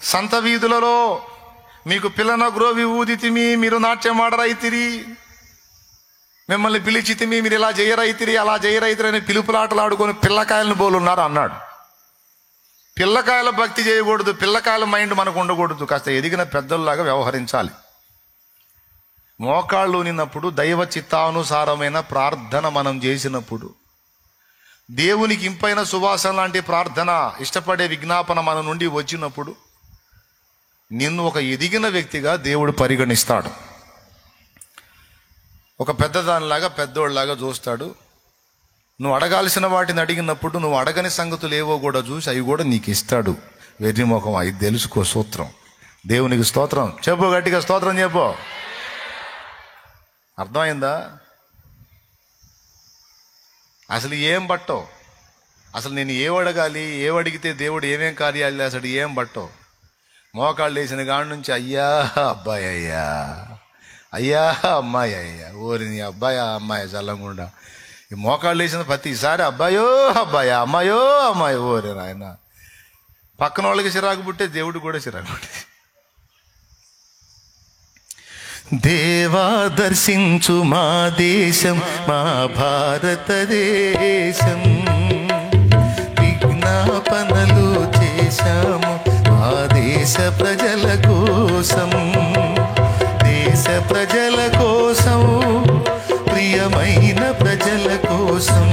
సంత వీధులలో మీకు పిల్లన గ్రోవి ఊదితిమి, మీరు నాట్యమాడరైతిరి, మిమ్మల్ని పిలిచితిమి, మీరు ఇలా చేయరైతిరి అలా చేయరైతిరి అని పిలుపులాటలు ఆడుకొని పిల్లకాయలను పోలున్నారు అన్నాడు. పిల్లకాయల భక్తి చేయకూడదు, పిల్లకాయల మైండ్ మనకు ఉండకూడదు. కాస్త ఎదిగిన పెద్దల్లాగా వ్యవహరించాలి. మోకాళ్ళు నిన్నప్పుడు దైవ చిత్తానుసారమైన ప్రార్థన మనం చేసినప్పుడు, దేవునికి ఇంపైన సువాసన లాంటి ప్రార్థన, ఇష్టపడే విజ్ఞాపన మన నుండి వచ్చినప్పుడు నిన్ను ఒక ఎదిగిన వ్యక్తిగా దేవుడు పరిగణిస్తాడు. ఒక పెద్దదానిలాగా పెద్దోళ్ళలాగా చూస్తాడు. నువ్వు అడగాల్సిన వాటిని అడిగినప్పుడు నువ్వు అడగని సంగతులు ఏవో కూడా చూసి అవి కూడా నీకు ఇస్తాడు. వెర్రిముఖం, అది తెలుసుకో సూత్రం. దేవునికి స్తోత్రం చెప్పు, గట్టిగా స్తోత్రం చెప్పు. అర్థమైందా? అసలు ఏం బట్టో, అసలు నేను ఏవడగాలి, ఏవడిగితే దేవుడు ఏమేం కార్యాలు చేస్తాడు ఏం బట్టో. మోకాళ్ళు వేసిన కాడి నుంచి అయ్యా అబ్బాయి, అయ్యా అయ్యా అమ్మాయి, అయ్యా ఓరి నీ అబ్బాయి అమ్మాయి చల్లంగుండా. ఈ మోకాళ్ళు వేసిన ప్రతిసారి అబ్బాయో అబ్బాయా అమ్మాయో అమ్మాయి, ఓరే నాయన. పక్కన వాళ్ళకి చిరాకు పుట్టే దేవుడు కూడా చిరాకు పుట్టే. దేవా దర్శించు మా దేశం, మా భారతదేశం, విజ్ఞాపనలు చేశాము మా దేశ ప్రజల కోసం, దేశ ప్రజల కోసం, ప్రియమైన ప్రజల కోసం.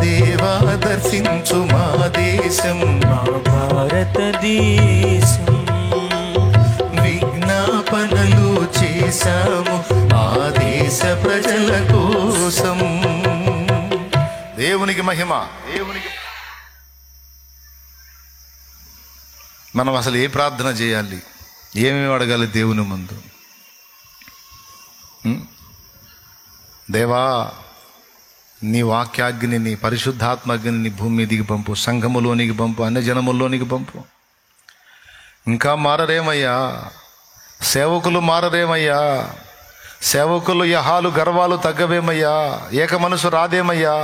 దేవా దర్శించు మా దేశం, మా భారతదేశం, విజ్ఞాపనలు చేశాము మా దేశ ప్రజల కోసం. దేవునికి మహిమ. దేవునికి మనం అసలు ఏ ప్రార్థన చేయాలి, ఏమేమి అడగాలి దేవుని ముందు? దేవా, నీ వాక్యాగ్ని, నీ పరిశుద్ధాత్మగ్ని నీ భూమి మీదికి పంపు, సంఘములోనికి పంపు, అన్ని జనముల్లోనికి పంపు. ఇంకా మారరేమయ్యా, సేవకులు మారరేమయ్యా, సేవకులు యహాలు గర్వాలు తగ్గవేమయ్యా, ఏక మనసు రాదేమయ్యా,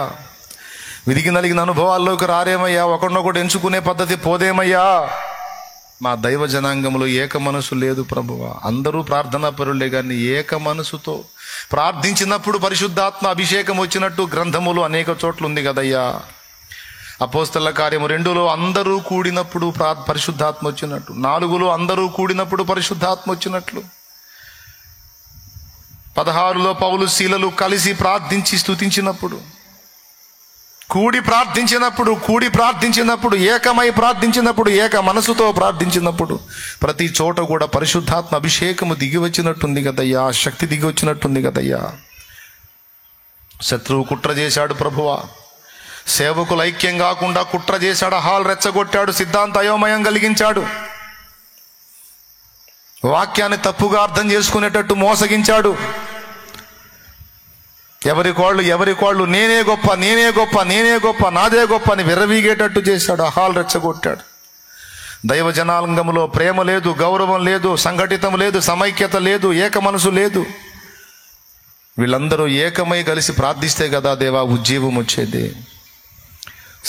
విరిగి నలిగిన అనుభవాల్లోకి రారేమయ్యా, ఒకరినొకటి ఎంచుకునే పద్ధతి పోదేమయ్యా. మా దైవ జనాంగంలో ఏక మనసు లేదు ప్రభువా. అందరూ ప్రార్థనా పరులే, కానీ ఏక మనసుతో ప్రార్థించినప్పుడు పరిశుద్ధాత్మ అభిషేకం వచ్చినట్టు గ్రంథములు అనేక చోట్ల ఉంది కదయ్యా. అపోస్తల కార్యము 2లో అందరూ కూడినప్పుడు పరిశుద్ధాత్మ వచ్చినట్టు, 4లో అందరూ కూడినప్పుడు పరిశుద్ధాత్మ వచ్చినట్లు, 16లో పౌలు శీలలు కలిసి ప్రార్థించి స్తుతించినప్పుడు, కూడి ప్రార్థించినప్పుడు, ఏకమై ప్రార్థించినప్పుడు, ఏక మనసుతో ప్రార్థించినప్పుడు ప్రతి చోట కూడా పరిశుద్ధాత్మ అభిషేకము దిగి వచ్చినట్టుంది కదయ్యా, శక్తి దిగి వచ్చినట్టుంది కదయ్యా. శత్రువు కుట్ర చేశాడు ప్రభువా, సేవకులు ఐక్యం కాకుండా కుట్ర చేశాడు, హాల్ రెచ్చగొట్టాడు, సిద్ధాంత అయోమయం కలిగించాడు, వాక్యాన్ని తప్పుగా అర్థం చేసుకునేటట్టు మోసగించాడు. ఎవరి కోళ్ళు నేనే గొప్ప నాదే గొప్ప అని విర్రవీగేటట్టు చేశాడు, హాల్ రెచ్చగొట్టాడు. దైవ జనాంగంలో ప్రేమ లేదు, గౌరవం లేదు, సంఘటితం లేదు, సమైక్యత లేదు, ఏక మనసు లేదు. వీళ్ళందరూ ఏకమై కలిసి ప్రార్థిస్తే కదా దేవా ఉజ్జీవం వచ్చేది.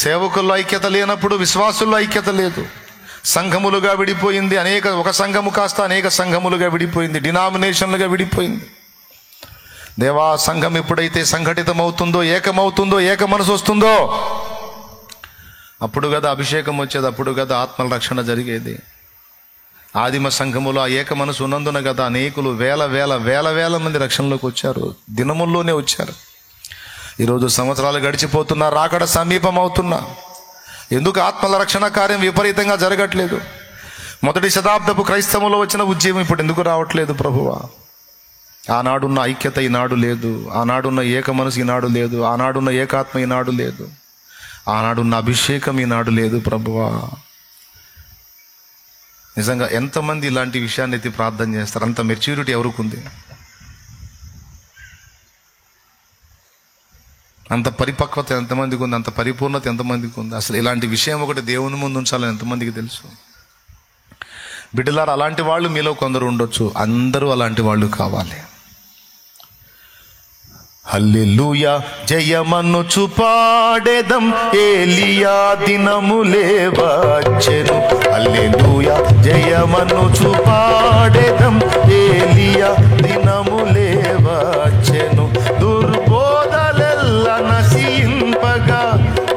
సేవకుల్లో ఐక్యత లేనప్పుడు విశ్వాసుల్లో ఐక్యత లేదు, సంఘములుగా విడిపోయింది. ఒక సంఘము కాస్త అనేక సంఘములుగా విడిపోయింది, డినామినేషన్లుగా విడిపోయింది. దేవా, సంఘం ఎప్పుడైతే సంఘటితం అవుతుందో, ఏకమవుతుందో, ఏక మనసు వస్తుందో, అప్పుడు కదా అభిషేకం వచ్చేది, అప్పుడు కదా ఆత్మల రక్షణ జరిగేది. ఆదిమ సంఘములో ఆ ఏక మనసు ఉన్నందున కదా అనేకులు వేల మంది రక్షణలోకి వచ్చారు, దినముల్లోనే వచ్చారు. ఈరోజు సంవత్సరాలు గడిచిపోతున్నా, రాకడ సమీపం అవుతున్నా, ఎందుకు ఆత్మల రక్షణ కార్యం విపరీతంగా జరగట్లేదు? మొదటి శతాబ్దపు క్రైస్తవంలో వచ్చిన ఉద్యమం ఇప్పుడు ఎందుకు రావట్లేదు ప్రభువా? ఆనాడున్న ఐక్యత ఈనాడు లేదు, ఆనాడున్న ఏక మనసు ఈనాడు లేదు, ఆనాడున్న ఏకాత్మ ఈనాడు లేదు, ఆనాడున్న అభిషేకం ఈనాడు లేదు ప్రభువా. నిజంగా ఎంతమంది ఇలాంటి విషయాన్ని ఎత్తి ప్రార్థన చేస్తారు? అంత మెచ్యూరిటీ ఎవరికి ఉంది? అంత పరిపక్వత ఎంతమందికి ఉంది? అంత పరిపూర్ణత ఎంతమందికి ఉంది? అసలు ఇలాంటి విషయం ఒకటి దేవుని ముందు ఉంచాలని ఎంతమందికి తెలుసు? బిడ్డలారా, అలాంటి వాళ్ళు మీలో కొందరు ఉండొచ్చు. అందరూ అలాంటి వాళ్ళు కావాలి. హల్లెలూయా జయమనుచు పాడెదం, ఏలియా దినములే వచ్చెను. హల్లెలూయా జయమనుచు పాడెదం, ఏలియా దినములే వచ్చెను. దుర్బోధలెల్ల నశింపగా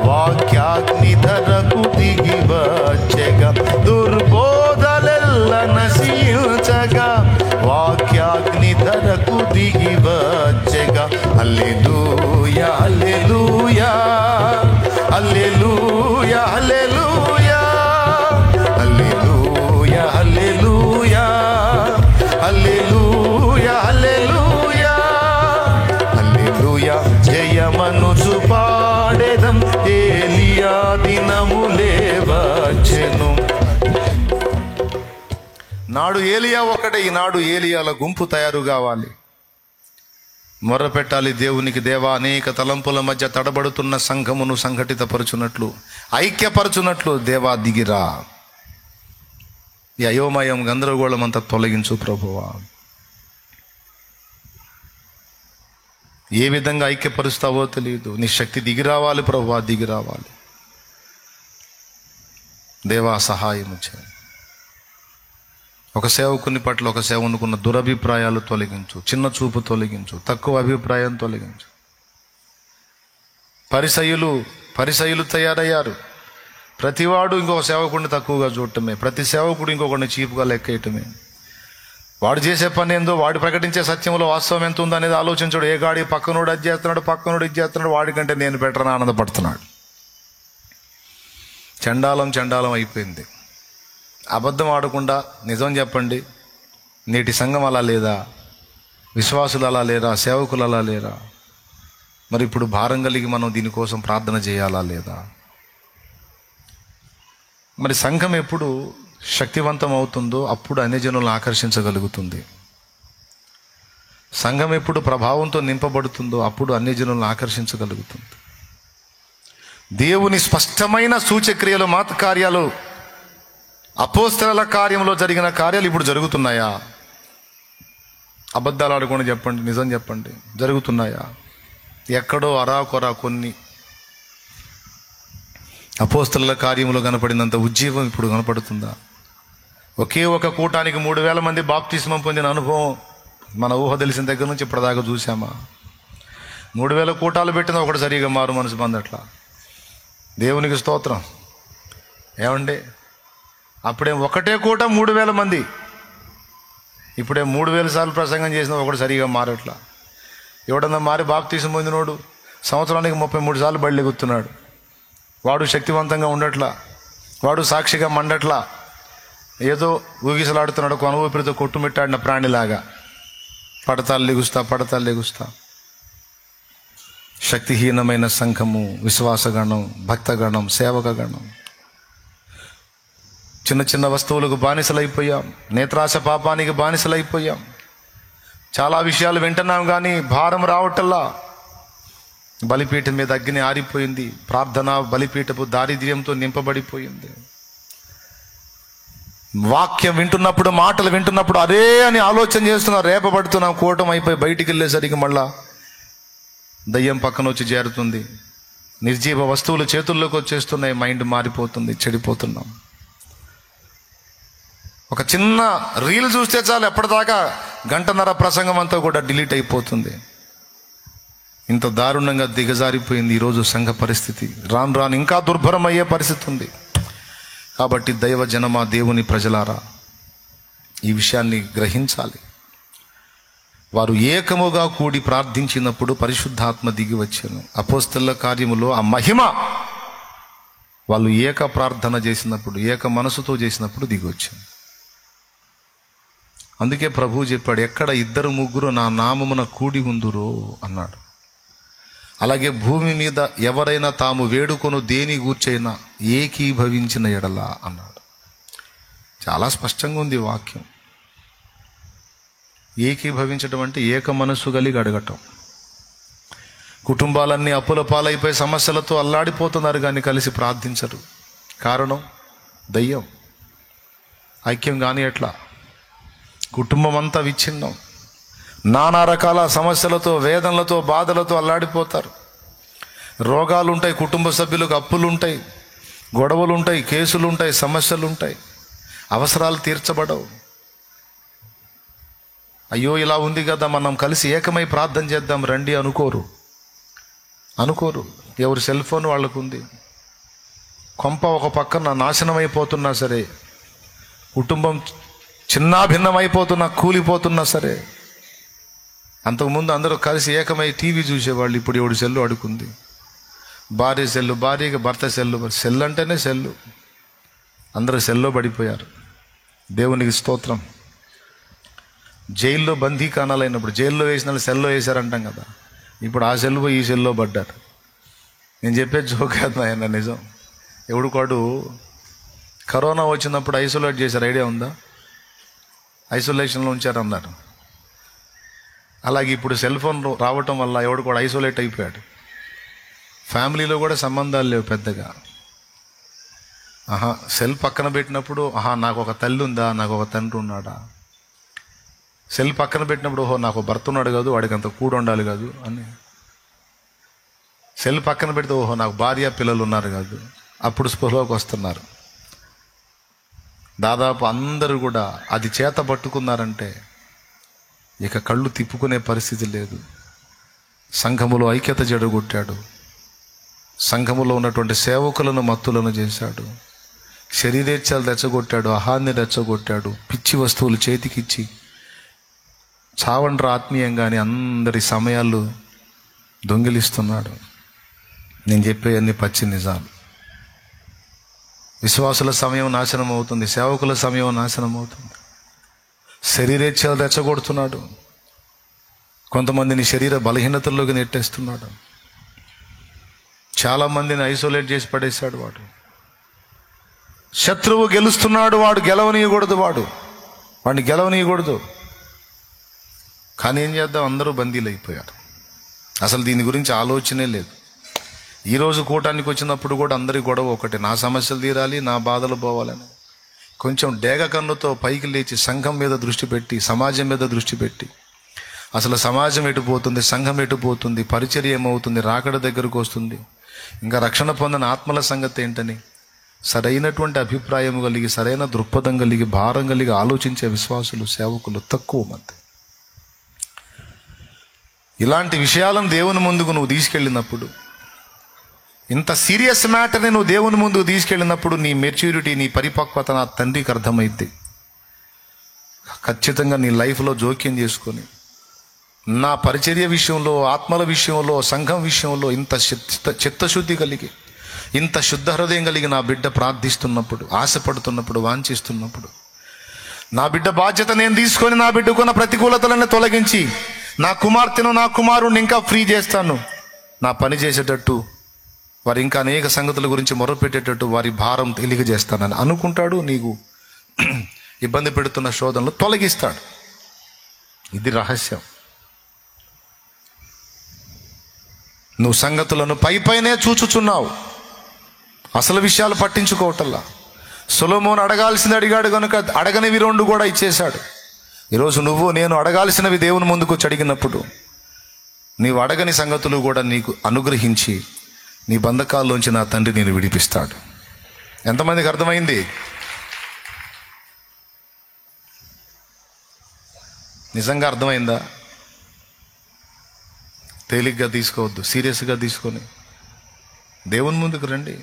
వాక్యాగ్ని ధరకు దిగి వచ్చెగా. దుర్బోధలెల్ల నశించగా వాక్యాగ్ని ధరకు దిగి వచ్చెగా. హల్లెలూయా హల్లెలూయా హల్లెలూయా హల్లెలూయా హల్లెలూయా హల్లెలూయా హల్లెలూయా హల్లెలూయా హల్లెలూయా జయమనుచు పాడెదం, ఏలియా దినములే వచ్చెను. నాడు ఏలియా ఒకటే, ఈనాడు ఏలియాల గుంపు తయారు కావాలి. మొర్ర పెట్టాలి దేవునికి, దేవా అనేక తలంపుల మధ్య తడబడుతున్న సంఘమును సంఘటితపరచునట్లు, ఐక్యపరచునట్లు దేవా దిగిరా. ఈ అయోమయం గందరగోళం అంతా తొలగించు ప్రభువా. ఏ విధంగా ఐక్యపరుస్తావో తెలియదు. నీ శక్తి దిగి రావాలి ప్రభువా, దిగి రావాలి. దేవా సహాయం చేయండి. ఒక సేవకుని పట్ల ఒక సేవకున్న దురభిప్రాయాలు తొలగించు, చిన్న చూపు తొలగించు, తక్కువ అభిప్రాయం తొలగించు. పరిసయ్యులు తయారయ్యారు. ప్రతివాడు ఇంకొక సేవకుడిని తక్కువగా చూడటమే, ప్రతి సేవకుడు ఇంకొకరిని చీపుగా లెక్కేయటమే. వాడు చేసే పని ఏందో, వాడు ప్రకటించే సత్యంలో వాస్తవం ఎంత ఉందో అనేది ఆలోచించాడు. ఏ గాడి పక్కనోడు అది చేస్తున్నాడు, పక్కనోడు ఇది చేస్తున్నాడు, వాడికంటే నేను బెటర్ అని ఆనందపడుతున్నాడు. చండాలం అయిపోయింది. అబద్ధం ఆడకుండా నిజం చెప్పండి. నేటి సంఘం అలా లేదా? విశ్వాసులు అలా లేరా? సేవకులు అలా లేరా? మరి ఇప్పుడు భారం కలిగి మనం దీనికోసం ప్రార్థన చేయాలా లేదా? మరి సంఘం ఎప్పుడు శక్తివంతం అవుతుందో అప్పుడు అన్యజనులను ఆకర్షించగలుగుతుంది. సంఘం ఎప్పుడు ప్రభావంతో నింపబడుతుందో అప్పుడు అన్యజనులను ఆకర్షించగలుగుతుంది. దేవుని స్పష్టమైన సూచక్రియలు, కార్యాలు, అపోస్తలుల కార్యంలో జరిగిన కార్యాలు ఇప్పుడు జరుగుతున్నాయా? అబద్ధాలు ఆడకుండా చెప్పండి, నిజం చెప్పండి. జరుగుతున్నాయా? ఎక్కడో అరాకొరా కొన్ని. అపోస్తలుల కార్యంలో కనపడినంత ఉజ్జీవం ఇప్పుడు కనపడుతుందా? ఒకే ఒక కూటానికి 3,000 మంది బాప్తిస్మం పొందిన అనుభవం మన ఊహ తెలిసిన దగ్గర నుంచి ఇప్పటిదాకా చూసామా? 3,000 కూటాలు పెట్టిన ఒకటి సరిగా మారు మనసు పొందట్లా. దేవునికి స్తోత్రం. ఏమండి, అప్పుడే ఒకటే కూట 3,000 మంది, ఇప్పుడే 3,000 సార్లు ప్రసంగం చేసిన ఒకటి సరిగా మారట్లా. ఎవడన్నా మారి బాప్తిసం పొందినోడు సంవత్సరానికి 33 సార్లు బళ్ళు ఎగుతున్నాడు. వాడు శక్తివంతంగా ఉండట్లా, వాడు సాక్షిగా మండట్లా. ఏదో ఊగిసలాడుతున్నాడు, కొన ఊపిరితో కొట్టుమిట్టాడిన ప్రాణిలాగా. పడతాలు లెగుస్తా. శక్తిహీనమైన సంఘము, విశ్వాసగణం, భక్తగణం, సేవకగణం. చిన్న చిన్న వస్తువులకు బానిసలైపోయాం. నేత్రాశ పాపానికి బానిసలైపోయాం. చాలా విషయాలు వింటున్నాం కానీ భారం రావటల్లా. బలిపీఠం మీద అగ్ని ఆరిపోయింది. ప్రార్థన బలిపీఠపు దారిద్ర్యంతో నింపబడిపోయింది. వాక్యం వింటున్నప్పుడు, మాటలు వింటున్నప్పుడు అదే అని ఆలోచన చేస్తున్నాం, రేపబడుతున్నాం. కూటం అయిపోయి బయటికి వెళ్ళేసరికి మళ్ళా దయ్యం పక్కన వచ్చి చేరుతుంది. నిర్జీవ వస్తువులు చేతుల్లోకి వచ్చేస్తున్నాయి. మైండ్ మారిపోతుంది, చెడిపోతున్నాం. ఒక చిన్న రీల్ చూస్తే చాలు, ఎప్పటిదాకా 1.5 ప్రసంగం అంతా కూడా డిలీట్ అయిపోతుంది. ఇంత దారుణంగా దిగజారిపోయింది ఈరోజు సంఘ పరిస్థితి. రాను ఇంకా దుర్భరం అయ్యే పరిస్థితి ఉంది. కాబట్టి దైవ జనమా, దేవుని ప్రజలారా, ఈ విషయాన్ని గ్రహించాలి. వారు ఏకముగా కూడి ప్రార్థించినప్పుడు పరిశుద్ధాత్మ దిగి వచ్చాను. అపోస్తలుల కార్యములో ఆ మహిమ వాళ్ళు ఏక ప్రార్థన చేసినప్పుడు, ఏక మనసుతో చేసినప్పుడు దిగి వచ్చాను. అందుకే ప్రభువు చెప్పాడు, ఎక్కడ 2-3 నా నామమున కూడి ఉందురో అన్నాడు. అలాగే భూమి మీద ఎవరైనా తాము వేడుకొను దేని గూర్చైనా ఏకీభవించిన ఎడల అన్నాడు. చాలా స్పష్టంగా ఉంది వాక్యం. ఏకీభవించడం అంటే ఏక మనస్సు కలిగి అడగటం. కుటుంబాలన్నీ అప్పుల పాలైపోయి సమస్యలతో అల్లాడిపోతున్నారు కానీ కలిసి ప్రార్థించరు. కారణం దయ్యం. ఐక్యం కానీ ఎట్లా? కుటుంబం అంతా విచ్ఛిన్నం, నానా రకాల సమస్యలతో, వేదనలతో, బాధలతో అల్లాడిపోతారు. రోగాలు ఉంటాయి, కుటుంబ సభ్యులకు అప్పులు ఉంటాయి, గొడవలు ఉంటాయి, కేసులు ఉంటాయి, సమస్యలు ఉంటాయి, అవసరాలు తీర్చబడవు. అయ్యో ఇలా ఉంది కదా, మనం కలిసి ఏకమై ప్రార్థన చేద్దాం రండి అనుకోరు. ఎవరి సెల్ ఫోన్ వాళ్ళకు ఉంది. కొంప ఒక పక్కన నాశనం అయిపోతున్నా సరే, కుటుంబం చిన్నాభిన్నమైపోతున్నా, కూలిపోతున్నా సరే, అంతకుముందు అందరూ కలిసి ఏకమై టీవీ చూసేవాళ్ళు. ఇప్పుడు ఎవడు సెల్లు అడుకుంది. భార్య సెల్లు, భార్యకి భర్త సెల్లు. సెల్ అంటేనే సెల్లు. అందరూ సెల్లో పడిపోయారు. దేవునికి స్తోత్రం. జైల్లో బందీకానాలైనప్పుడు జైల్లో వేసిన వాళ్ళు సెల్లో వేశారంటాం కదా, ఇప్పుడు ఆ సెల్లు ఈ సెల్లో పడ్డారు. నేను చెప్పే జోక్ కాదు ఆయన, నిజం. ఎవడుకోడు కరోనా వచ్చినప్పుడు ఐసోలేట్ చేశారు, ఐడియా ఉందా? ఐసోలేషన్లో ఉంచారన్నారు. అలాగే ఇప్పుడు సెల్ ఫోన్ రావటం వల్ల ఎవడు కూడా ఐసోలేట్ అయిపోయాడు. ఫ్యామిలీలో కూడా సంబంధాలు లేవు పెద్దగా. సెల్ పక్కన పెట్టినప్పుడు నాకు ఒక తల్లి ఉందా, నాకు ఒక తండ్రి ఉన్నాడా? సెల్ పక్కన పెట్టినప్పుడు నాకు భర్త ఉన్నాడు కాదు, వాడికి అంత కూడు ఉండాలి కాదు అని. సెల్ పక్కన పెడితే నాకు భార్య పిల్లలు ఉన్నారు కాదు, అప్పుడు స్పృహలోకి వస్తున్నారు. దాదాపు అందరూ కూడా అది చేత పట్టుకున్నారంటే ఇక కళ్ళు తిప్పుకునే పరిస్థితి లేదు. సంఘములో ఐక్యత జడగొట్టాడు. సంఘములో ఉన్నటువంటి సేవకులను మత్తులను చేశాడు. శరీరేచ్ఛలు రెచ్చగొట్టాడు, అహాన్ని రెచ్చగొట్టాడు. పిచ్చి వస్తువులు చేతికిచ్చి చావండ్ర ఆత్మీయంగాని అందరి సమయాలు దొంగిలిస్తున్నాడు. నేను చెప్పే అన్ని పచ్చి నిజాలు. విశ్వాసుల సమయం నాశనం అవుతుంది, సేవకుల సమయం నాశనం అవుతుంది. శరీరేచ్ఛలు రెచ్చగొడుతున్నాడు. కొంతమందిని శరీర బలహీనతల్లోకి నెట్టేస్తున్నాడు. చాలామందిని ఐసోలేట్ చేసి పడేశాడు వాడు. శత్రువు గెలుస్తున్నాడు, వాడు గెలవనీయకూడదు, వాడిని గెలవనీయకూడదు. కానీ ఏం చేద్దాం, అందరూ బందీలు అయిపోయారు. అసలు దీని గురించి ఆలోచనే లేదు. ఈరోజు కూటానికి వచ్చినప్పుడు కూడా అందరి గొడవ ఒకటి, నా సమస్యలు తీరాలి, నా బాధలు పోవాలని. కొంచెం డేగ కన్నుతో పైకి లేచి సంఘం మీద దృష్టి పెట్టి, సమాజం మీద దృష్టి పెట్టి, అసలు సమాజం ఎటుపోతుంది, సంఘం ఎటుపోతుంది, పరిచర్య ఏమవుతుంది, రాకడ దగ్గరకు వస్తుంది, ఇంకా రక్షణ పొందిన ఆత్మల సంగతి ఏంటని సరైనటువంటి అభిప్రాయం కలిగి, సరైన దృక్పథం కలిగి, భారం కలిగి ఆలోచించే విశ్వాసులు, సేవకులు తక్కువ మంది. ఇలాంటి విషయాలను దేవుని ముందుకు నువ్వు తీసుకెళ్ళినప్పుడు, ఇంత సీరియస్ మ్యాటర్ని నువ్వు దేవుని ముందుకు తీసుకెళ్ళినప్పుడు, నీ మెచ్యూరిటీ, నీ పరిపక్వత నా తండ్రికి అర్థమైద్ది. ఖచ్చితంగా నీ లైఫ్లో జోక్యం చేసుకొని, నా పరిచర్య విషయంలో, ఆత్మల విషయంలో, సంఘం విషయంలో ఇంత చిత్తశుద్ధి కలిగి, ఇంత శుద్ధ హృదయం కలిగి నా బిడ్డ ప్రార్థిస్తున్నప్పుడు, ఆశపడుతున్నప్పుడు, వాంఛిస్తున్నప్పుడు, నా బిడ్డ బాధ్యత నేను తీసుకొని నా బిడ్డకున్న ప్రతికూలతలను తొలగించి నా కుమార్తెను, నా కుమారుణ్ణి ఇంకా ఫ్రీ చేస్తాను, నా పని చేసేటట్టు, వారు ఇంకా అనేక సంగతుల గురించి మొరపెట్టేటట్టు వారి భారం తెలియజేస్తానని అనుకుంటాడు. నీకు ఇబ్బంది పెడుతున్న శోధనలు తొలగిస్తాడు. ఇది రహస్యం. నువ్వు సంగతులను పైనే చూచుచున్నావు, అసలు విషయాలు పట్టించుకోవటల్లా. సొలొమోను అడగాల్సింది అడిగాడు కనుక అడగనివి 2 కూడా ఇచ్చేశాడు. ఈరోజు నువ్వు నేను అడగాల్సినవి దేవుని ముందుకు అడిగినప్పుడు, నీవు అడగని సంగతులు కూడా నీకు అనుగ్రహించి నీ బంధకాల్లోంచి నా తండ్రి నేను విడిపిస్తాడు. ఎంతమందికి అర్థమైంది? నిజంగా అర్థమైందా? తేలిగ్గా తీసుకోవద్దు, సీరియస్గా తీసుకొని దేవుని ముందుకు రండి.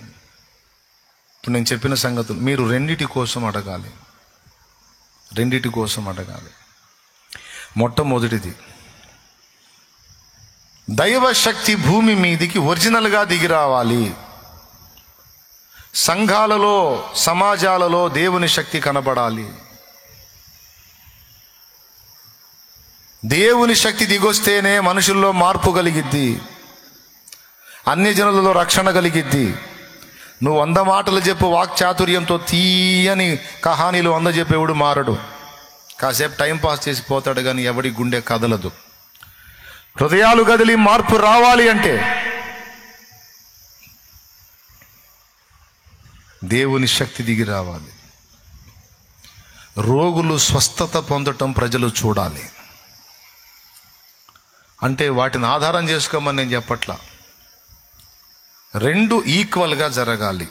ఇప్పుడు నేను చెప్పిన సంగతులు మీరు రెండిటి కోసం అడగాలి. మొట్టమొదటిది, దైవశక్తి భూమి మీదికి ఒరిజినల్గా దిగి రావాలి. సంఘాలలో, సమాజాలలో దేవుని శక్తి కనబడాలి. దేవుని శక్తి దిగొస్తేనే మనుషుల్లో మార్పు కలిగిద్ది, అన్ని జనులలో రక్షణ కలిగిద్ది. నువ్వు 100 మాటలు చెప్పు, వాక్చాతుర్యంతో తీయని కహానీలు 100 చెప్పేవాడు మారడు. కాసేపు టైం పాస్ చేసి పోతాడు, కానీ ఎవడి గుండె కదలదు. హృదయాలు కదిలి మార్పు రావాలి అంటే దేవుని శక్తి దిగి రావాలి. రోగులు స్వస్థత పొందటం ప్రజలు చూడాలి. అంటే వాటిని ఆధారం చేసుకోమని నేను చెప్పట్లా, 2 ఈక్వల్గా జరగాలి.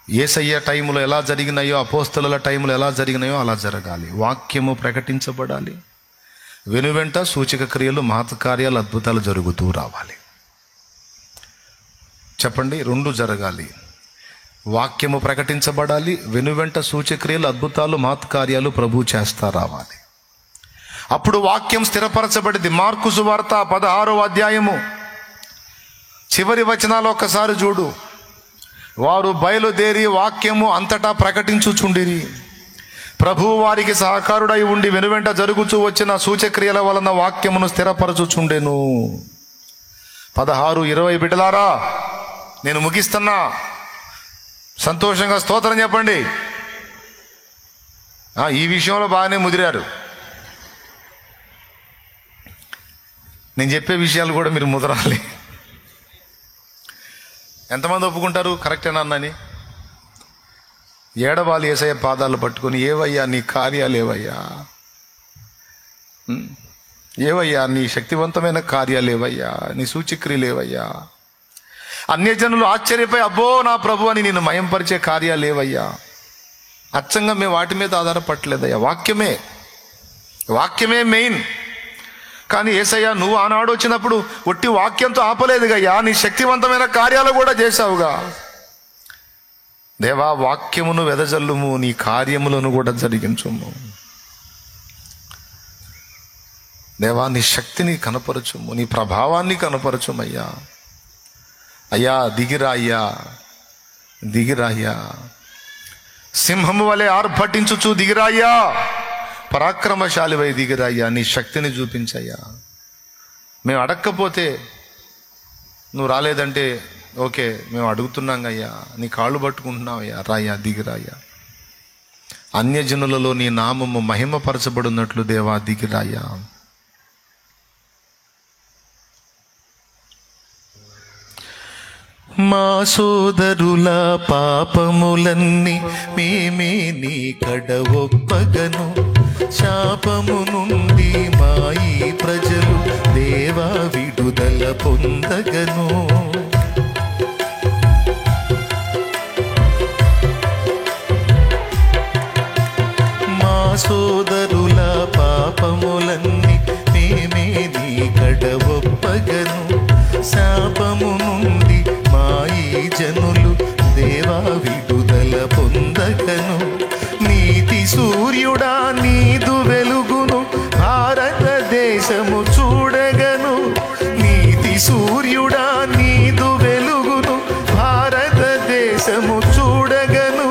యేసయ్య టైంలో ఎలా జరిగినాయో, అపోస్తలుల టైంలో ఎలా జరిగినాయో అలా జరగాలి. వాక్యము ప్రకటించబడాలి, వెనువెంట సూచక క్రియలు, మహత్కార్యాలు, అద్భుతాలు జరుగుతూ రావాలి. చెప్పండి, 2 జరగాలి. వాక్యము ప్రకటించబడాలి, వెనువెంట సూచక్రియలు, అద్భుతాలు, మహత్కార్యాలు ప్రభు చేస్తా రావాలి. అప్పుడు వాక్యం స్థిరపరచబడింది. మార్కు సువార్త 16వ అధ్యాయము చివరి వచనాలు ఒక్కసారి చూడు. వారు బయలుదేరి వాక్యము అంతటా ప్రకటించుచుండిరి. ప్రభువు వారికి సహకారుడై ఉండి వెనువెంట జరుగుచూ వచ్చిన సూచక్రియల వలన వాక్యమును స్థిరపరచుచుండెను. 16:20 బిడ్డలారా, నేను ముగిస్తున్నా, సంతోషంగా స్తోత్రం చెప్పండి. ఈ విషయంలో బాగానే ముదిరారు. నేను చెప్పే విషయాలు కూడా మీరు ముదరాలి. ఎంతమంది ఒప్పుకుంటారు కరెక్టేనా అన్నని? ఏడవాలి యేసయ్య పాదాలు పట్టుకొని, ఏవయ్యా నీ కార్యాలు, ఏవయ్యా నీ శక్తివంతమైన కార్యాలు, ఏవయ్యా నీ సూచక్రియలు, ఏవయ్యా అన్యజనులు ఆశ్చర్యపోయి అబ్బో నా ప్రభు అని నేను మయంపరిచే కార్యాలు, ఏవయ్యా. అచ్చంగా మేము వాటి మీద ఆధారపడలేదయ్యా, వాక్యమే మెయిన్. కానీ యేసయ్య నువ్వు ఆనాడు వచ్చినప్పుడు ఒట్టి వాక్యంతో ఆపలేదుగయ్యా, నీ శక్తివంతమైన కార్యాలు కూడా చేశావుగా. దేవా, వాక్యమును వెదజల్లుము, నీ కార్యములను కూడా జరిగించుము. దేవా, నీ శక్తిని కనపరచుము, నీ ప్రభావాన్ని కనపరచుమయ్యా. అయ్యా దిగిరాయ్యా, సింహము వలె ఆర్భటించుచు దిగిరాయ్యా, పరాక్రమశాలివై దిగిరాయ్యా, నీ శక్తిని చూపించయ్యా. మేము అడగకపోతే, నువ్వు రాలేదంటే ఓకే, మేము అడుగుతున్నాం అయ్యా, నీ కాళ్ళు పట్టుకుంటున్నావయ్యా, రాయ్యా, దిగిరాయ్యా. అన్యజనులలో నీ నామము మహిమపరచబడినట్లు దేవా దిగిరాయ్యా. మా సోదరుల పాపములన్నీ మేమే నీ కడ ఒప్పగను, శాపము నుండి మా ఈ ప్రజలు దేవా విడుదల పొందగను. మా సోదరుల పాపములన్నీ మేమే నీ కడ ఒప్పగను, శాపము నుండి మా ఈ జనులు దేవా విడుదల పొందగను. నీతి సూర్యుడా నీదు వెలుగును భారతదేశము చూడగను. నీతి సూర్యుడా నీదు వెలుగును భారతదేశము చూడగను.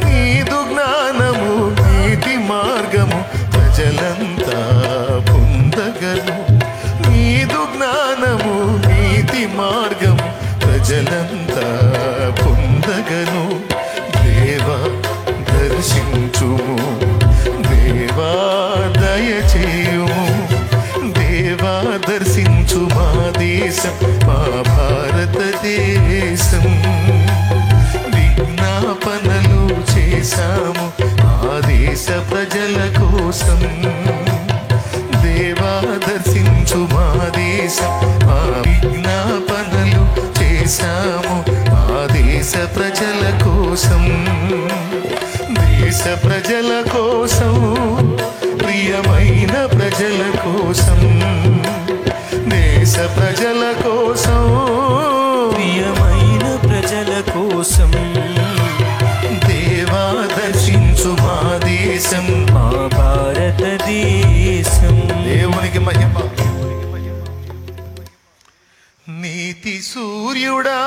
నీదు జ్ఞానము నీతి మార్గము ప్రజలంతా పొందగను. నీదు జ్ఞానము నీతి మార్గము ప్రజలంతా పొందగను. దేవా దర్శించుము, దేవా దయచేయుము, దేవా దర్శించు మా దేశం, మా భారతదేశం. విజ్ఞాపనలు చేశాము ఆ దేశ ప్రజల కోసం. దేవా దర్శించు మా దేశం, మా విజ్ఞాపనలు చేశాము ఆ దేశ ప్రజల కోసం. దేశ ప్రజల కోసం, ప్రియమైన ప్రజల కోసం. దేశ ప్రజల కోసం, ప్రియమైన ప్రజల కోసం. దేవా దర్శించు మా దేశం, మా భారతదేశం. దేవునికి మహిమ. నీతి సూర్యుడా,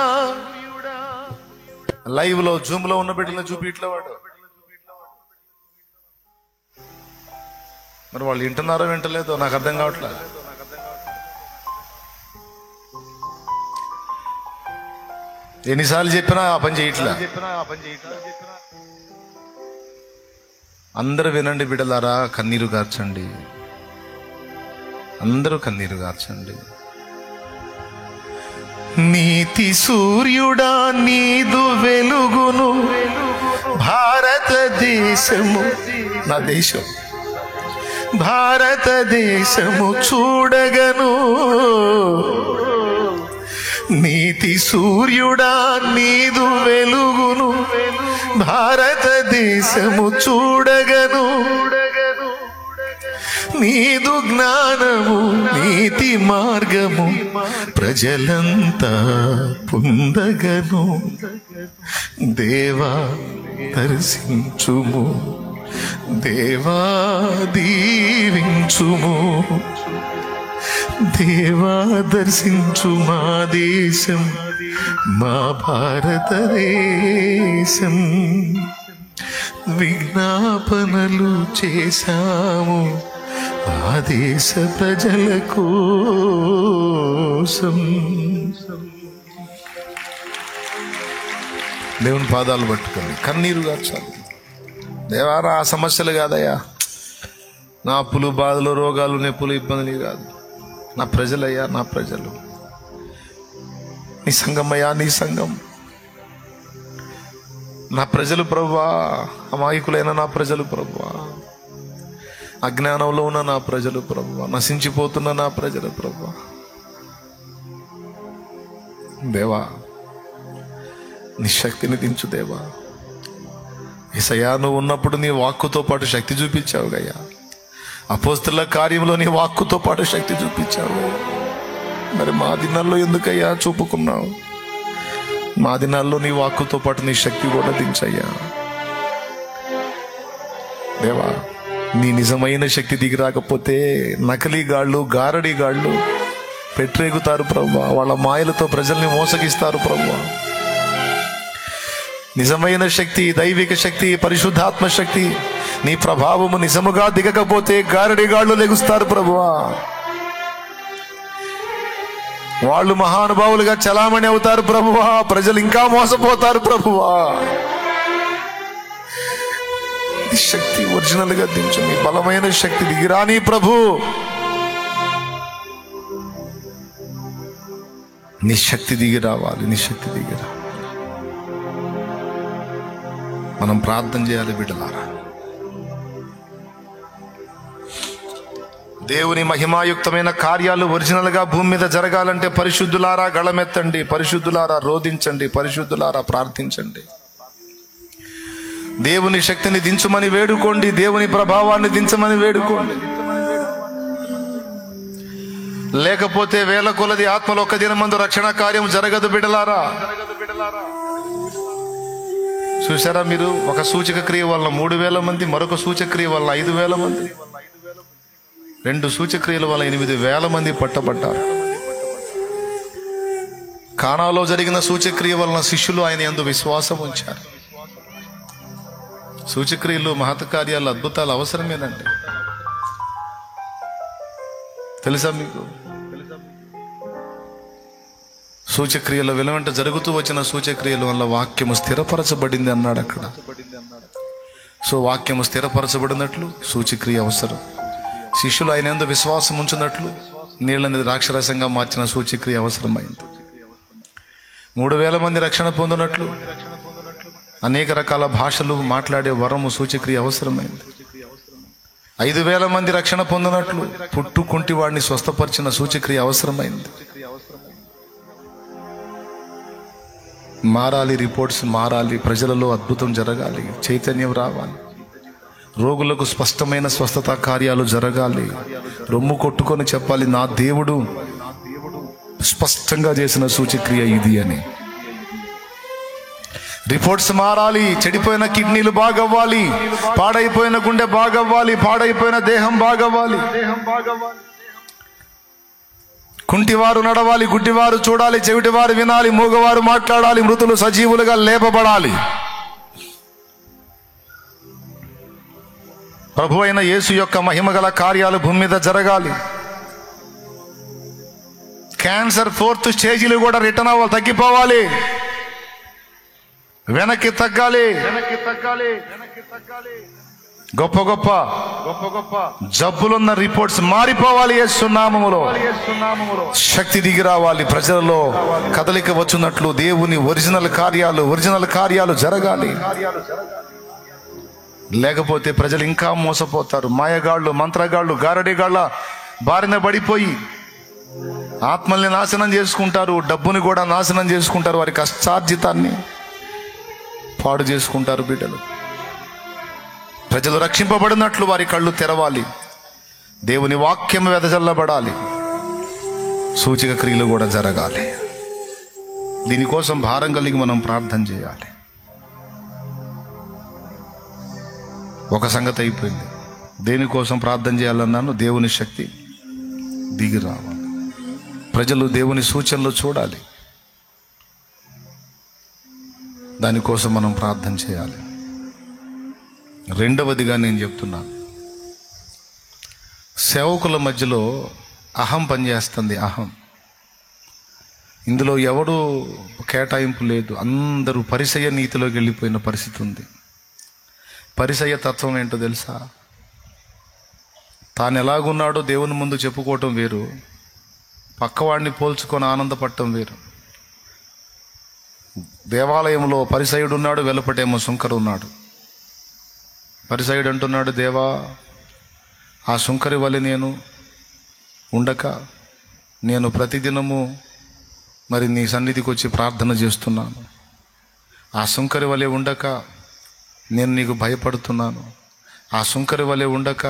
లైవ్ లో జూమ్ లో ఉన్న బిడ్డలను చూపి ఇట్లా వాడు మరి వాళ్ళు వింటున్నారో వింటలేదో నాకు అర్థం కావట్లేదు. ఎన్నిసార్లు చెప్పినా ఆ పని చేయట్లా. అందరూ వినండి బిడ్డలారా, కన్నీరు గార్చండి, అందరూ కన్నీరు గార్చండి. నీతి సూర్యుడా నీదు వెలుగును భారతదేశము, నా దేశం భారతదేశము చూడగను. నీతి సూర్యుడా నీదు వెలుగును భారతదేశము చూడగను. నీదు జ్ఞానము నీతి మార్గము ప్రజలంతా పొందగను. దేవా దర్శించుము, దేవా దీవించుము, దేవా దర్శించు మా దేశం, మా భారతదేశం. విజ్ఞాపనలు చేశాము ఆ దేశ ప్రజల కోసం. దేవుని పాదాలు పట్టుకొని కన్నీరు గార్చాలి. దేవారా ఆ సమస్యలు కాదయ్యా, నా అప్పులు బాధలు రోగాలు నొప్పులు ఇబ్బందులు కాదు, నా ప్రజలయ్యా, నా ప్రజలు, నీ సంఘం అయ్యా, నీ సంఘం, నా ప్రజలు ప్రభువా, అమాయకులైన నా ప్రజలు ప్రభువా, అజ్ఞానంలో ఉన్న నా ప్రజలు ప్రభువా, నశించిపోతున్న నా ప్రజలు ప్రభువా. దేవా నీ శక్తిని దించు దేవా. యేసయ్యా నువ్వు ఉన్నప్పుడు నీ వాక్కుతో పాటు శక్తి చూపించావు గయ్యా. అపోస్తలుల కార్యంలో నీ వాక్కుతో పాటు శక్తి చూపించావు. మరి మా దినాల్లో ఎందుకయ్యా చూపుకున్నావు? మా దినాల్లో నీ వాక్కుతో పాటు నీ శక్తి కూడా దించయ్యా. దేవా నీ నిజమైన శక్తి దిగి రాకపోతే నకిలీ గాళ్ళు గారడీ గాళ్ళు పెట్టరేగుతారు ప్రభువా. వాళ్ళ మాయలతో ప్రజల్ని మోసగిస్తారు ప్రభువా. నిజమైన శక్తి, దైవిక శక్తి, పరిశుద్ధాత్మ శక్తి, నీ ప్రభావము నిజముగా దిగకపోతే గారడిగాళ్ళు లెగుస్తారు ప్రభువా. వాళ్ళు మహానుభావులుగా చలామణి అవుతారు ప్రభువా. ప్రజలు ఇంకా మోసపోతారు ప్రభువా. నీ శక్తి ఒరిజినల్ గా దించు, నీ బలమైన శక్తి దిగిరాని ప్రభు. నీ శక్తి దిగి రావాలి, నీ శక్తి దిగి రావాలి. మనం ప్రార్థన చేయాలి బిడ్డలారా. దేవుని మహిమాయుక్తమైన కార్యాలు ఒరిజినల్ గా భూమి మీద జరగాలంటే పరిశుద్ధులారా గళమెత్తండి, పరిశుద్ధులారా రోధించండి, పరిశుద్ధులారా ప్రార్థించండి. దేవుని శక్తిని దించమని వేడుకోండి, దేవుని ప్రభావాన్ని దించమని వేడుకోండి. లేకపోతే వేల కొలది ఆత్మలు ఒక్క దినమందు రక్షణ కార్యం జరగదు బిడ్డలారా. చూసారా మీరు? ఒక సూచక క్రియ వలన 3,000 మంది, మరొక సూచక్రియ వలన 5,000 మంది, 2 సూచక్రియల వలన 8,000 మంది పట్టబడ్డారు. కానాలో జరిగిన సూచక్రియ వలన శిష్యులు ఆయన యందు విశ్వాసం ఉంచారు. సూచక్రియలు, మహత్కార్యాలు, అద్భుతాలు అవసరమేనండి. తెలుసా మీకు? సూచక్రియల వెనువెంట జరుగుతూ వచ్చిన సూచక్రియల వల్ల వాక్యము స్థిరపరచబడింది అన్నాడు అక్కడ. సో వాక్యము స్థిరపరచబడినట్లు సూచక్రియ అవసరం. శిష్యులు ఆయన యందు విశ్వాసం ఉంచినట్లు నీళ్ళని ద్రాక్షరసంగా మార్చిన సూచక్రియ అవసరమైంది. 3,000 మంది రక్షణ పొందినట్లు అనేక రకాల భాషలు మాట్లాడే వరము సూచక్రియ అవసరమైంది. 5,000 మంది రక్షణ పొందినట్లు పుట్టుకుంటి వాడిని స్వస్థపరిచిన సూచక్రియ అవసరమైంది. మారాలి, రిపోర్ట్స్ మారాలి, ప్రజలలో అద్భుతం జరగాలి, చైతన్యం రావాలి, రోగులకు స్పష్టమైన స్వస్థత కార్యాలు జరగాలి. రొమ్ము కొట్టుకొని చెప్పాలి, నా దేవుడు స్పష్టంగా చేసిన సూచక్రియ ఇది అని. రిపోర్ట్స్ మారాలి, చెడిపోయిన కిడ్నీలు బాగవ్వాలి, పాడైపోయిన గుండె బాగవ్వాలి, పాడైపోయిన దేహం బాగవ్వాలి, కుంటివారు నడవాలి, గుడ్డివారు చూడాలి, చెవిటివారు వినాలి, మూగవారు మాట్లాడాలి, మృతులు సజీవులుగా లేపబడాలి. ప్రభు అయిన యేసు యొక్క మహిమగల కార్యాలు భూమి మీద జరగాలి. క్యాన్సర్ 4th స్టేజీలు కూడా రిటర్న్ అవ్వాలి, తగ్గిపోవాలి, వెనక్కి తగ్గాలి. గొప్ప గొప్ప జబ్బులున్న రిపోర్ట్స్ మారిపోవాలి. యేసు నామములో శక్తి దిగి రావాలి. ప్రజలలో కదలిక వచ్చినట్లు దేవుని ఒరిజినల్ కార్యాలు జరగాలి. లేకపోతే ప్రజలు ఇంకా మోసపోతారు. మాయగాళ్ళు, మంత్రగాళ్ళు, గారడిగాళ్ళ బారిన పడిపోయి ఆత్మల్ని నాశనం చేసుకుంటారు, డబ్బుని కూడా నాశనం చేసుకుంటారు, వారి కష్టార్జితాన్ని పాడు చేసుకుంటారు. బిడ్డలు, ప్రజలు రక్షింపబడినట్లు వారి కళ్ళు తెరవాలి. దేవుని వాక్యం వెదజల్లబడాలి. సూచక క్రియలు కూడా జరగాలి. దీనికోసం భారం కలిగి మనం ప్రార్థన చేయాలి. ఒక సంగతి అయిపోయింది. దేనికోసం ప్రార్థన చేయాలన్నాను? దేవుని శక్తి దిగి రావాలి. ప్రజలు దేవుని సూచనలు చూడాలి. దానికోసం మనం ప్రార్థన చేయాలి. రెండవదిగా నేను చెప్తున్నాను, సేవకుల మధ్యలో అహం పనిచేస్తుంది. అహం ఇందులో ఎవడు కేటాయింపు లేదు. అందరూ పరిసయ్య నీతిలోకి వెళ్ళిపోయిన పరిస్థితి ఉంది. పరిసయ్య తత్వం ఏంటో తెలుసా? తాను ఎలాగున్నాడో దేవుని ముందు చెప్పుకోవటం వేరు, పక్కవాడిని పోల్చుకొని ఆనందపడటం వేరు. దేవాలయంలో పరిసయ్యుడు ఉన్నాడు, వెలుపటేమో సుంకరు ఉన్నాడు. పరిసయ్యుడు అంటున్నాడు, దేవా, ఆ సుంకరి వలె నేను ఉండక నేను ప్రతిదినము మరి నీ సన్నిధికి వచ్చి ప్రార్థన చేస్తున్నాను. ఆ సుంకరి వలె ఉండక నేను నీకు భయపడుతున్నాను. ఆ సుంకరి వలె ఉండక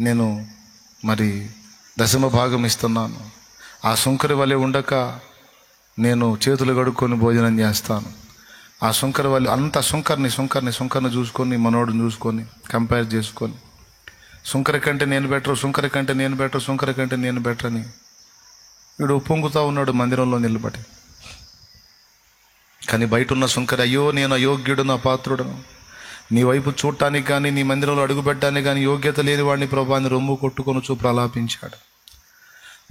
నేను మరి దశమ భాగం ఇస్తున్నాను. ఆ సుంకరి వలె ఉండక నేను చేతులు కడుక్కొని భోజనం చేస్తాను. ఆ సుంకరి వలె అంత సుంకర్ని చూసుకొని, మనోడిని చూసుకొని కంపేర్ చేసుకొని, సుంకరి కంటే నేను బెటర్ అని వీడు పొంగుతూ ఉన్నాడు మందిరంలో నిలబడి. కానీ బయట ఉన్న సుంకరి, అయ్యో నేను అయోగ్యుడును, అపాత్రుడను, నీ వైపు చూడటానికి కానీ నీ మందిరంలో అడుగుపెట్టడానికి కానీ యోగ్యత లేని వాడిని ప్రభా అని రొమ్ము కొట్టుకొని ప్రలాపించాడు.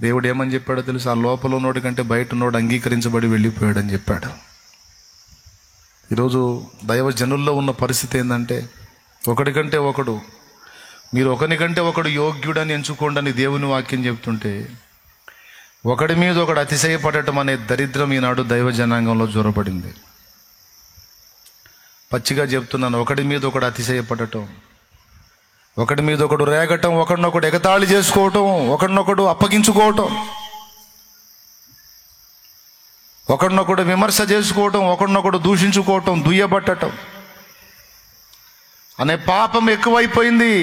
దేవుడు ఏమని చెప్పాడో తెలుసు? ఆ లోపల ఉన్నోడి కంటే బయట ఉన్నోడు అంగీకరించబడి వెళ్ళిపోయాడని చెప్పాడు. ఈరోజు దైవజనుల్లో ఉన్న పరిస్థితి ఏంటంటే, మీరు ఒకరికంటే ఒకడు యోగ్యుడని ఎంచుకోండి అని దేవుని వాక్యం చెప్తుంటే, ఒకడి మీద ఒకడు అతిశయపడటం అనే దరిద్రం ఈనాడు దైవ జనాంగంలో జ్వరపడింది. పచ్చిగా చెప్తున్నాను, ఒకడి మీద ఒకడు అతిశయపడటం, ఒకడి మీద ఒకడు రేగటం, ఒకడినొకడు ఎగతాళి చేసుకోవటం, ఒకడినొకడు అప్పగించుకోవటం, ఒకడినొకడు విమర్శ చేసుకోవటం, ఒకడినొకడు దూషించుకోవటం, దుయ్యబట్టటం అనే పాపం ఎక్కువైపోయింది.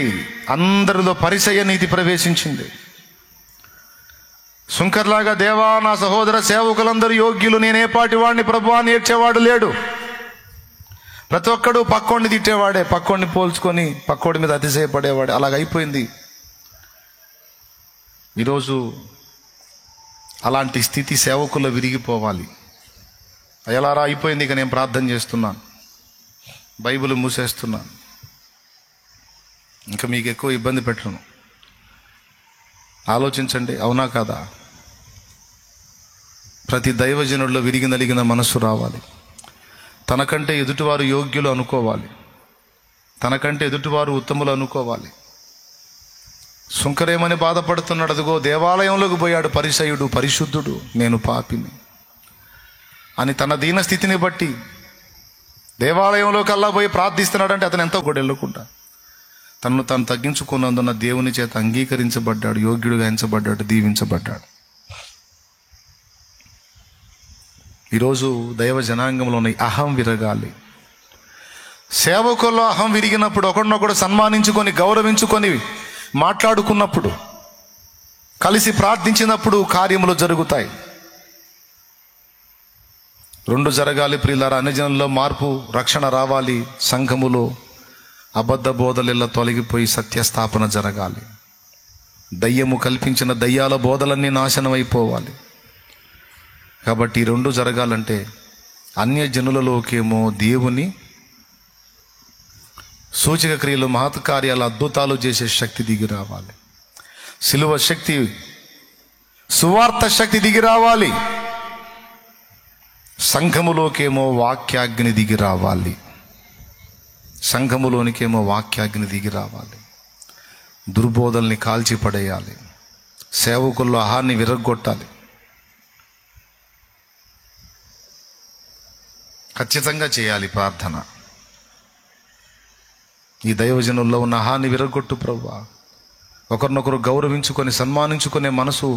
అందరిలో పరిసయ్య నీతి ప్రవేశించింది. సుంకర్లాగా, దేవా నా సహోదర సేవకులందరూ యోగ్యులు, నేనే పాటి వాడిని ప్రభువా అని ఏడ్చేవాడు లేడు. ప్రతి ఒక్కడు పక్కోడిని తిట్టేవాడే, పక్కోడిని పోల్చుకొని పక్కోడి మీద అతిశయపడేవాడే. అలాగైపోయింది ఈరోజు. అలాంటి స్థితి సేవకుల్లో విరిగిపోవాలి. అయ్యలారా అయిపోయింది. ఇక నేను ప్రార్థన చేస్తున్నాను, బైబిల్ మూసేస్తున్నాను, ఇంకా మీకు ఎక్కువ ఇబ్బంది పెట్టను. ఆలోచించండి, అవునా కాదా? ప్రతి దైవజనుల్లో విరిగి నలిగిన మనస్సు రావాలి. తనకంటే ఎదుటివారు యోగ్యులు అనుకోవాలి, తనకంటే ఎదుటివారు ఉత్తములు అనుకోవాలి. సుంకరేమని బాధపడుతున్నాడు? అదిగో దేవాలయంలోకి పోయాడు పరిసయ్యుడు, పరిశుద్ధుడు, నేను పాపిని అని తన దీన స్థితిని బట్టి దేవాలయంలోకి అల్లా పోయి ప్రార్థిస్తున్నాడంటే అతను ఎంతో కూడా వెళ్ళకుండా తను తగ్గించుకున్నందున దేవుని చేత అంగీకరించబడ్డాడు, యోగ్యుడుగా ఎంచబడ్డాడు, దీవించబడ్డాడు. ఈరోజు దైవ జనాంగంలో ఉన్న అహం విరగాలి. సేవకుల్లో అహం విరిగినప్పుడు, ఒకరినొకడు సన్మానించుకొని గౌరవించుకొని మాట్లాడుకున్నప్పుడు, కలిసి ప్రార్థించినప్పుడు కార్యములు జరుగుతాయి. రెండు జరగాలి ప్రియులారా. అన్యజనుల్లో మార్పు, రక్షణ రావాలి. సంఘములో అబద్ధ బోధలెల్లా తొలగిపోయి సత్యస్థాపన జరగాలి. దయ్యము కల్పించిన దయ్యాల బోధలన్నీ నాశనం అయిపోవాలి. కాబట్టి ఈ రెండు జరగాలంటే అన్యజనులలోకేమో దేవుని సూచక క్రియలు, మహత్ కార్యాలు, అద్భుతాలు చేసే శక్తి దిగి రావాలి. సిలువ శక్తి, సువార్త శక్తి దిగి రావాలి. సంఘములోకేమో వాక్యాగ్ని దిగి రావాలి. సంఘములోనికేమో వాక్యాగ్ని దిగి రావాలి. దుర్బోధల్ని కాల్చి పడేయాలి. సేవకుల్లో ఆహాన్ని విరగ్గొట్టాలి. ఖచ్చితంగా చేయాలి ప్రార్థన. ఈ దైవజనుల్లో ఉన్న ఆహాన్ని విరగొట్టు ప్రభువా. ఒకరినొకరు గౌరవించుకొని సన్మానించుకునే మనసు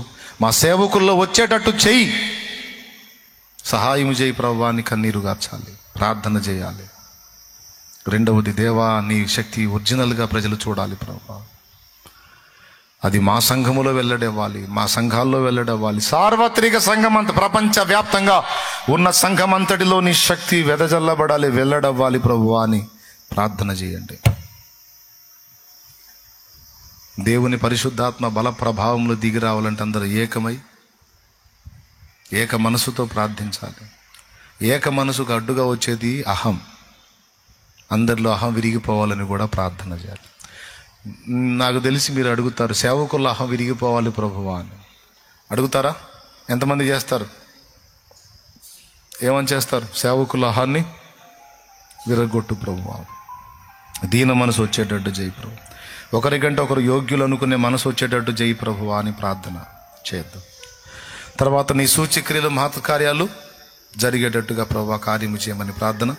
మా సేవకుల్లో వచ్చేటట్టు చెయ్యి. సహాయం చేయి ప్రభువా అని కన్నీరు గార్చాలి, ప్రార్థన చేయాలి. రెండవది, దేవా నీ శక్తి ఒరిజినల్గా ప్రజలు చూడాలి ప్రభువా. అది మా సంఘములో వెల్లడవ్వాలి, మా సంఘాల్లో వెల్లడవ్వాలి. సార్వత్రిక సంఘం అంత, ప్రపంచవ్యాప్తంగా ఉన్న సంఘం అంతటిలో నీ శక్తి వెదజల్లబడాలి, వెల్లడవ్వాలి ప్రభువా అని ప్రార్థన చేయండి. దేవుని పరిశుద్ధాత్మ బల ప్రభావంలో దిగి రావాలంటే అందరూ ఏకమై ఏక మనసుతో ప్రార్థించాలి. ఏక మనసుకు అడ్డుగా వచ్చేది అహం. అందరిలో అహం విరిగిపోవాలని కూడా ప్రార్థన చేయాలి. నాకు తెలిసి మీరు అడుగుతారు, సేవకుల్లో అహం విరిగిపోవాలి ప్రభువా అని అడుగుతారా? ఎంతమంది చేస్తారు? ఏమని చేస్తారు? సేవకుల అహాన్ని విరగొట్టు ప్రభువా, దీన మనసు వచ్చేటట్టు చేయి ప్రభు, ఒకరికంటే ఒకరు యోగ్యులు అనుకునే మనసు వచ్చేటట్టు చేయి ప్రభువా అని ప్రార్థన చేద్దాం. తర్వాత నీ సూచక్రియలు, మహత్ కార్యాలు జరిగేటట్టుగా ప్రభువా కార్యము చేయమని ప్రార్థన,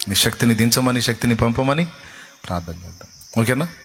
నీ శక్తిని దించమని, శక్తిని పంపమని ప్రార్థన చేద్దాం. ఓకేనా?